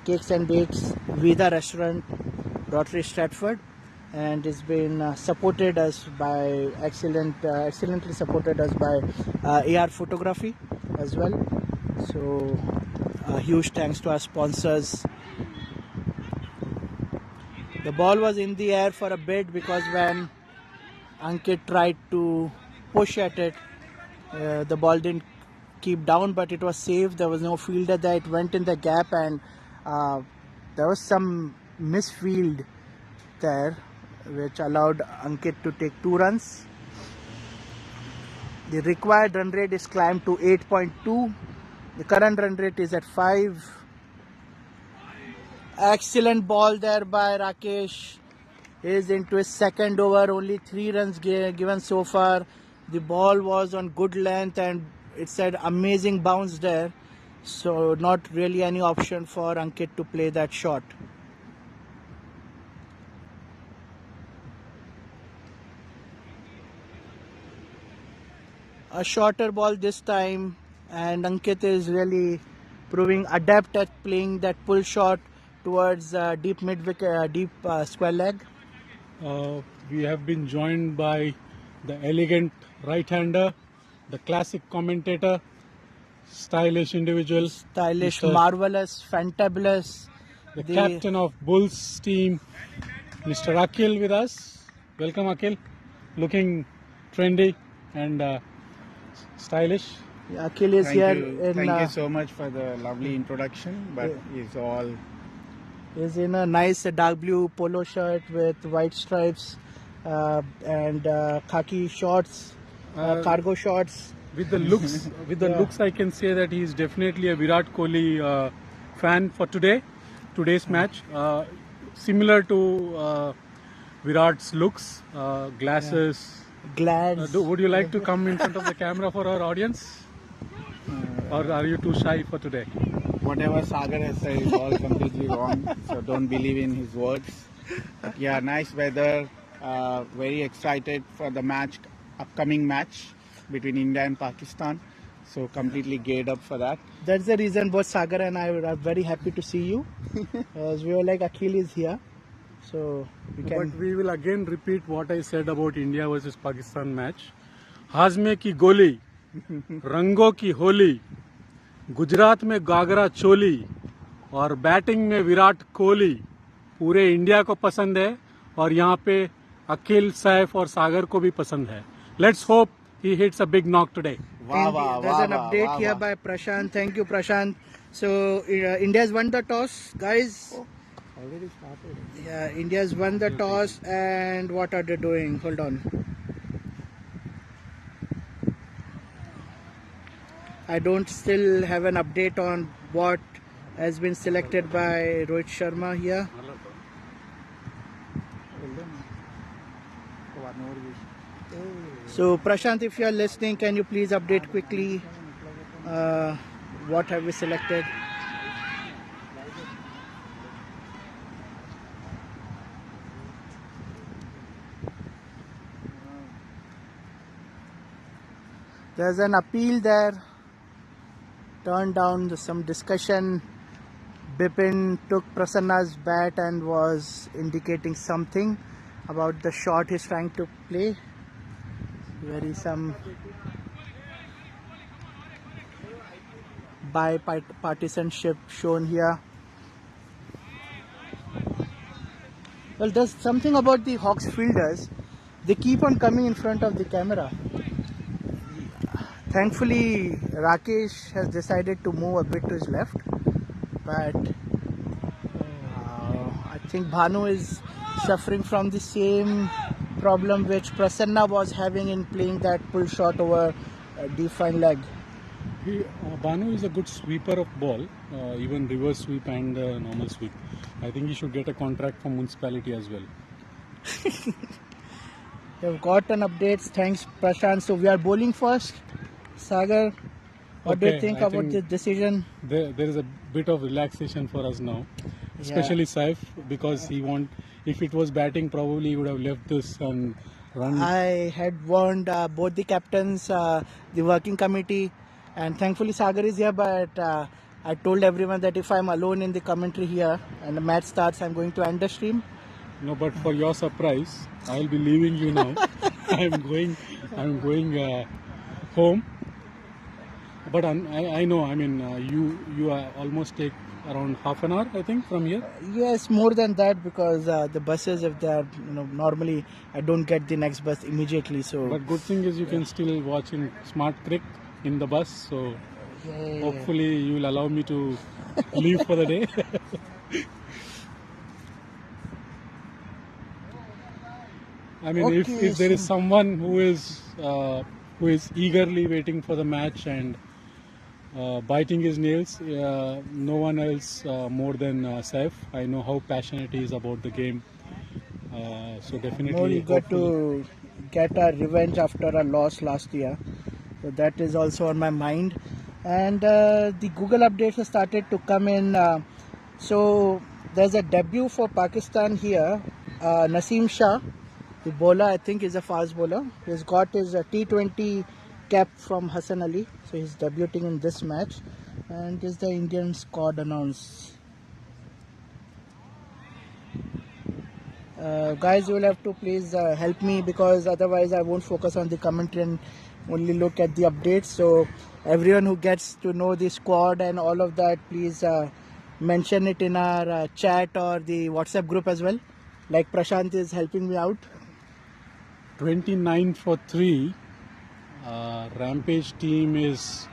Cakes and Bakes, Vida Restaurant, Rotary Stratford, and it's been supported us by excellently supported us by AR Photography as well. So huge thanks to our sponsors. The ball was in the air for a bit because when Ankit tried to push at it, the ball didn't keep down, but it was safe. There was no fielder there. It went in the gap, and there was some misfield there, which allowed Ankit to take 2 runs. The required run rate is climbed to 8.2. The current run rate is at 5. Excellent ball there by Rakesh. He is into his second over. Only 3 runs given so far. The ball was on good length, and it said amazing bounce there. So not really any option for Ankit to play that shot. A shorter ball this time, and Ankit is really proving adept at playing that pull shot towards deep mid wicket, deep square leg. We have been joined by the elegant right-hander, the classic commentator, stylish individual, Stylish, marvelous, fantabulous. the captain of Bulls team, Mr. Akhil with us. Welcome, Akhil. Looking trendy and stylish. Yeah, Akhil is here. Thank you so much for the lovely introduction. But it's all. Is in a nice dark blue polo shirt with white stripes and khaki shorts, cargo shorts. With the looks, looks, I can say that he is definitely a Virat Kohli fan for today's match. Similar to Virat's looks, glasses. Glads. Would you like to come in front of the camera for our audience, or are you too shy for today? Whatever Sagar has said is all completely wrong. So don't believe in his words. But yeah, nice weather. Very excited for the upcoming match between India and Pakistan. So completely geared up for that. That's the reason both Sagar and I are very happy to see you. As we were like, Akhil is here. So we can. But we will again repeat what I said about India versus Pakistan match. हाजमे की गोली, रंगों की होली, गुजरात में गागरा चोली और batting में विराट कोहली पूरे India को पसंद है और यहाँ पे अखिल, सैफ और सागर को भी पसंद है. Let's hope he hits a big knock today. There's an update here by Prashant. Thank you, Prashant. So India's won the toss, guys. Already started. Yeah, India's won the toss, and what are they doing? Hold on. I don't still have an update on what has been selected by Rohit Sharma here. So Prashant, if you are listening, can you please update quickly what have we selected? There's an appeal there, turned down, some discussion. Bipin took Prasanna's bat and was indicating something about the shot he's trying to play. There is some bipartisanship shown here. Well, there's something about the Hawks fielders. They keep on coming in front of the camera. Thankfully, Rakesh has decided to move a bit to his left, but I think Bhanu is suffering from the same problem which Prasanna was having in playing that pull shot over a defined leg. Bhanu is a good sweeper of ball, even reverse sweep and normal sweep. I think he should get a contract from municipality as well. You've gotten updates. Thanks, Prashant. So we are bowling first. Sagar, what do you think about this decision? There is a bit of relaxation for us now, especially Saif, because if it was batting, probably he would have left this and run. I had warned both the captains, the working committee, and thankfully Sagar is here, but I told everyone that if I'm alone in the commentary here and the match starts, I'm going to end the stream. No, but for your surprise, I'll be leaving you now. I'm going home. But I know, I mean, you almost take around half an hour, I think, from here. Yes, more than that, because the buses, if they are, normally I don't get the next bus immediately. So. But good thing is you can still watch in Smart Crick in the bus. So hopefully you will allow me to leave for the day. I mean, if there is someone who is eagerly waiting for the match and biting his nails, no one else more than Saif. I know how passionate he is about the game. So definitely. More eager to get a revenge after a loss last year. So that is also on my mind. And the Google updates have started to come in. So there's a debut for Pakistan here. Naseem Shah, the bowler, I think is a fast bowler. He's got his T20 cap from Hassan Ali. So he's debuting in this match. And this is the Indian squad announced. Guys, you will have to please help me, because otherwise I won't focus on the commentary and only look at the updates. So everyone who gets to know the squad and all of that, please mention it in our chat or the WhatsApp group as well, like Prashant is helping me out. 29 for 3. Rampage team is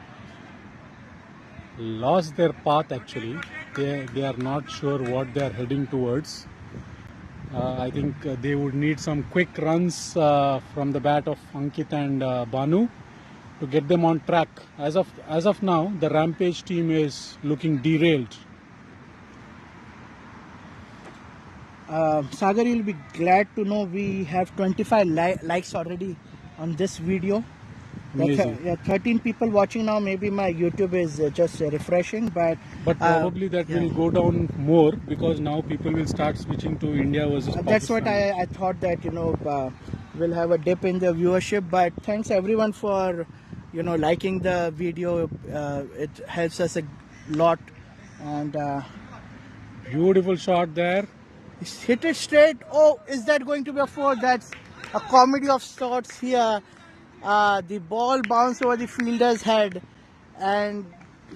lost their path actually. They are not sure what they are heading towards. I think they would need some quick runs from the bat of Ankit and Bhanu to get them on track. As of now, the Rampage team is looking derailed. Sagar, you'll be glad to know we have 25 likes already on this video. Amazing. 13 people watching now. Maybe my YouTube is just refreshing, but probably that will go down more, because now people will start switching to India versus Pakistan. That's what I thought, that we'll have a dip in the viewership. But thanks everyone for liking the video. It helps us a lot. And beautiful shot there. Hit it straight. Oh, is that going to be a 4? That's a comedy of sorts here. The ball bounced over the fielder's head and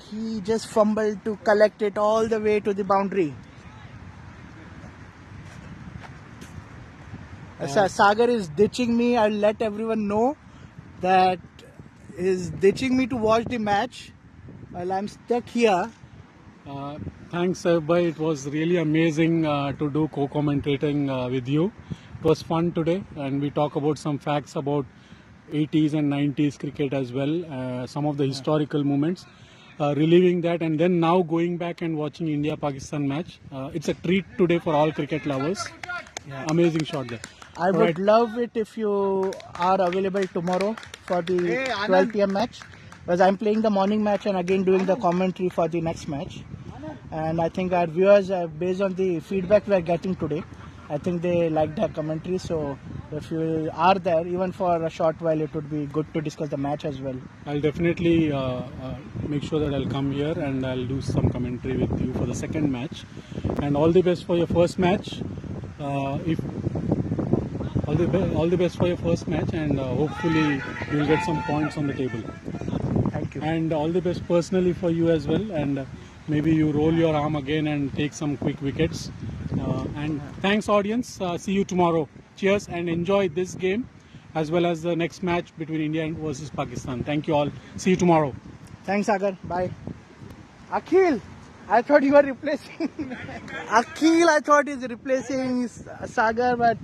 he just fumbled to collect it all the way to the boundary. Sagar is ditching me. I'll let everyone know that he's ditching me to watch the match while I'm stuck here. Thanks, Eigh. It was really amazing to do co-commentating with you. It was fun today, and we talk about some facts about 80s and 90s cricket as well, some of the historical moments, reliving that, and then now going back and watching India-Pakistan match. It's a treat today for all cricket lovers. Amazing shot there. I would Alright. love it if you are available tomorrow for the 12 p.m. match, because I'm playing the morning match and again doing the commentary for the next match. And I think our viewers, based on the feedback we are getting today, I think they like the commentary. So if you are there, even for a short while, it would be good to discuss the match as well. I'll definitely make sure that I'll come here and I'll do some commentary with you for the second match. And all the best for your first match. If all the best for your first match, and hopefully you'll get some points on the table. Thank you. And all the best personally for you as well. And maybe you roll your arm again and take some quick wickets. And thanks, audience. See you tomorrow. Cheers and enjoy this game as well as the next match between India versus Pakistan. Thank you all. See you tomorrow. Thanks, Sagar. Bye. Akhil, I thought you were replacing. Akhil, I thought is replacing Sagar, but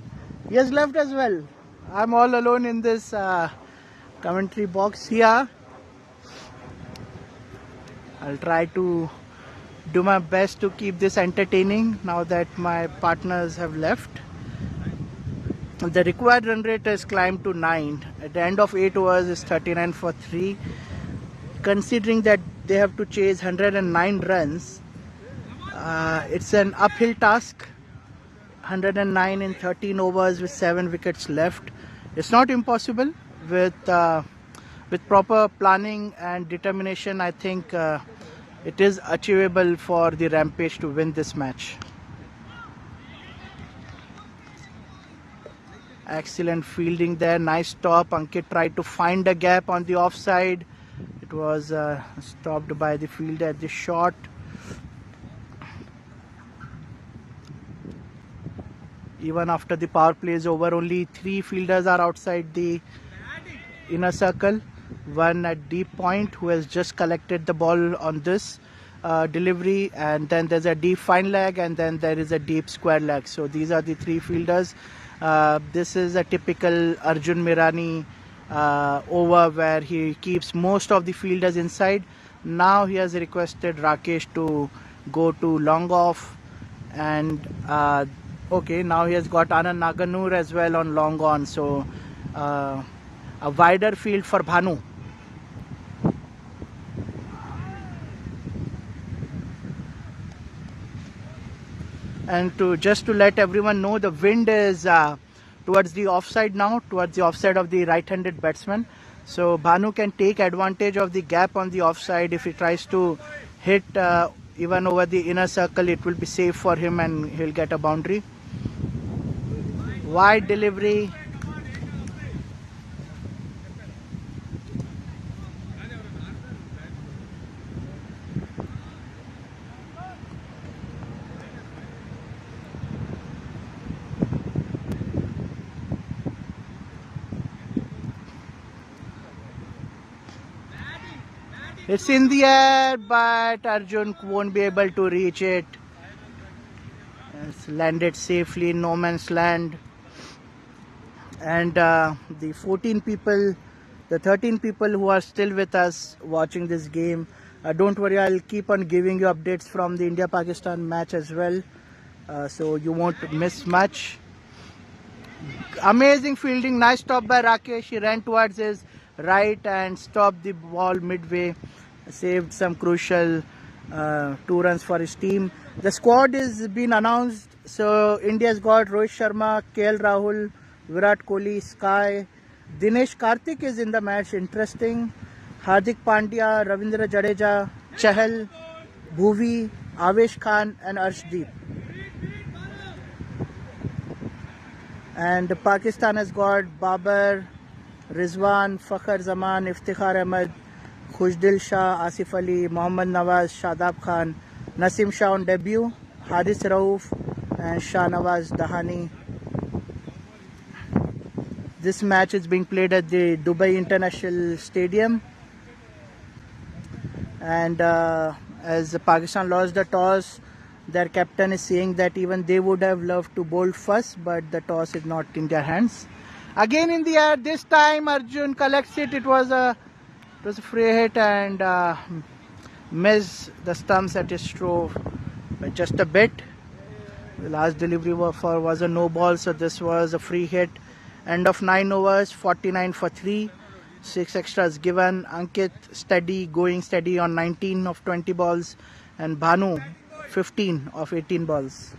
he has left as well. I'm all alone in this commentary box here. I'll try to do my best to keep this entertaining now that my partners have left. The required run rate has climbed to 9. At the end of 8 overs is 39 for 3. Considering that they have to chase 109 runs, it's an uphill task. 109 in 13 overs with 7 wickets left. It's not impossible. With proper planning and determination, I think it is achievable for the Rampage to win this match. Excellent fielding there, nice stop. Ankit tried to find a gap on the offside. It was stopped by the fielder at the shot. Even after the power play is over, only 3 fielders are outside the inner circle. One at deep point who has just collected the ball on this delivery, and then there's a deep fine leg, and then there is a deep square leg. So these are the 3 fielders. This is a typical Arjun Mirani over where he keeps most of the fielders inside. Now he has requested Rakesh to go to long off, and okay, now he has got Anand Naganur as well on long on. So a wider field for Bhanu. And just to let everyone know, the wind is towards the offside now, towards the offside of the right-handed batsman. So Bhanu can take advantage of the gap on the offside. If he tries to hit even over the inner circle, it will be safe for him and he'll get a boundary. Wide delivery. It's in the air, but Arjun won't be able to reach it. It's landed safely in no man's land. And the 13 people who are still with us watching this game, don't worry, I'll keep on giving you updates from the India-Pakistan match as well. So you won't miss much. Amazing fielding, nice stop by Rakesh. He ran towards his right and stopped the ball midway, saved some crucial 2 runs for his team. The squad is been announced. So India's got Rohit Sharma, KL Rahul, Virat Kohli, Sky, Dinesh Karthik is in the match, interesting. Hardik Pandya, Ravindra Jadeja, Chahal, Bhuvi, Avesh Khan and Arshdeep. And Pakistan has got Babar, Rizwan, Fakhar Zaman, Iftikhar Ahmed, Khushdil Shah, Asif Ali, Mohammad Nawaz, Shadab Khan, Nasim Shah on debut, Hadis Rauf and Shah Nawaz Dahani. This match is being played at the Dubai International Stadium. And as Pakistan lost the toss, their captain is saying that even they would have loved to bowl first, but the toss is not in their hands. Again in the air, this time Arjun collects it. It was a free hit and missed the stumps at his stroke by just a bit. The last delivery was a no ball, so this was a free hit. End of 9 overs, 49 for 3. 6 extras given. Ankit going steady on 19 of 20 balls. And Bhanu 15 of 18 balls.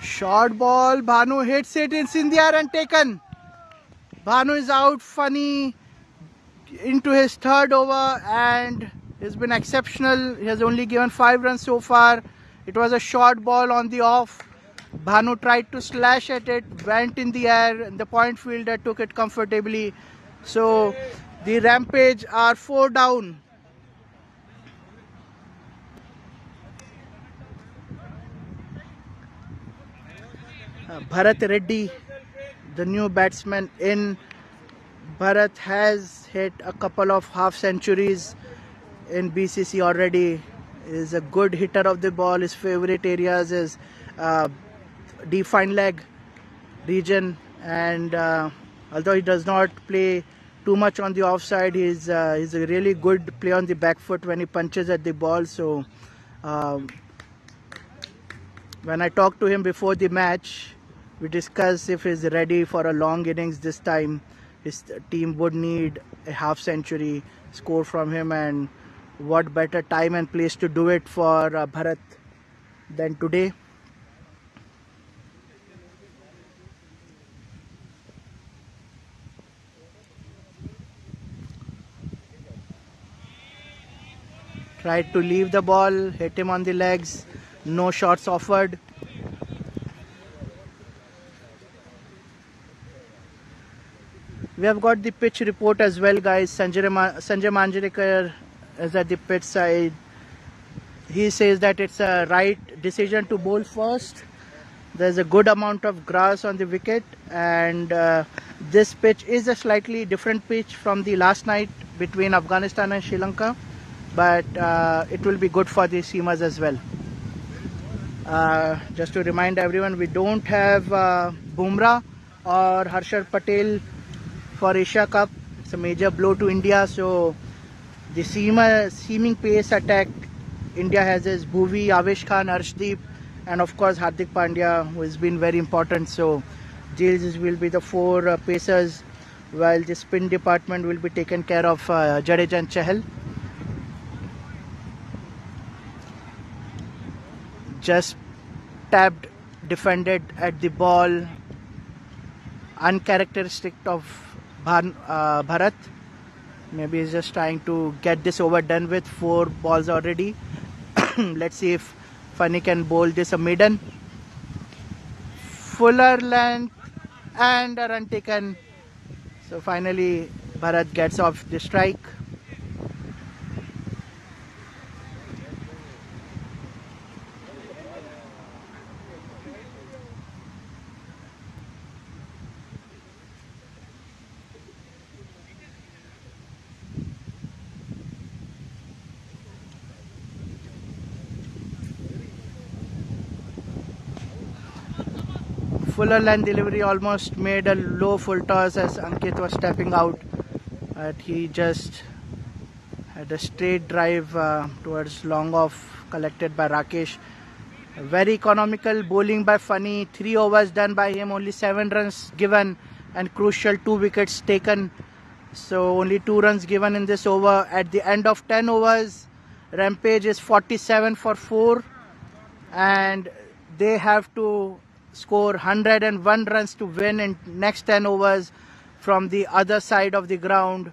Short ball, Bhanu hits it, it's in the air and taken. Bhanu is out, funny, into his third over and he's been exceptional. He has only given 5 runs so far. It was a short ball on the off. Bhanu tried to slash at it, went in the air, and the point fielder took it comfortably. So the Rampage are 4 down. Bharat Reddy, the new batsman in. Bharat has hit a couple of half centuries in BCC already. Is a good hitter of the ball. His favorite areas is deep fine leg region, and although he does not play too much on the offside, he's a really good player on the back foot when he punches at the ball. So when I talked to him before the match, we discussed if he's ready for a long innings this time. His team would need a half century score from him, and what better time and place to do it for Bharat than today. Tried to leave the ball, hit him on the legs, no shots offered. We have got the pitch report as well, guys. Sanjay Manjrekar is at the pitch side. He says that it's a right decision to bowl first. There's a good amount of grass on the wicket, and this pitch is a slightly different pitch from the last night between Afghanistan and Sri Lanka, but it will be good for the seamers as well. Just to remind everyone, we don't have Bumrah or Harshad Patel for Asia Cup. It's a major blow to India. So the seeming pace attack India has is Bhuvi, Avesh Khan, Arshdeep, and of course Hardik Pandya, who has been very important. So these will be the 4 pacers, while the spin department will be taken care of Jadeja and Chahal. Just tapped, defended at the ball, uncharacteristic of Bharat. Maybe he's just trying to get this over done with. 4 balls already. Let's see if Funny can bowl this a maiden. Fuller length and a run taken. So finally Bharat gets off the strike. Fuller line delivery almost made a low full toss as Ankit was stepping out, but he just had a straight drive towards long off, collected by Rakesh. Very economical bowling by Funny. 3 overs done by him, only 7 runs given, and crucial 2 wickets taken. So only 2 runs given in this over. At the end of 10 overs, Rampage is 47 for 4, and they have to score 101 runs to win in next 10 overs from the other side of the ground.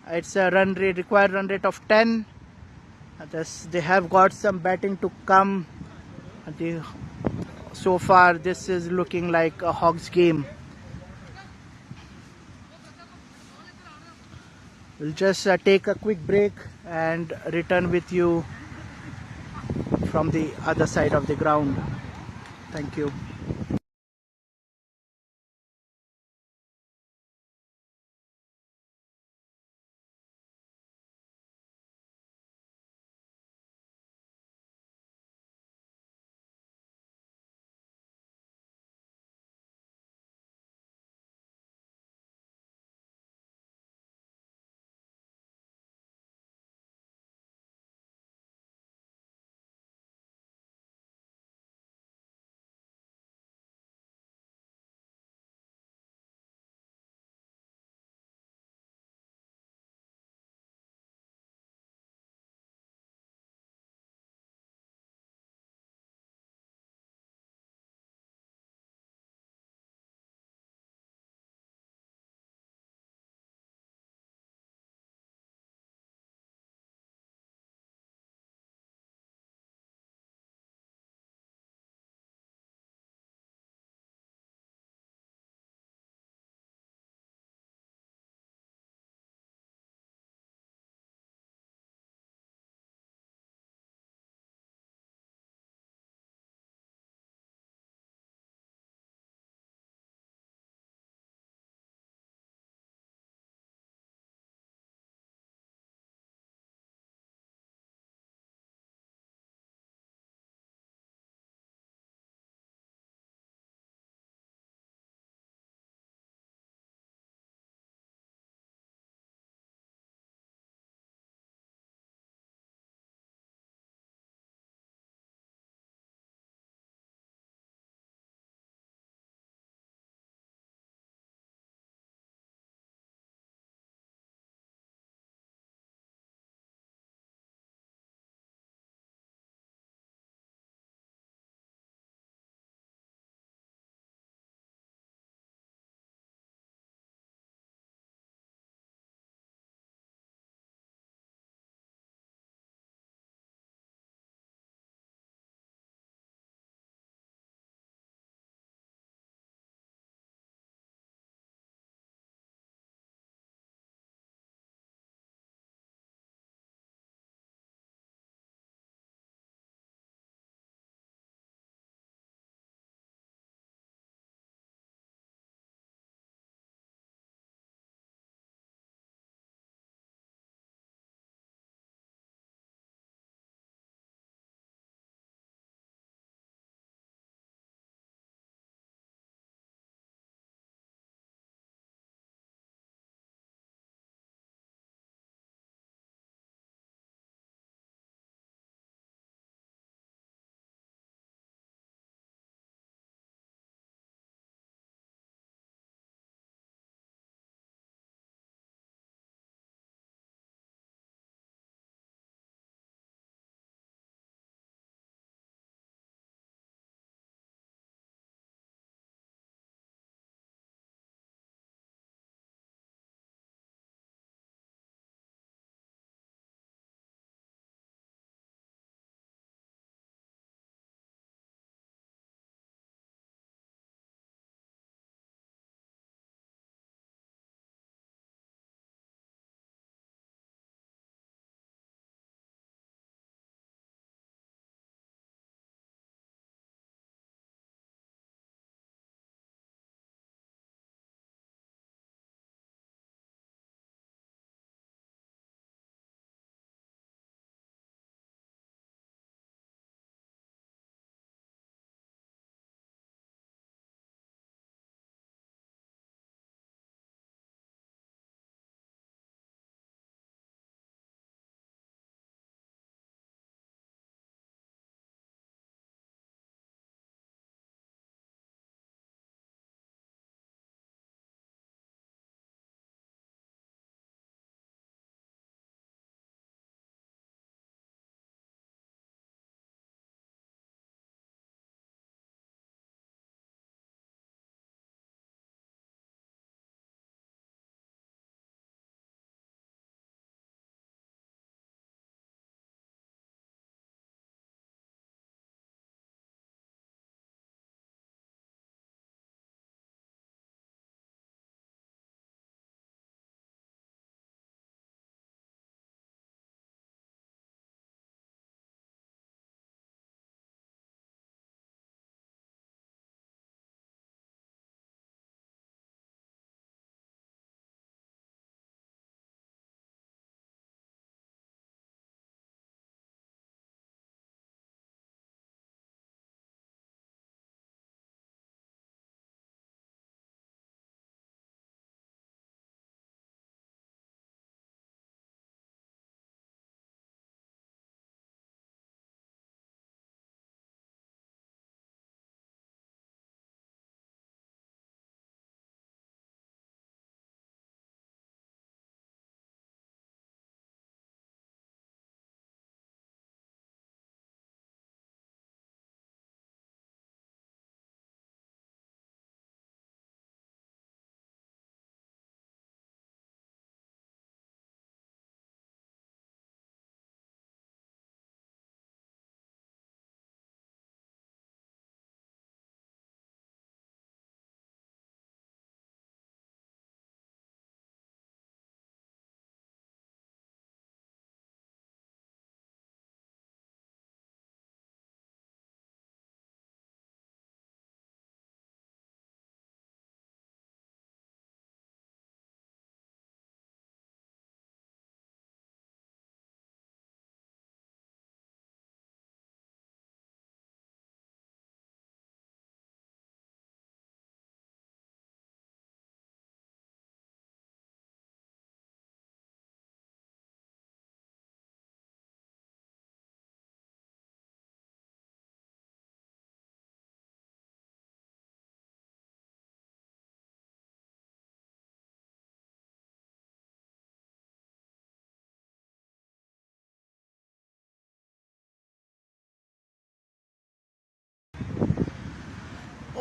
It's a required run rate of 10. They have got some batting to come. So far, this is looking like a Hawks game. We'll just take a quick break and return with you from the other side of the ground. Thank you.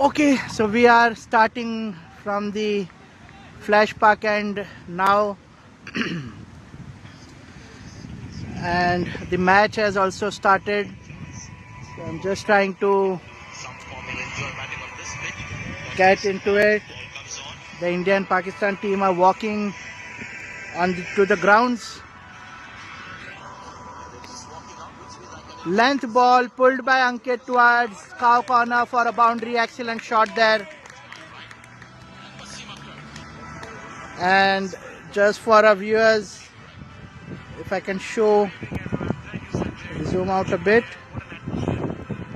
Okay, so we are starting from the Flash Park end now, and the match has also started. So I'm just trying to get into it. The Indian-Pakistan team are walking to the grounds. Length ball pulled by Ankit towards cow corner for a boundary. Excellent shot there. And just for our viewers, if I can show, zoom out a bit.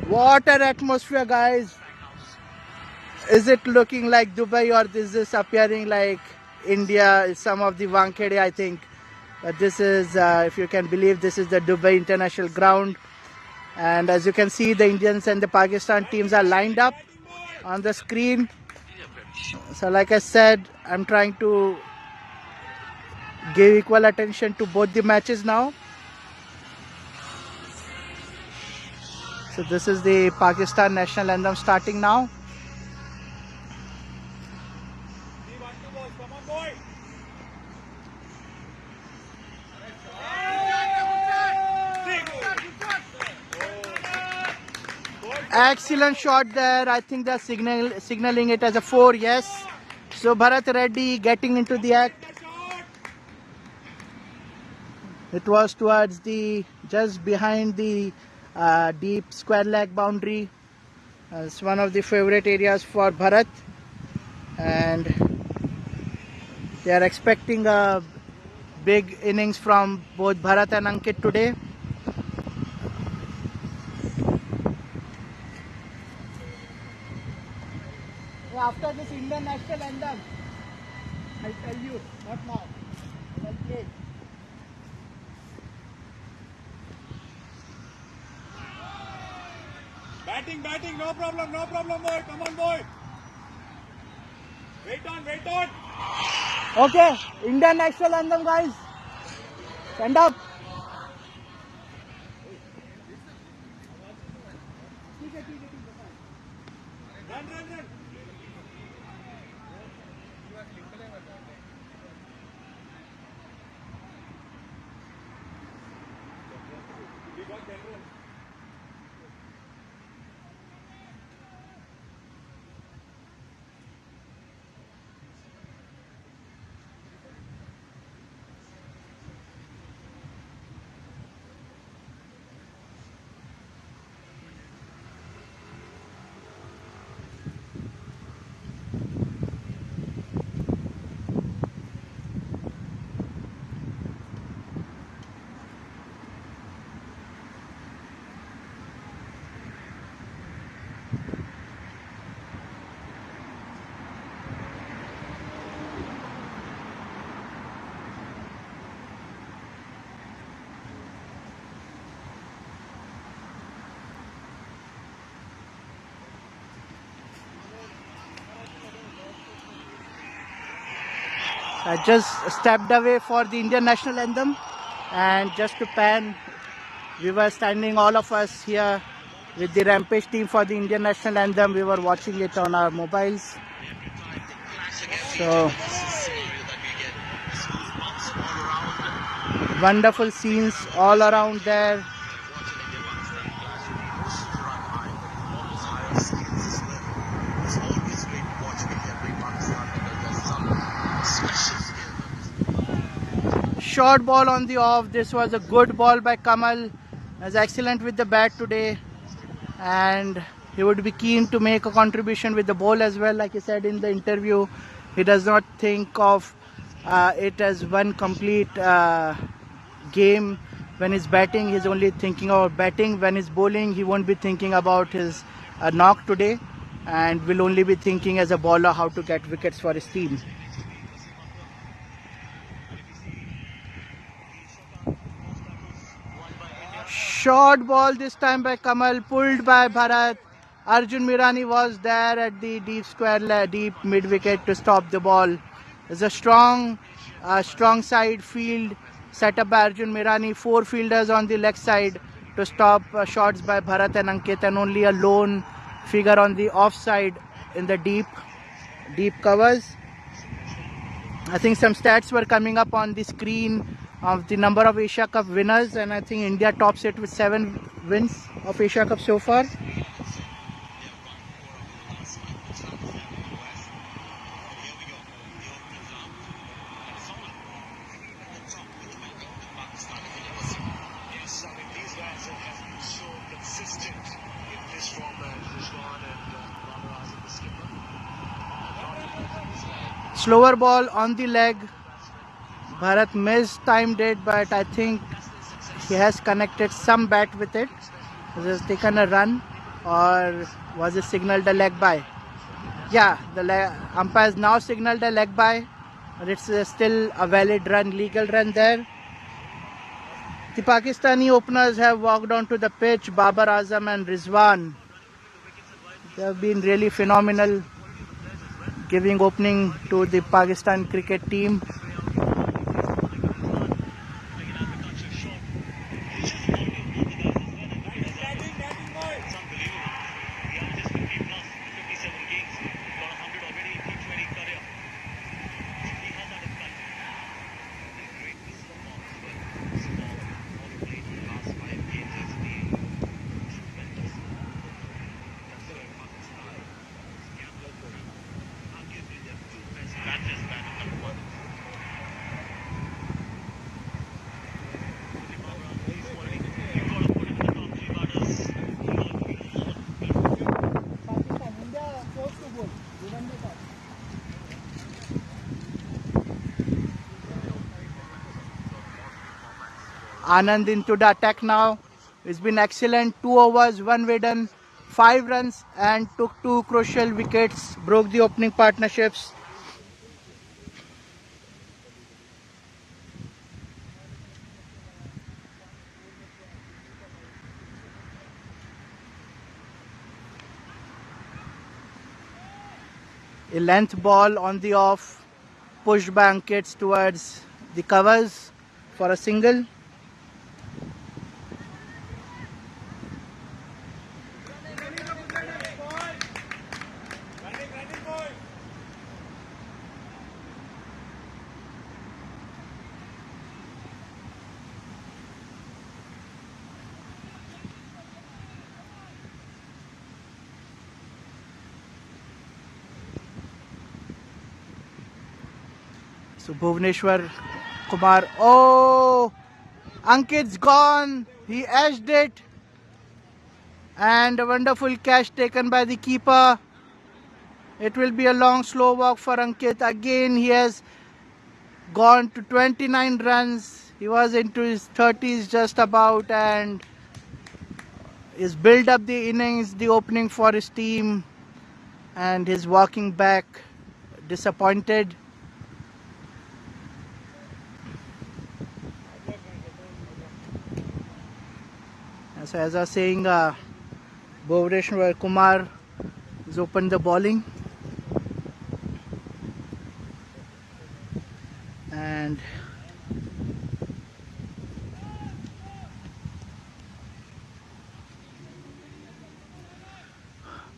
What an atmosphere, guys. Is it looking like Dubai, or is this appearing like India? Some of the Wankhede, I think. But this is, if you can believe, this is the Dubai International Ground. And as you can see, the Indians and the Pakistan teams are lined up on the screen. So like I said, I'm trying to give equal attention to both the matches now. So this is the Pakistan national anthem starting now. Excellent shot there. I think they're signaling it as a 4. Yes. So Bharat Reddy getting into the act. It was towards the, just behind the deep square leg boundary. It's one of the favorite areas for Bharat, and they are expecting a big innings from both Bharat and Ankit today. After this Indian national anthem, I tell you, not now. Well played. Batting, no problem, boy. Come on, boy. Wait on. Okay, Indian national anthem, guys. Stand up. Run. I just stepped away for the Indian national anthem, and just to pan, we were standing, all of us here with the Rampage team for the Indian national anthem. We were watching it on our mobiles. So wonderful scenes all around there. Short ball on the off. This was a good ball by Kamal. Was excellent with the bat today, and he would be keen to make a contribution with the ball as well. Like he said in the interview, he does not think of it as one complete game. When he's batting, he's only thinking about batting. When he's bowling, he won't be thinking about his knock today, and will only be thinking as a bowler how to get wickets for his team. Short ball this time by Kamal, pulled by Bharat. Arjun Mirani was there at the deep square, deep mid wicket to stop the ball. There's a strong side field set up by Arjun Mirani. 4 fielders on the leg side to stop shots by Bharat and Ankit, and only a lone figure on the off side in the deep covers. I think some stats were coming up on the screen of the number of Asia Cup winners, and I think India tops it with 7 wins of Asia Cup so far. Slower ball on the leg. Bharat mistimed it, but I think he has connected some bat with it. Has it taken a run, or was it signaled a leg by? Yeah, the umpire has now signaled a leg by, but it's still a valid run, legal run there. The Pakistani openers have walked onto the pitch, Babar Azam and Rizwan. They have been really phenomenal, giving opening to the Pakistan cricket team. Anand into the attack now. It's been excellent. 2 overs, 1 maiden, 5 runs, and took 2 crucial wickets. Broke the opening partnerships. A length ball on the off, pushed by Ankit towards the covers for a single. So Bhuvaneshwar Kumar, oh, Ankit's gone, he edged it, and a wonderful catch taken by the keeper. It will be a long slow walk for Ankit. Again he has gone to 29 runs. He was into his 30s just about, and he's built up the innings, the opening for his team, and he's walking back disappointed. So as I was saying, Bhuvaneshwar Kumar has opened the bowling, and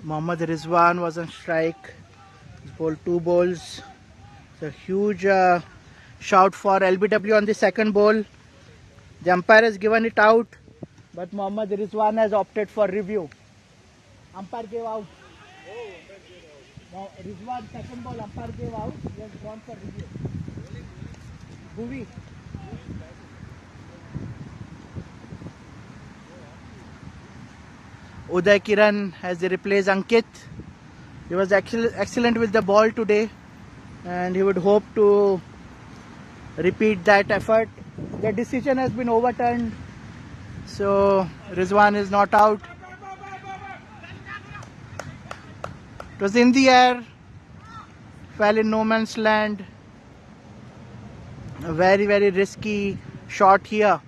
Mohammad Rizwan was on strike. He's bowled 2 balls. It's a huge shout for LBW on the second ball. The umpire has given it out, but Mohammad Rizwan has opted for review. Umpire gave out. Now Rizwan second ball, umpire gave out. He has gone for review. Bhuvi. Uday Kiran has replaced Ankit. He was excellent with the ball today, and he would hope to repeat that effort. The decision has been overturned, so Rizwan is not out. It was in the air, fell in no man's land. A very, very risky shot here.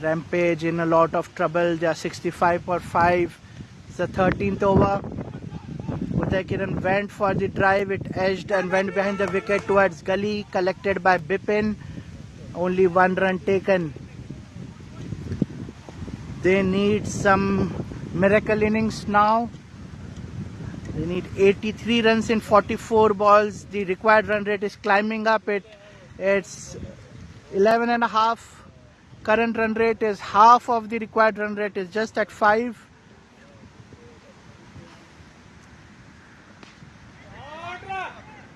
Rampage in a lot of trouble. They are 65 for 5. It's the 13th over. Uday Kiran went for the drive. It edged and went behind the wicket towards gully. Collected by Bipin. Only 1 run taken. They need some miracle innings now. They need 83 runs in 44 balls. The required run rate is climbing up. It's 11.5. Current run rate is half of the required run rate, is just at 5.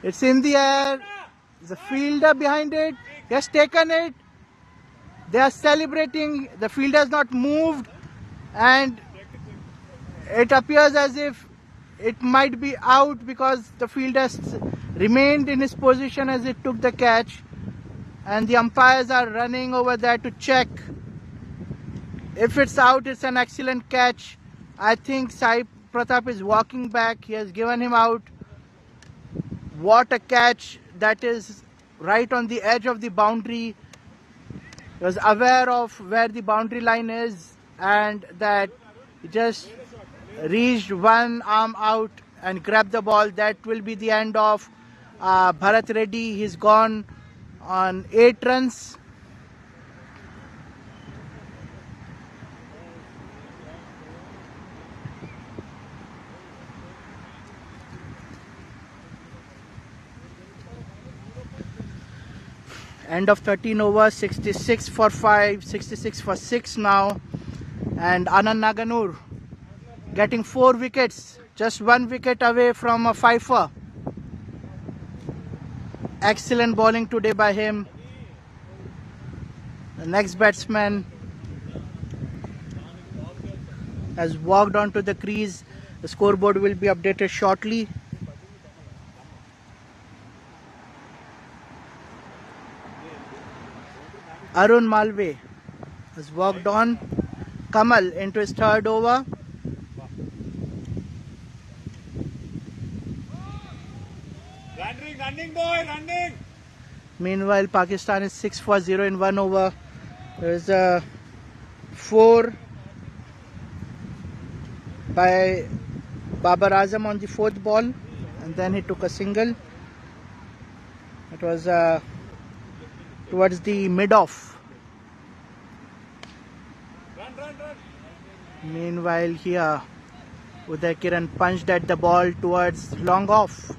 It's in the air. There's a fielder behind it. He has taken it. They are celebrating. The fielder has not moved, and it appears as if it might be out because the fielder has remained in his position as it took the catch, and the umpires are running over there to check. If it's out, it's an excellent catch. I think Sai Pratap is walking back. He has given him out. What a catch. That is right on the edge of the boundary. He was aware of where the boundary line is, and that he just reached one arm out and grabbed the ball. That will be the end of Bharat Reddy. He's gone on 8 runs. End of 13 overs, 66 for 5, 66 for 6 now. And Anand Naganur getting 4 wickets, just 1 wicket away from a fifer. Excellent bowling today by him. The next batsman has walked onto the crease. The scoreboard will be updated shortly. Arun Malve has walked on. Kamal into his 3rd over. Running boy, running. Meanwhile, Pakistan is 6 for 0 in 1 over. There is a 4 by Babar Azam on the 4th ball, and then he took a single. It was towards the mid-off. Run. Meanwhile, here Uday Kiran punched at the ball towards long off.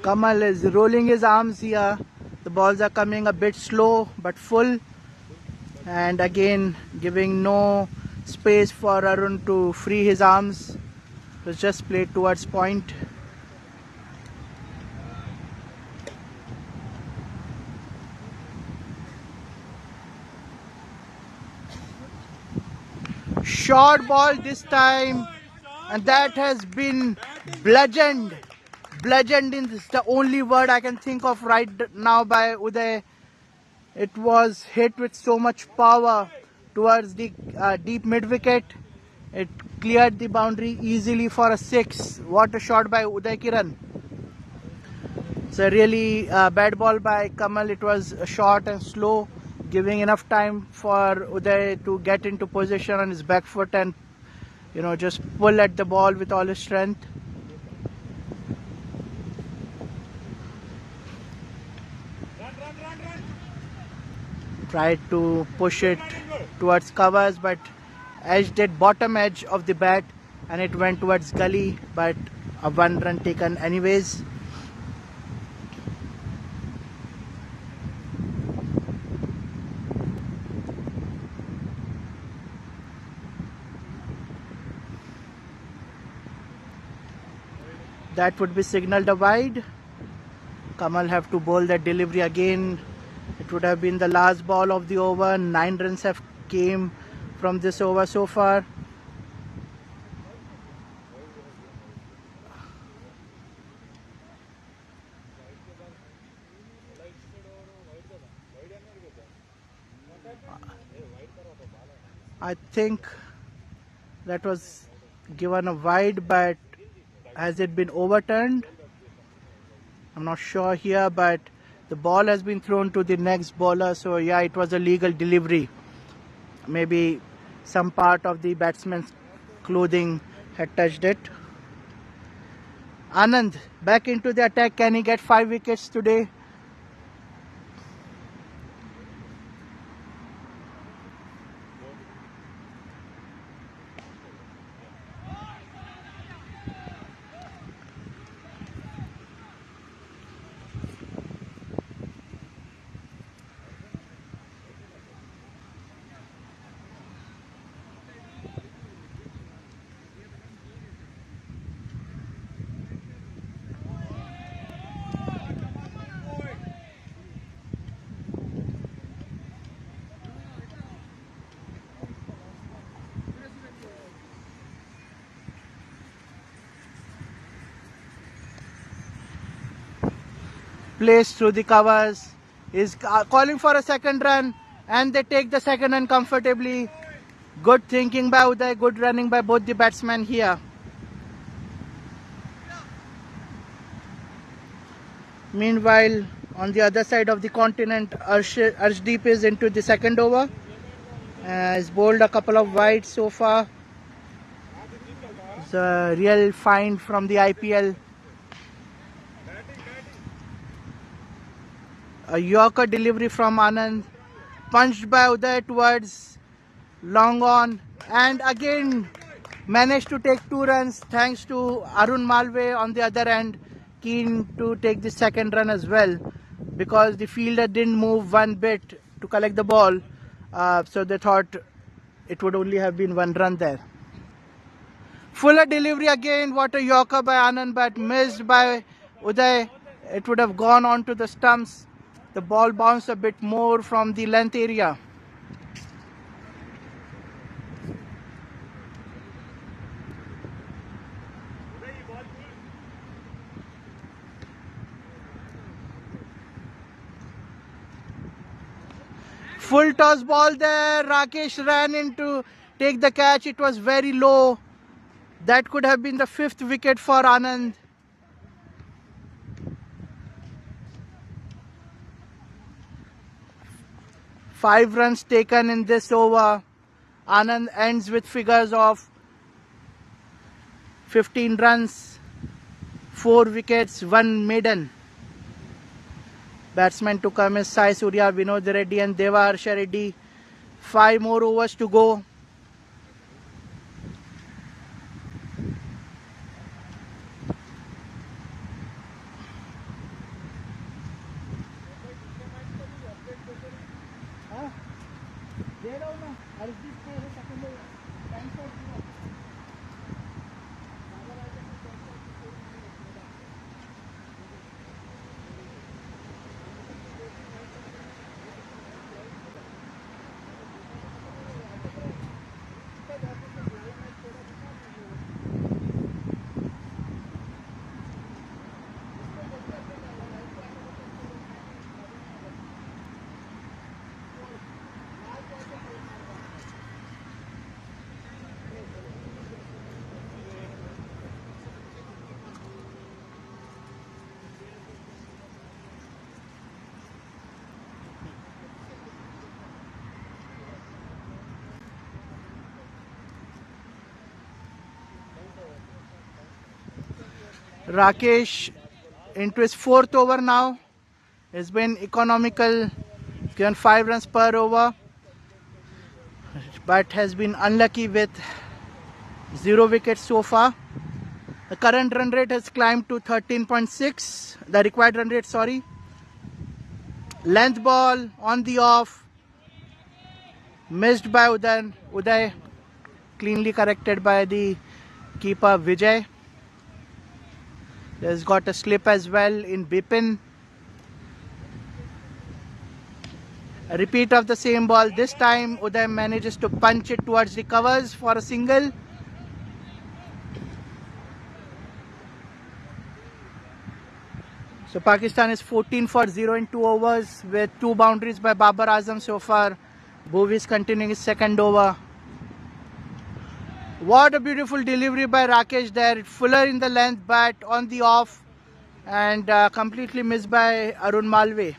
Kamal is rolling his arms here. The balls are coming a bit slow but full, and again giving no space for Arun to free his arms. It was just played towards point. Short ball this time, and that has been bludgeoned. Bludgeoned is the only word I can think of right now by Uday. It was hit with so much power towards the deep mid wicket. It cleared the boundary easily for a 6. What a shot by Uday Kiran. It's a really bad ball by Kamal. It was short and slow, giving enough time for Uday to get into position on his back foot and just pull at the ball with all his strength. Tried to push it towards covers, but edged it bottom edge of the bat, and it went towards gully, but a 1 run taken anyways. That would be signalled a wide. Kamal have to bowl that delivery again. It would have been the last ball of the over. 9 runs have came from this over so far. I think that was given a wide, but has it been overturned? I'm not sure here, but the ball has been thrown to the next bowler, so yeah, it was a legal delivery. Maybe some part of the batsman's clothing had touched it. Anand back into the attack. Can he get 5 wickets today? Plays through the covers, is calling for a second run, and they take the second run comfortably. Good thinking by Eigh, good running by both the batsmen here. Meanwhile, on the other side of the continent, Arshdeep is into the second over. Has bowled a couple of wides so far. It's a real find from the IPL. A Yorker delivery from Anand, punched by Eigh towards long on, and again managed to take 2 runs thanks to Arun Malve on the other end, keen to take the second run as well, because the fielder didn't move one bit to collect the ball, so they thought it would only have been 1 run there. Fuller delivery again, what a Yorker by Anand, but missed by Eigh. It would have gone on to the stumps. The ball bounced a bit more from the length area. Full toss ball there. Rakesh ran in to take the catch. It was very low. That could have been the 5th wicket for Anand. Five runs taken in this over. Anand ends with figures of 15 runs, 4 wickets, 1 maiden. Batsmen to come is Sai Surya, Vinod Reddy and Deva Harsha Reddy. 5 more overs to go. Rakesh into his 4th over now. Has been economical, given 5 runs per over, but has been unlucky with 0 wickets so far. The current run rate has climbed to 13.6, the required run rate, sorry. Length ball on the off, missed by Eigh, cleanly corrected by the keeper Vijay. There's got a slip as well in Bipin. A repeat of the same ball. This time Eigh manages to punch it towards the covers for a single. So Pakistan is 14 for 0 in 2 overs with 2 boundaries by Babar Azam so far. Bhuvi is continuing his 2nd over. What a beautiful delivery by Rakesh there. Fuller in the length, but on the off, and completely missed by Arun Malve.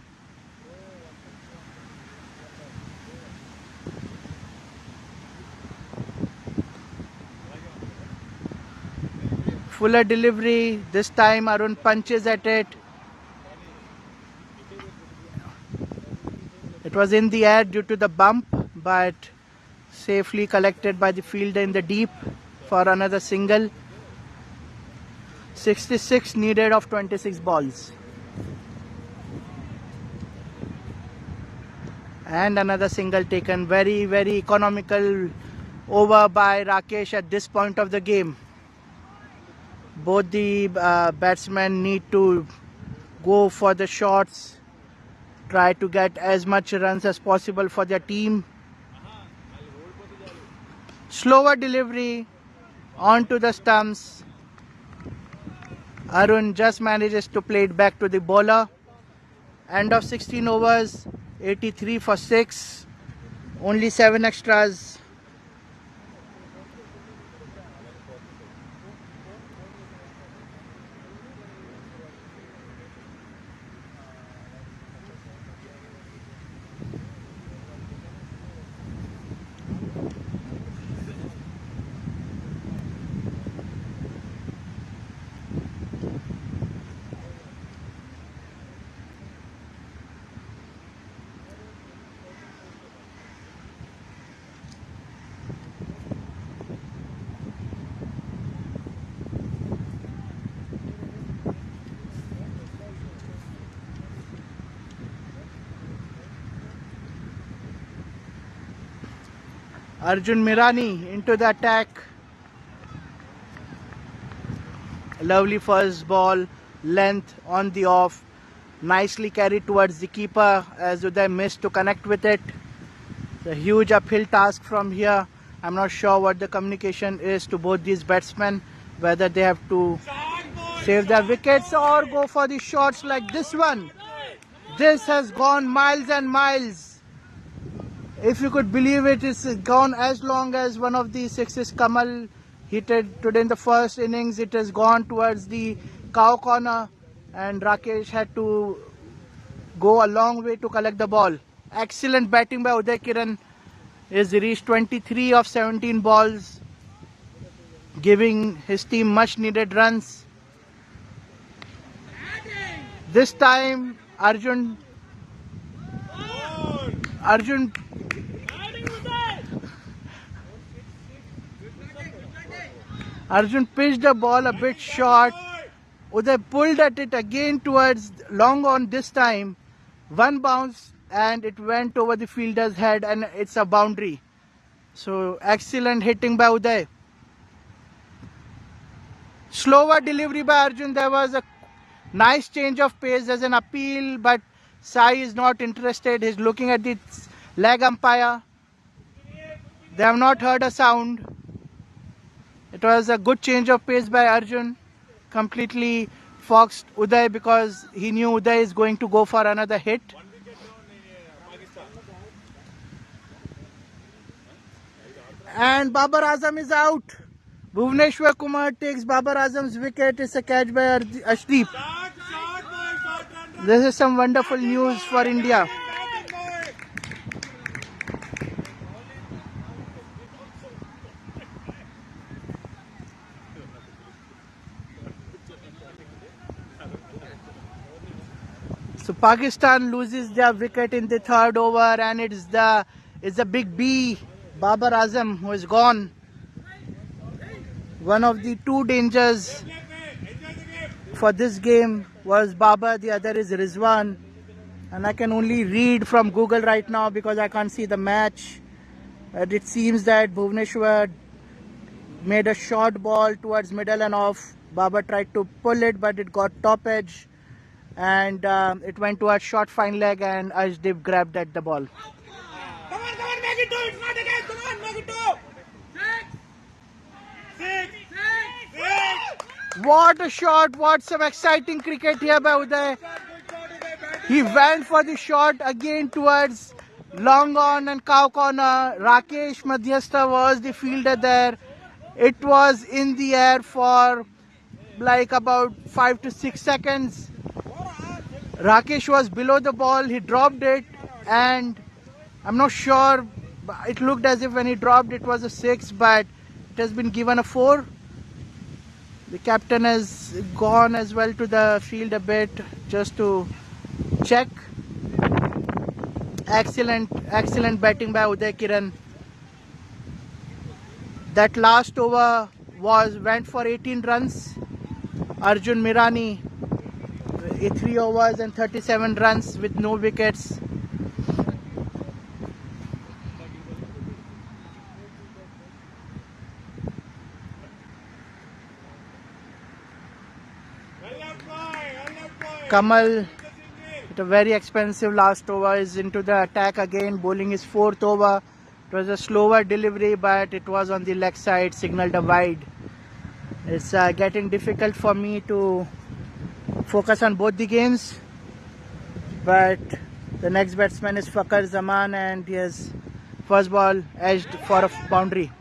Fuller delivery. This time Arun punches at it. It was in the air due to the bump, but safely collected by the fielder in the deep for another single. 66 needed of 26 balls. And another single taken. Very, very economical over by Rakesh at this point of the game. Both the batsmen need to go for the shots, try to get as much runs as possible for their team. Slower delivery onto the stumps. Arun just manages to play it back to the bowler. End of 16 overs, 83 for 6. Only 7 extras. Arjun Mirani into the attack. Lovely first ball, length on the off. Nicely carried towards the keeper as Uday missed to connect with it. It's a huge uphill task from here. I'm not sure what the communication is to both these batsmen, whether they have to save their wickets or go for the shots like this one. This has gone miles and miles. If you could believe it, it's gone as long as one of the sixes Kamal hit it today in the first innings. It has gone towards the cow corner and Rakesh had to go a long way to collect the ball. Excellent batting by Uday Kiran. He's reached 23 of 17 balls, giving his team much needed runs. This time Arjun pitched the ball a bit short. Uday pulled at it again towards long on this time. One bounce and it went over the fielder's head and it's a boundary. So excellent hitting by Uday. Slower delivery by Arjun. There was a nice change of pace as an appeal, but Sai is not interested. He's looking at the leg umpire. They have not heard a sound. It was a good change of pace by Arjun. Completely foxed Uday because he knew Uday is going to go for another hit. And Babar Azam is out. Bhuvneshwar Kumar takes Babar Azam's wicket. It's a catch by Ashdeep. This is some wonderful news for India. So Pakistan loses their wicket in the third over and it's the big B, Babar Azam, who is gone. One of the two dangers for this game was Babar, the other is Rizwan. And I can only read from Google right now because I can't see the match. But it seems that Bhuvneshwar made a short ball towards middle and off. Babar tried to pull it but it got top edge. And it went to a short fine leg and Ashdeep grabbed at the ball. Come on, make it two. It's not again. Come on, make it two. Six. What a shot. What some exciting cricket here by Uday. He went for the shot again towards long on and cow corner. Rakesh Madhyastha was the fielder there. It was in the air for like about 5 to 6 seconds. Rakesh was below the ball, he dropped it, and I'm not sure, it looked as if when he dropped it was a 6, but it has been given a 4. The captain has gone as well to the field a bit just to check. Excellent batting by Uday Kiran. That last over went for 18 runs. Arjun Mirani, 3 overs and 37 runs with no wickets. Kamal, with a very expensive last over, is into the attack again, bowling his 4th over. It was a slower delivery, but it was on the leg side, signalled a wide. It's getting difficult for me to focus on both the games, but the next batsman is Fakhar Zaman, and he has first ball edged for a boundary.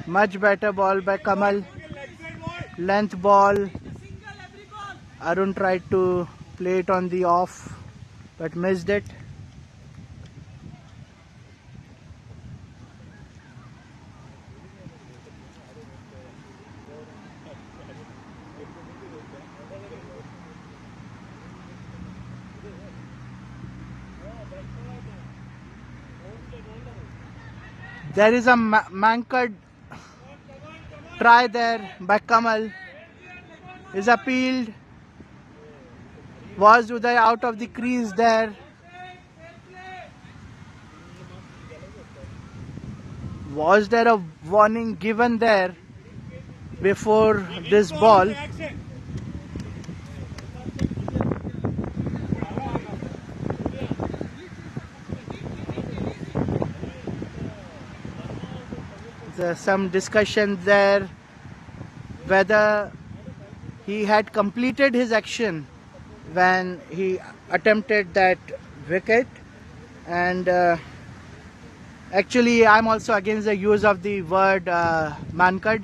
Much better ball by Kamal. Length ball. Arun tried to play it on the off, but missed it. There is a Mankad try there by Kamal. Is appealed. Was Uday out of the crease there? Was there a warning given there before this ball? There's some discussion there whether he had completed his action when he attempted that wicket, and actually I'm also against the use of the word Mankad,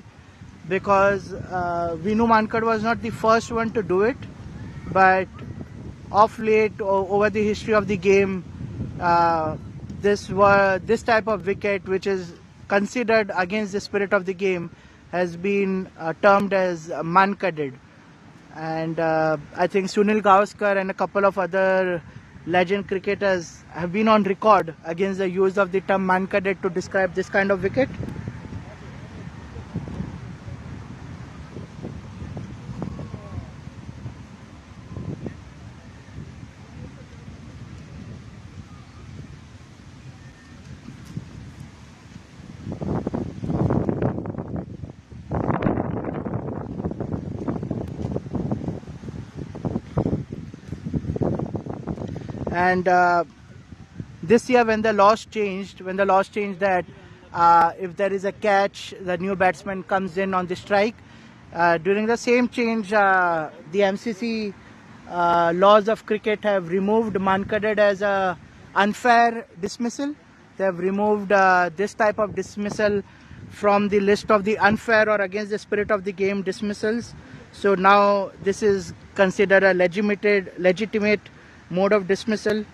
because we know Mankad was not the first one to do it, but of late over the history of the game, this type of wicket, which is considered against the spirit of the game, has been termed as Mankaded. And I think Sunil Gavaskar and a couple of other legend cricketers have been on record against the use of the term Mankaded to describe this kind of wicket. And this year when the laws changed that if there is a catch, the new batsman comes in on the strike. During the same change, the MCC laws of cricket have removed Mankaded as a unfair dismissal. They have removed this type of dismissal from the list of the unfair or against the spirit of the game dismissals. So now this is considered a legitimate mode of dismissal.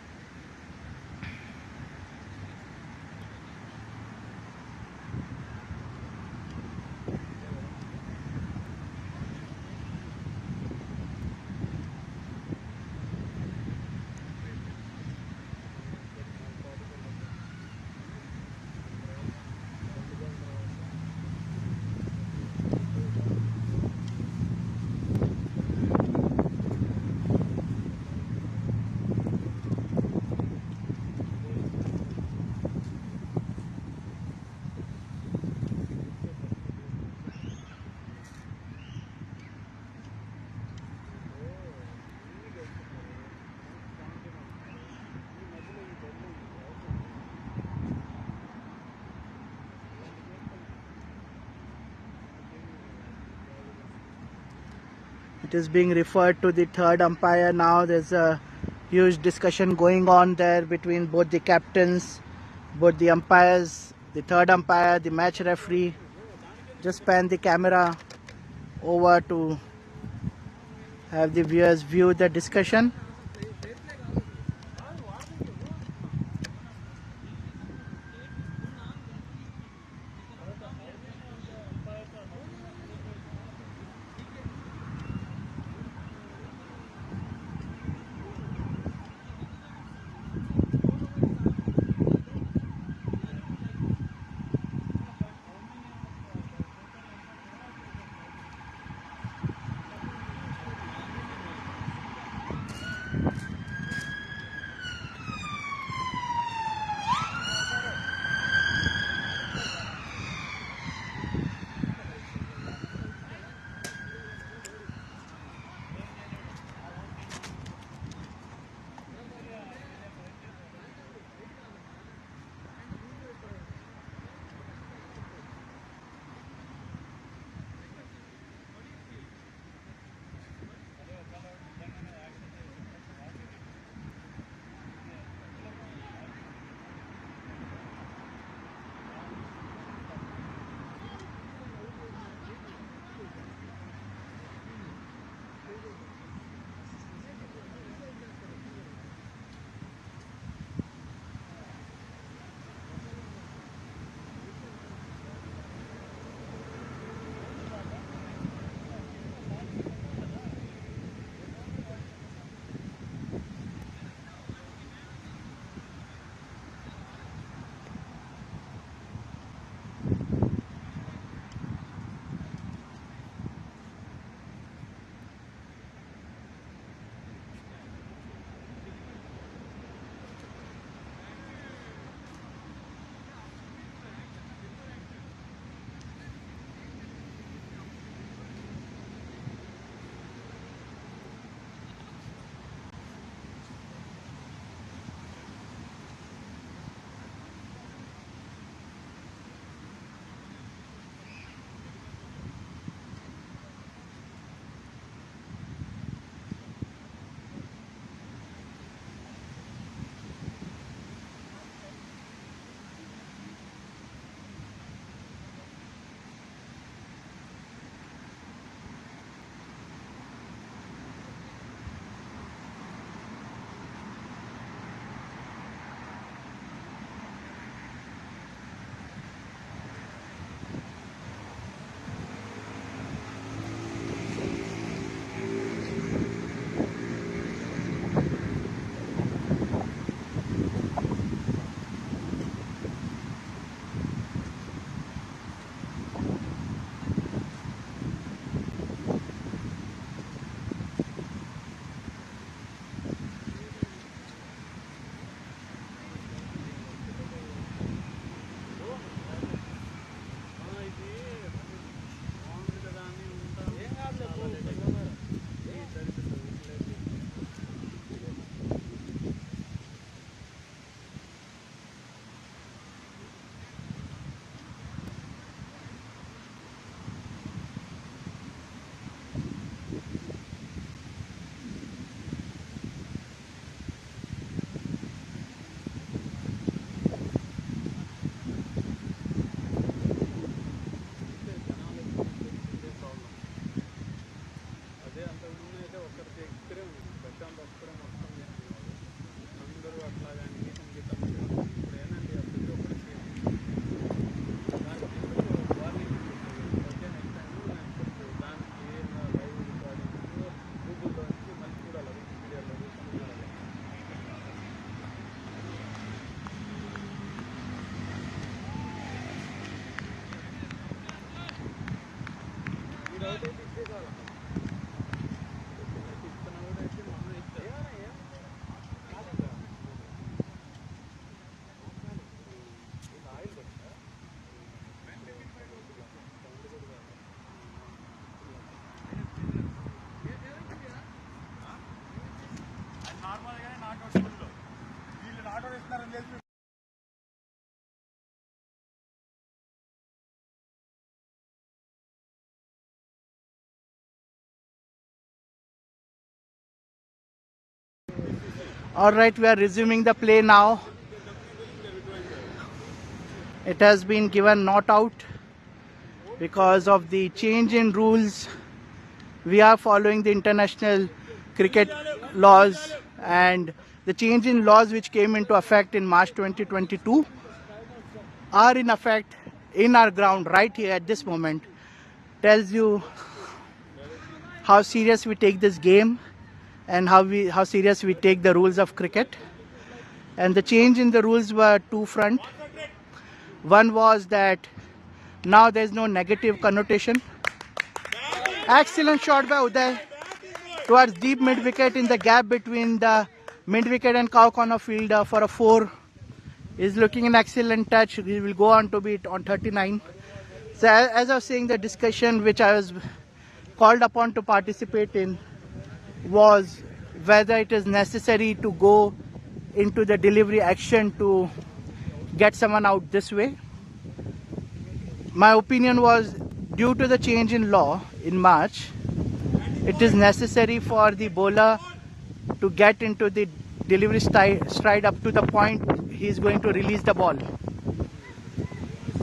It is being referred to the third umpire now. There's a huge discussion going on there between both the captains, both the umpires, the third umpire, the match referee. Just pan the camera over to have the viewers view the discussion. Alright, we are resuming the play now. It has been given not out because of the change in rules. We are following the international cricket laws, and the change in laws which came into effect in March 2022 are in effect in our ground right here at this moment. Tells you how serious we take this game and how serious we take the rules of cricket. And the change in the rules were two front. One was that now there is no negative connotation. Excellent shot by Eigh towards deep mid wicket in the gap between the mid wicket and cow corner fielder for a 4. Is looking an excellent touch. He will go on to beat on 39. So as I was saying, the discussion which I was called upon to participate in was whether it is necessary to go into the delivery action to get someone out this way. My opinion was, due to the change in law in March, it is necessary for the bowler to get into the delivery stride up to the point he is going to release the ball.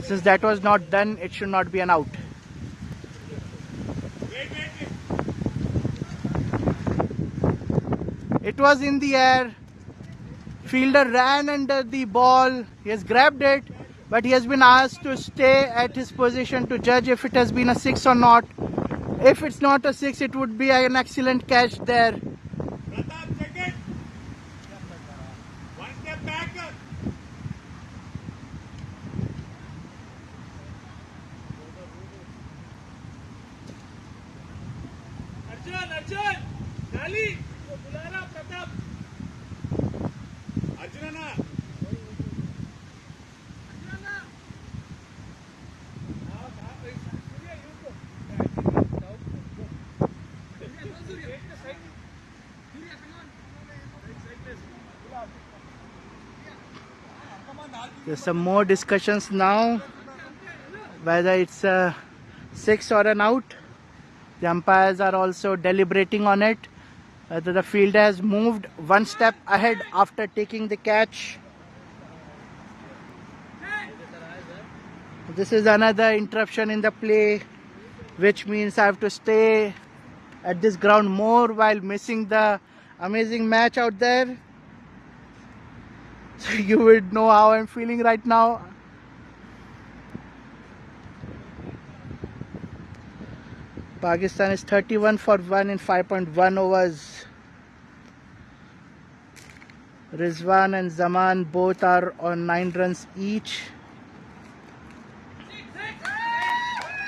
Since that was not done, it should not be an out. It was in the air. Fielder ran under the ball. He has grabbed it, but he has been asked to stay at his position to judge if it has been a 6 or not. If it's not a 6, it would be an excellent catch there. One step back. Arjun! Dali! Bulara Pratap! Arjunana! There's some more discussions now, whether it's a 6 or an out. The umpires are also deliberating on it. Whether the fielder has moved one step ahead after taking the catch. This is another interruption in the play, which means I have to stay at this ground more while missing the amazing match out there. So you would know how I'm feeling right now. Pakistan is 31 for 1 in 5.1 overs. Rizwan and Zaman both are on 9 runs each.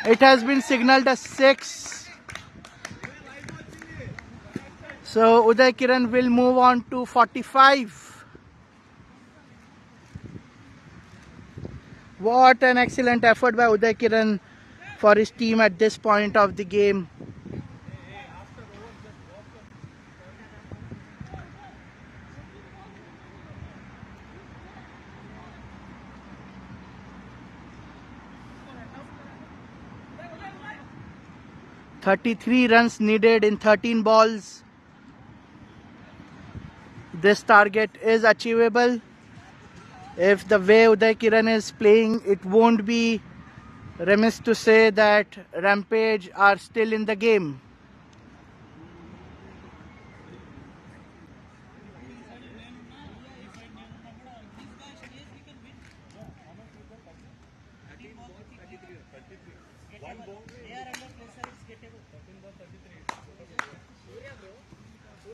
It has been signaled a 6. So Uday Kiran will move on to 45. What an excellent effort by Uday Kiran for his team at this point of the game. "33 runs needed in 13 balls. This target is achievable. If the way Uday Kiran is playing, it won't be remiss to say that Rampage are still in the game.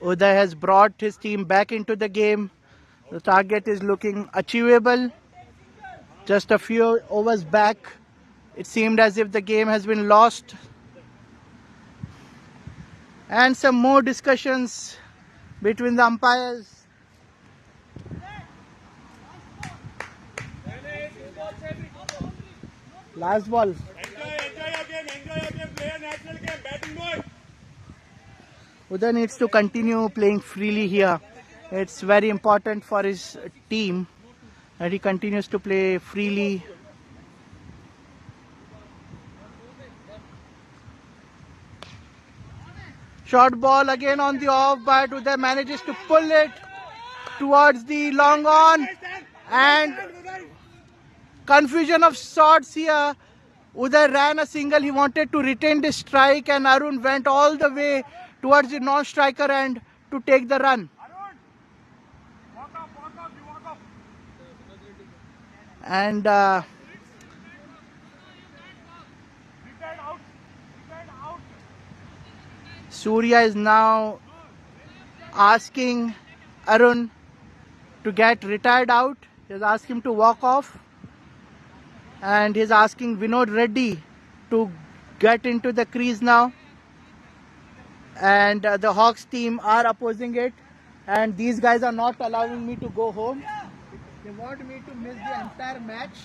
Uday has brought his team back into the game. The target is looking achievable. Just a few overs back, it seemed as if the game has been lost. And some more discussions between the umpires. Last ball. Enjoy your game, play a natural game, batting boy. Uday needs to continue playing freely here. It's very important for his team that he continues to play freely. Short ball again on the off, but Uday manages to pull it. towards the long on, and confusion of shots here. Uday ran a single, he wanted to retain the strike, and Arun went all the way towards the non-striker end to take the run. And Surya is now asking Arun to get retired out. He's asked him to walk off, and he's asking Vinod Reddy to get into the crease now. And the Hawks team are opposing it, and these guys are not allowing me to go home. They want me to miss the entire match.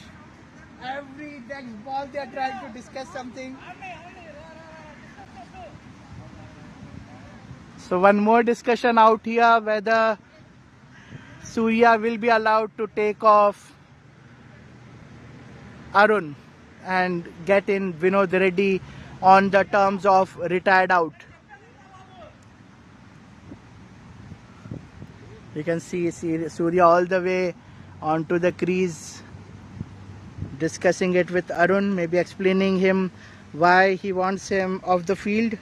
Every next ball they are trying to discuss something. So one more discussion out here whether Surya will be allowed to take off Arun and get in Vinod Reddy on the terms of retired out. You can see Surya all the way onto the crease, discussing it with Arun, maybe explaining him why he wants him off the field.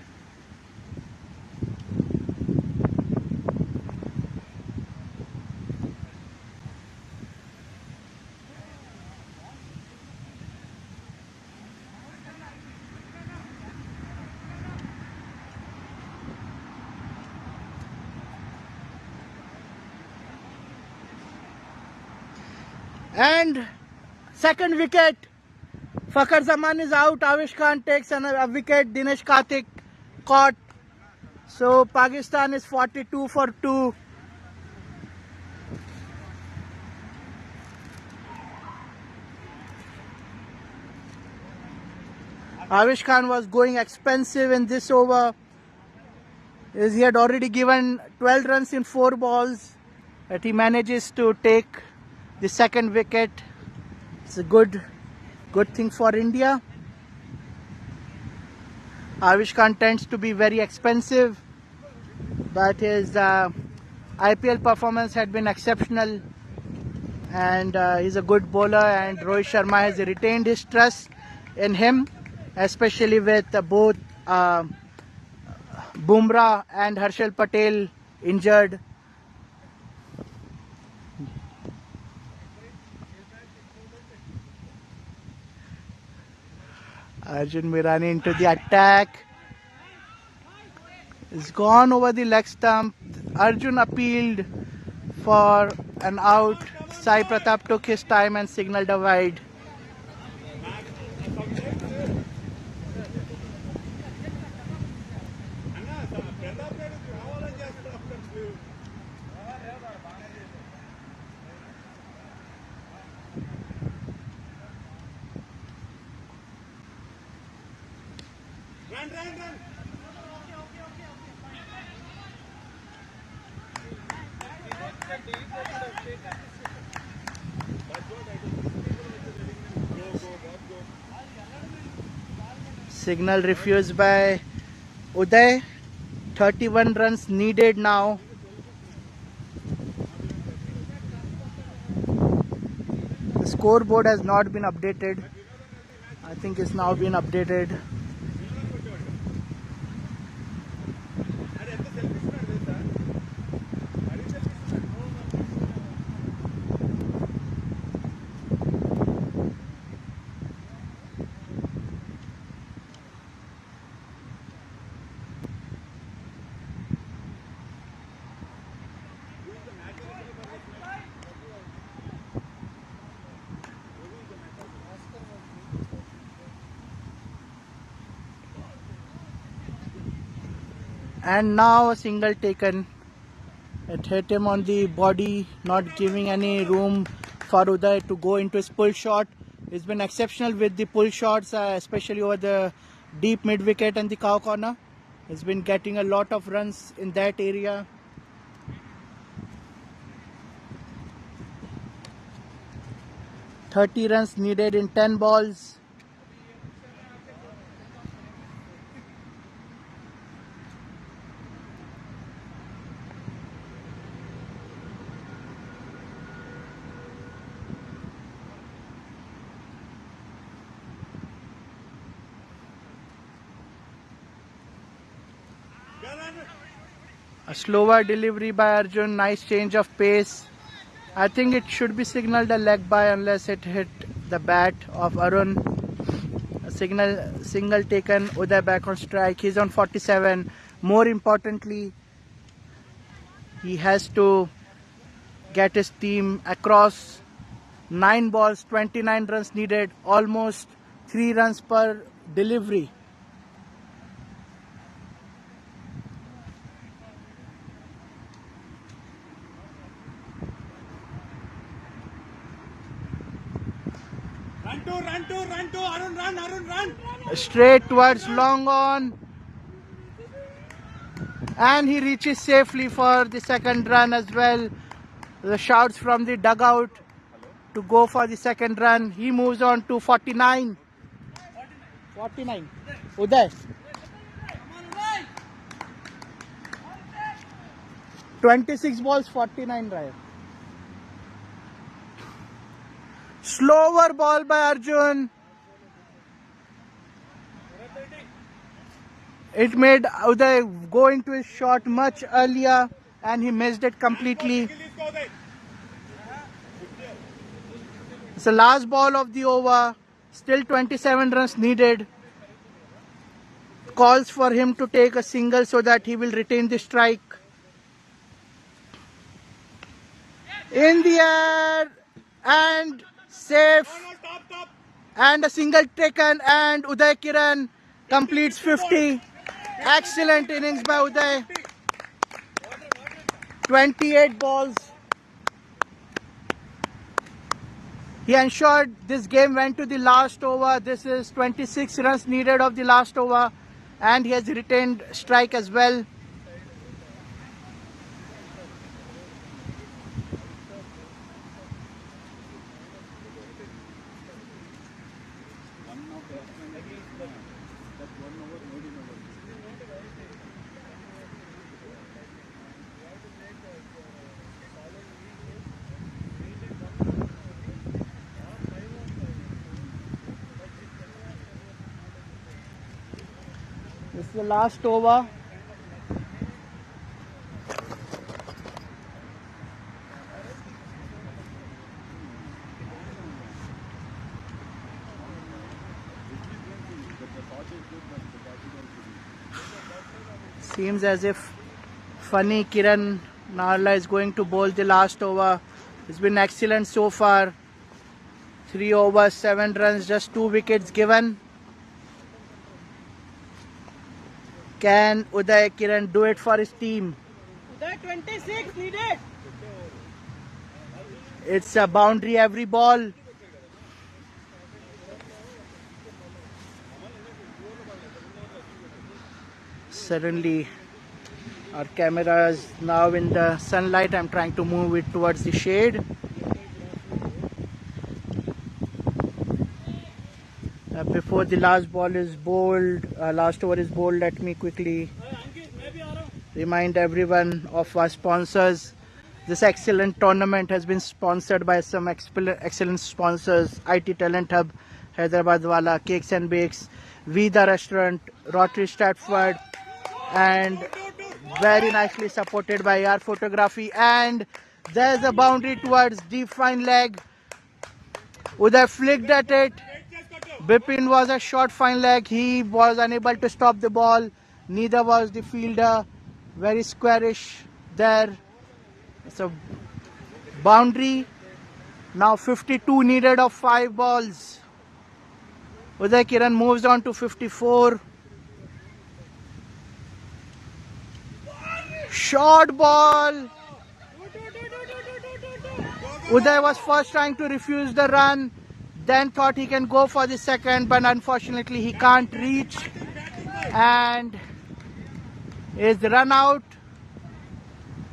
And second wicket, Fakhar Zaman is out, Avish Khan takes another wicket, Dinesh Karthik caught. So Pakistan is 42 for 2. Avish Khan was going expensive in this over, as he had already given 12 runs in 4 balls, but he manages to take the second wicket. It's a good thing for India. Avish Khan tends to be very expensive, but his IPL performance had been exceptional, and he's a good bowler, and Rohit Sharma has retained his trust in him, especially with both Bumrah and Harshal Patel injured. Arjun Mirani into the attack. It's gone over the leg stump. Arjun appealed for an out. Sai Pratap took his time and signaled a wide. Run. Signal refused by Uday. 31 runs needed now. The scoreboard has not been updated. I think it's now been updated. And now a single taken. It hit him on the body, not giving any room for Uday to go into his pull shot. He's been exceptional with the pull shots, especially over the deep mid wicket and the cow corner. He's been getting a lot of runs in that area. "30 runs needed in 10 balls. A slower delivery by Arjun, nice change of pace. I think it should be signaled a leg by unless it hit the bat of Arun. A single taken, Uday back on strike. He's on 47. More importantly, he has to get his team across. 9 balls, 29 runs needed, almost 3 runs per delivery. Run to, Arun, run. Straight towards long on. And he reaches safely for the second run as well. The shouts from the dugout to go for the second run. He moves on to 49. 49. Uday. 26 balls, 49 Raya. Slower ball by Arjun. It made Uday go into his shot much earlier and he missed it completely. It's the last ball of the over. Still 27 runs needed. Calls for him to take a single so that he will retain the strike. In the air and safe. And a single taken and Uday Kiran completes 50. Excellent innings by Uday. 28 balls. He ensured this game went to the last over. This is 26 runs needed of the last over. And he has retained strike as well. This is the last over. Seems as if funny Kiran Narla is going to bowl the last over. It's been excellent so far. 3 overs, 7 runs, just 2 wickets given. Can Uday Kiran do it for his team? Uday 26 needed. It's a boundary every ball. Suddenly our camera is now in the sunlight. I'm trying to move it towards the shade. Before the last ball is bowled, last over is bowled, let me quickly remind everyone of our sponsors. This excellent tournament has been sponsored by some excellent sponsors: IT Talent Hub, Hyderabad Wala, Cakes and Bakes, Vida Restaurant, Rotary Stratford, and very nicely supported by our photography. And there's a boundary towards deep fine leg. Uday flicked at it. Bipin was a short fine leg. He was unable to stop the ball. Neither was the fielder. Very squarish there. It's a boundary. Now 52 needed of 5 balls. Uday Kiran moves on to 54. Short ball. Uday was first trying to refuse the run. Then thought he can go for the second, but unfortunately he can't reach and is run out.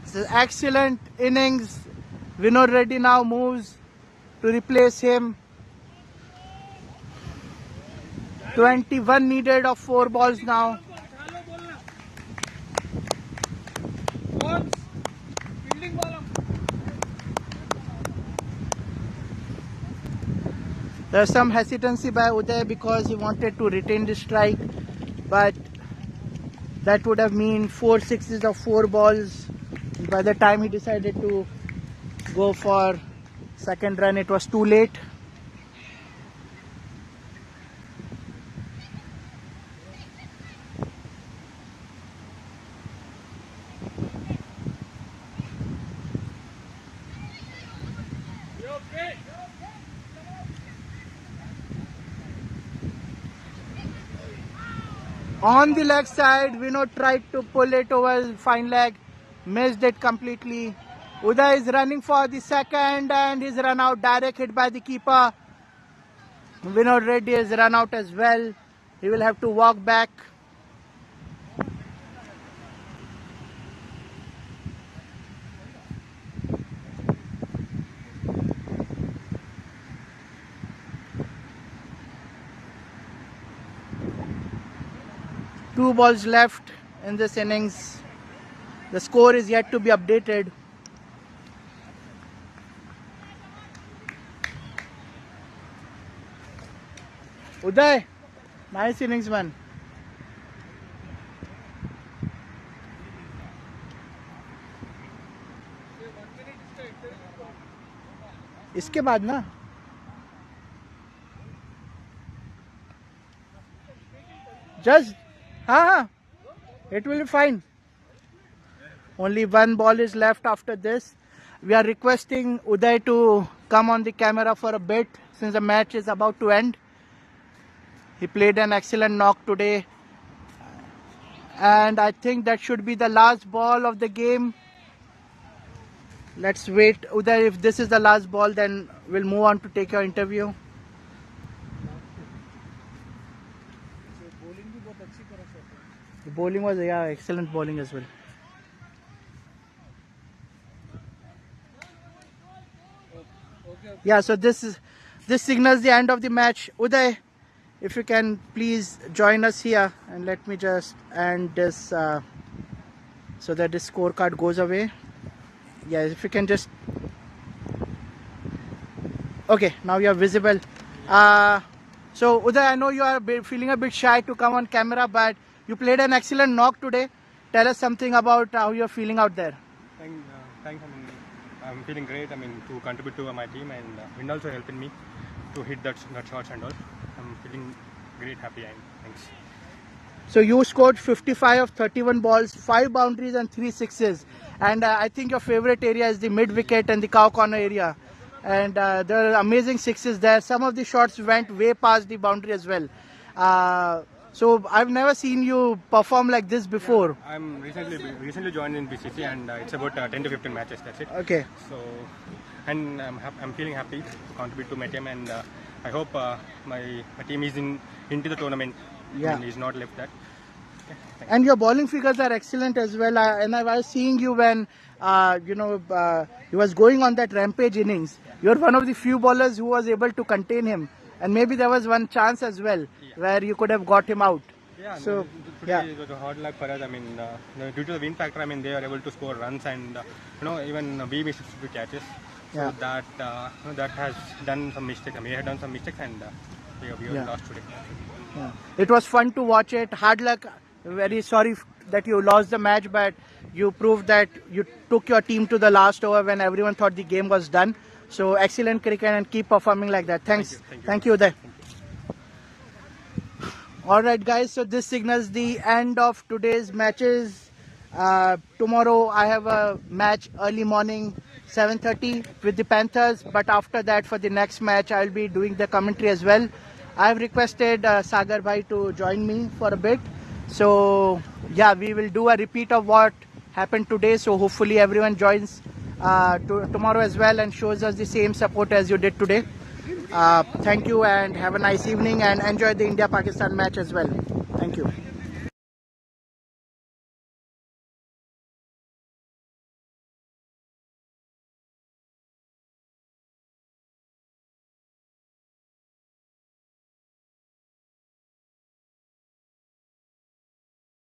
It's an excellent innings. Vinod Reddy now moves to replace him. 21 needed of 4 balls now. There's some hesitancy by Uday because he wanted to retain the strike, but That would have mean 4 sixes of 4 balls. By the time he decided to go for second run, it was too late. On the leg side, Vinod tried to pull it over fine leg, missed it completely. Eigh is running for the second and he's run out, direct hit by the keeper. Vinod Reddy has run out as well. He will have to walk back. Two balls left in this innings. The score is yet to be updated. Eigh, nice innings, man. इसके बाद ना just it will be fine. Only one ball is left after this. We are requesting Eigh to come on the camera for a bit since the match is about to end. He played an excellent knock today and I think that should be the last ball of the game. Let's wait. Eigh, if this is the last ball, then we'll move on to take your interview. The bowling was excellent bowling as well. Yeah, so this signals the end of the match. Eigh, if you can please join us here and let me just end this so that the scorecard goes away. Yeah, if you can just. Okay, now you are visible. So Eigh, I know you are feeling a bit shy to come on camera, but you played an excellent knock today. Tell us something about how you're feeling out there. Thanks. I'm feeling great. To contribute to my team and wind also helping me to hit that shots and all. I'm feeling great, happy, and thanks. So you scored 55 of 31 balls, 5 boundaries and 3 sixes. And I think your favorite area is the mid wicket and the cow corner area. And there are amazing sixes there. Some of the shots went way past the boundary as well. So I've never seen you perform like this before. Yeah, I'm recently joined in BCC and it's about 10 to 15 matches. That's it. Okay. So, and I'm feeling happy to contribute to my team, and I hope my team is into the tournament. Yeah. And is not left that. Okay, and your bowling figures are excellent as well. And I was seeing you when he was going on that rampage innings. You're one of the few bowlers who was able to contain him. And maybe there was one chance as well where you could have got him out. Yeah, so today it was a hard luck for us. Due to the wind factor, they are able to score runs and even we missed a few catches. So that has done some mistakes. We had done some mistakes and we lost today. Yeah. It was fun to watch it. Hard luck. Very sorry that you lost the match, but you proved that you took your team to the last over when everyone thought the game was done. So excellent cricket and keep performing like that. Thanks. Thank you, Eigh. Alright guys, so this signals the end of today's matches. Tomorrow I have a match early morning 7:30 with the Panthers, but after that for the next match I will be doing the commentary as well. I have requested Sagar Bhai to join me for a bit. So yeah, we will do a repeat of what happened today. So hopefully everyone joins tomorrow as well and shows us the same support as you did today. Thank you and have a nice evening and enjoy the India-Pakistan match as well.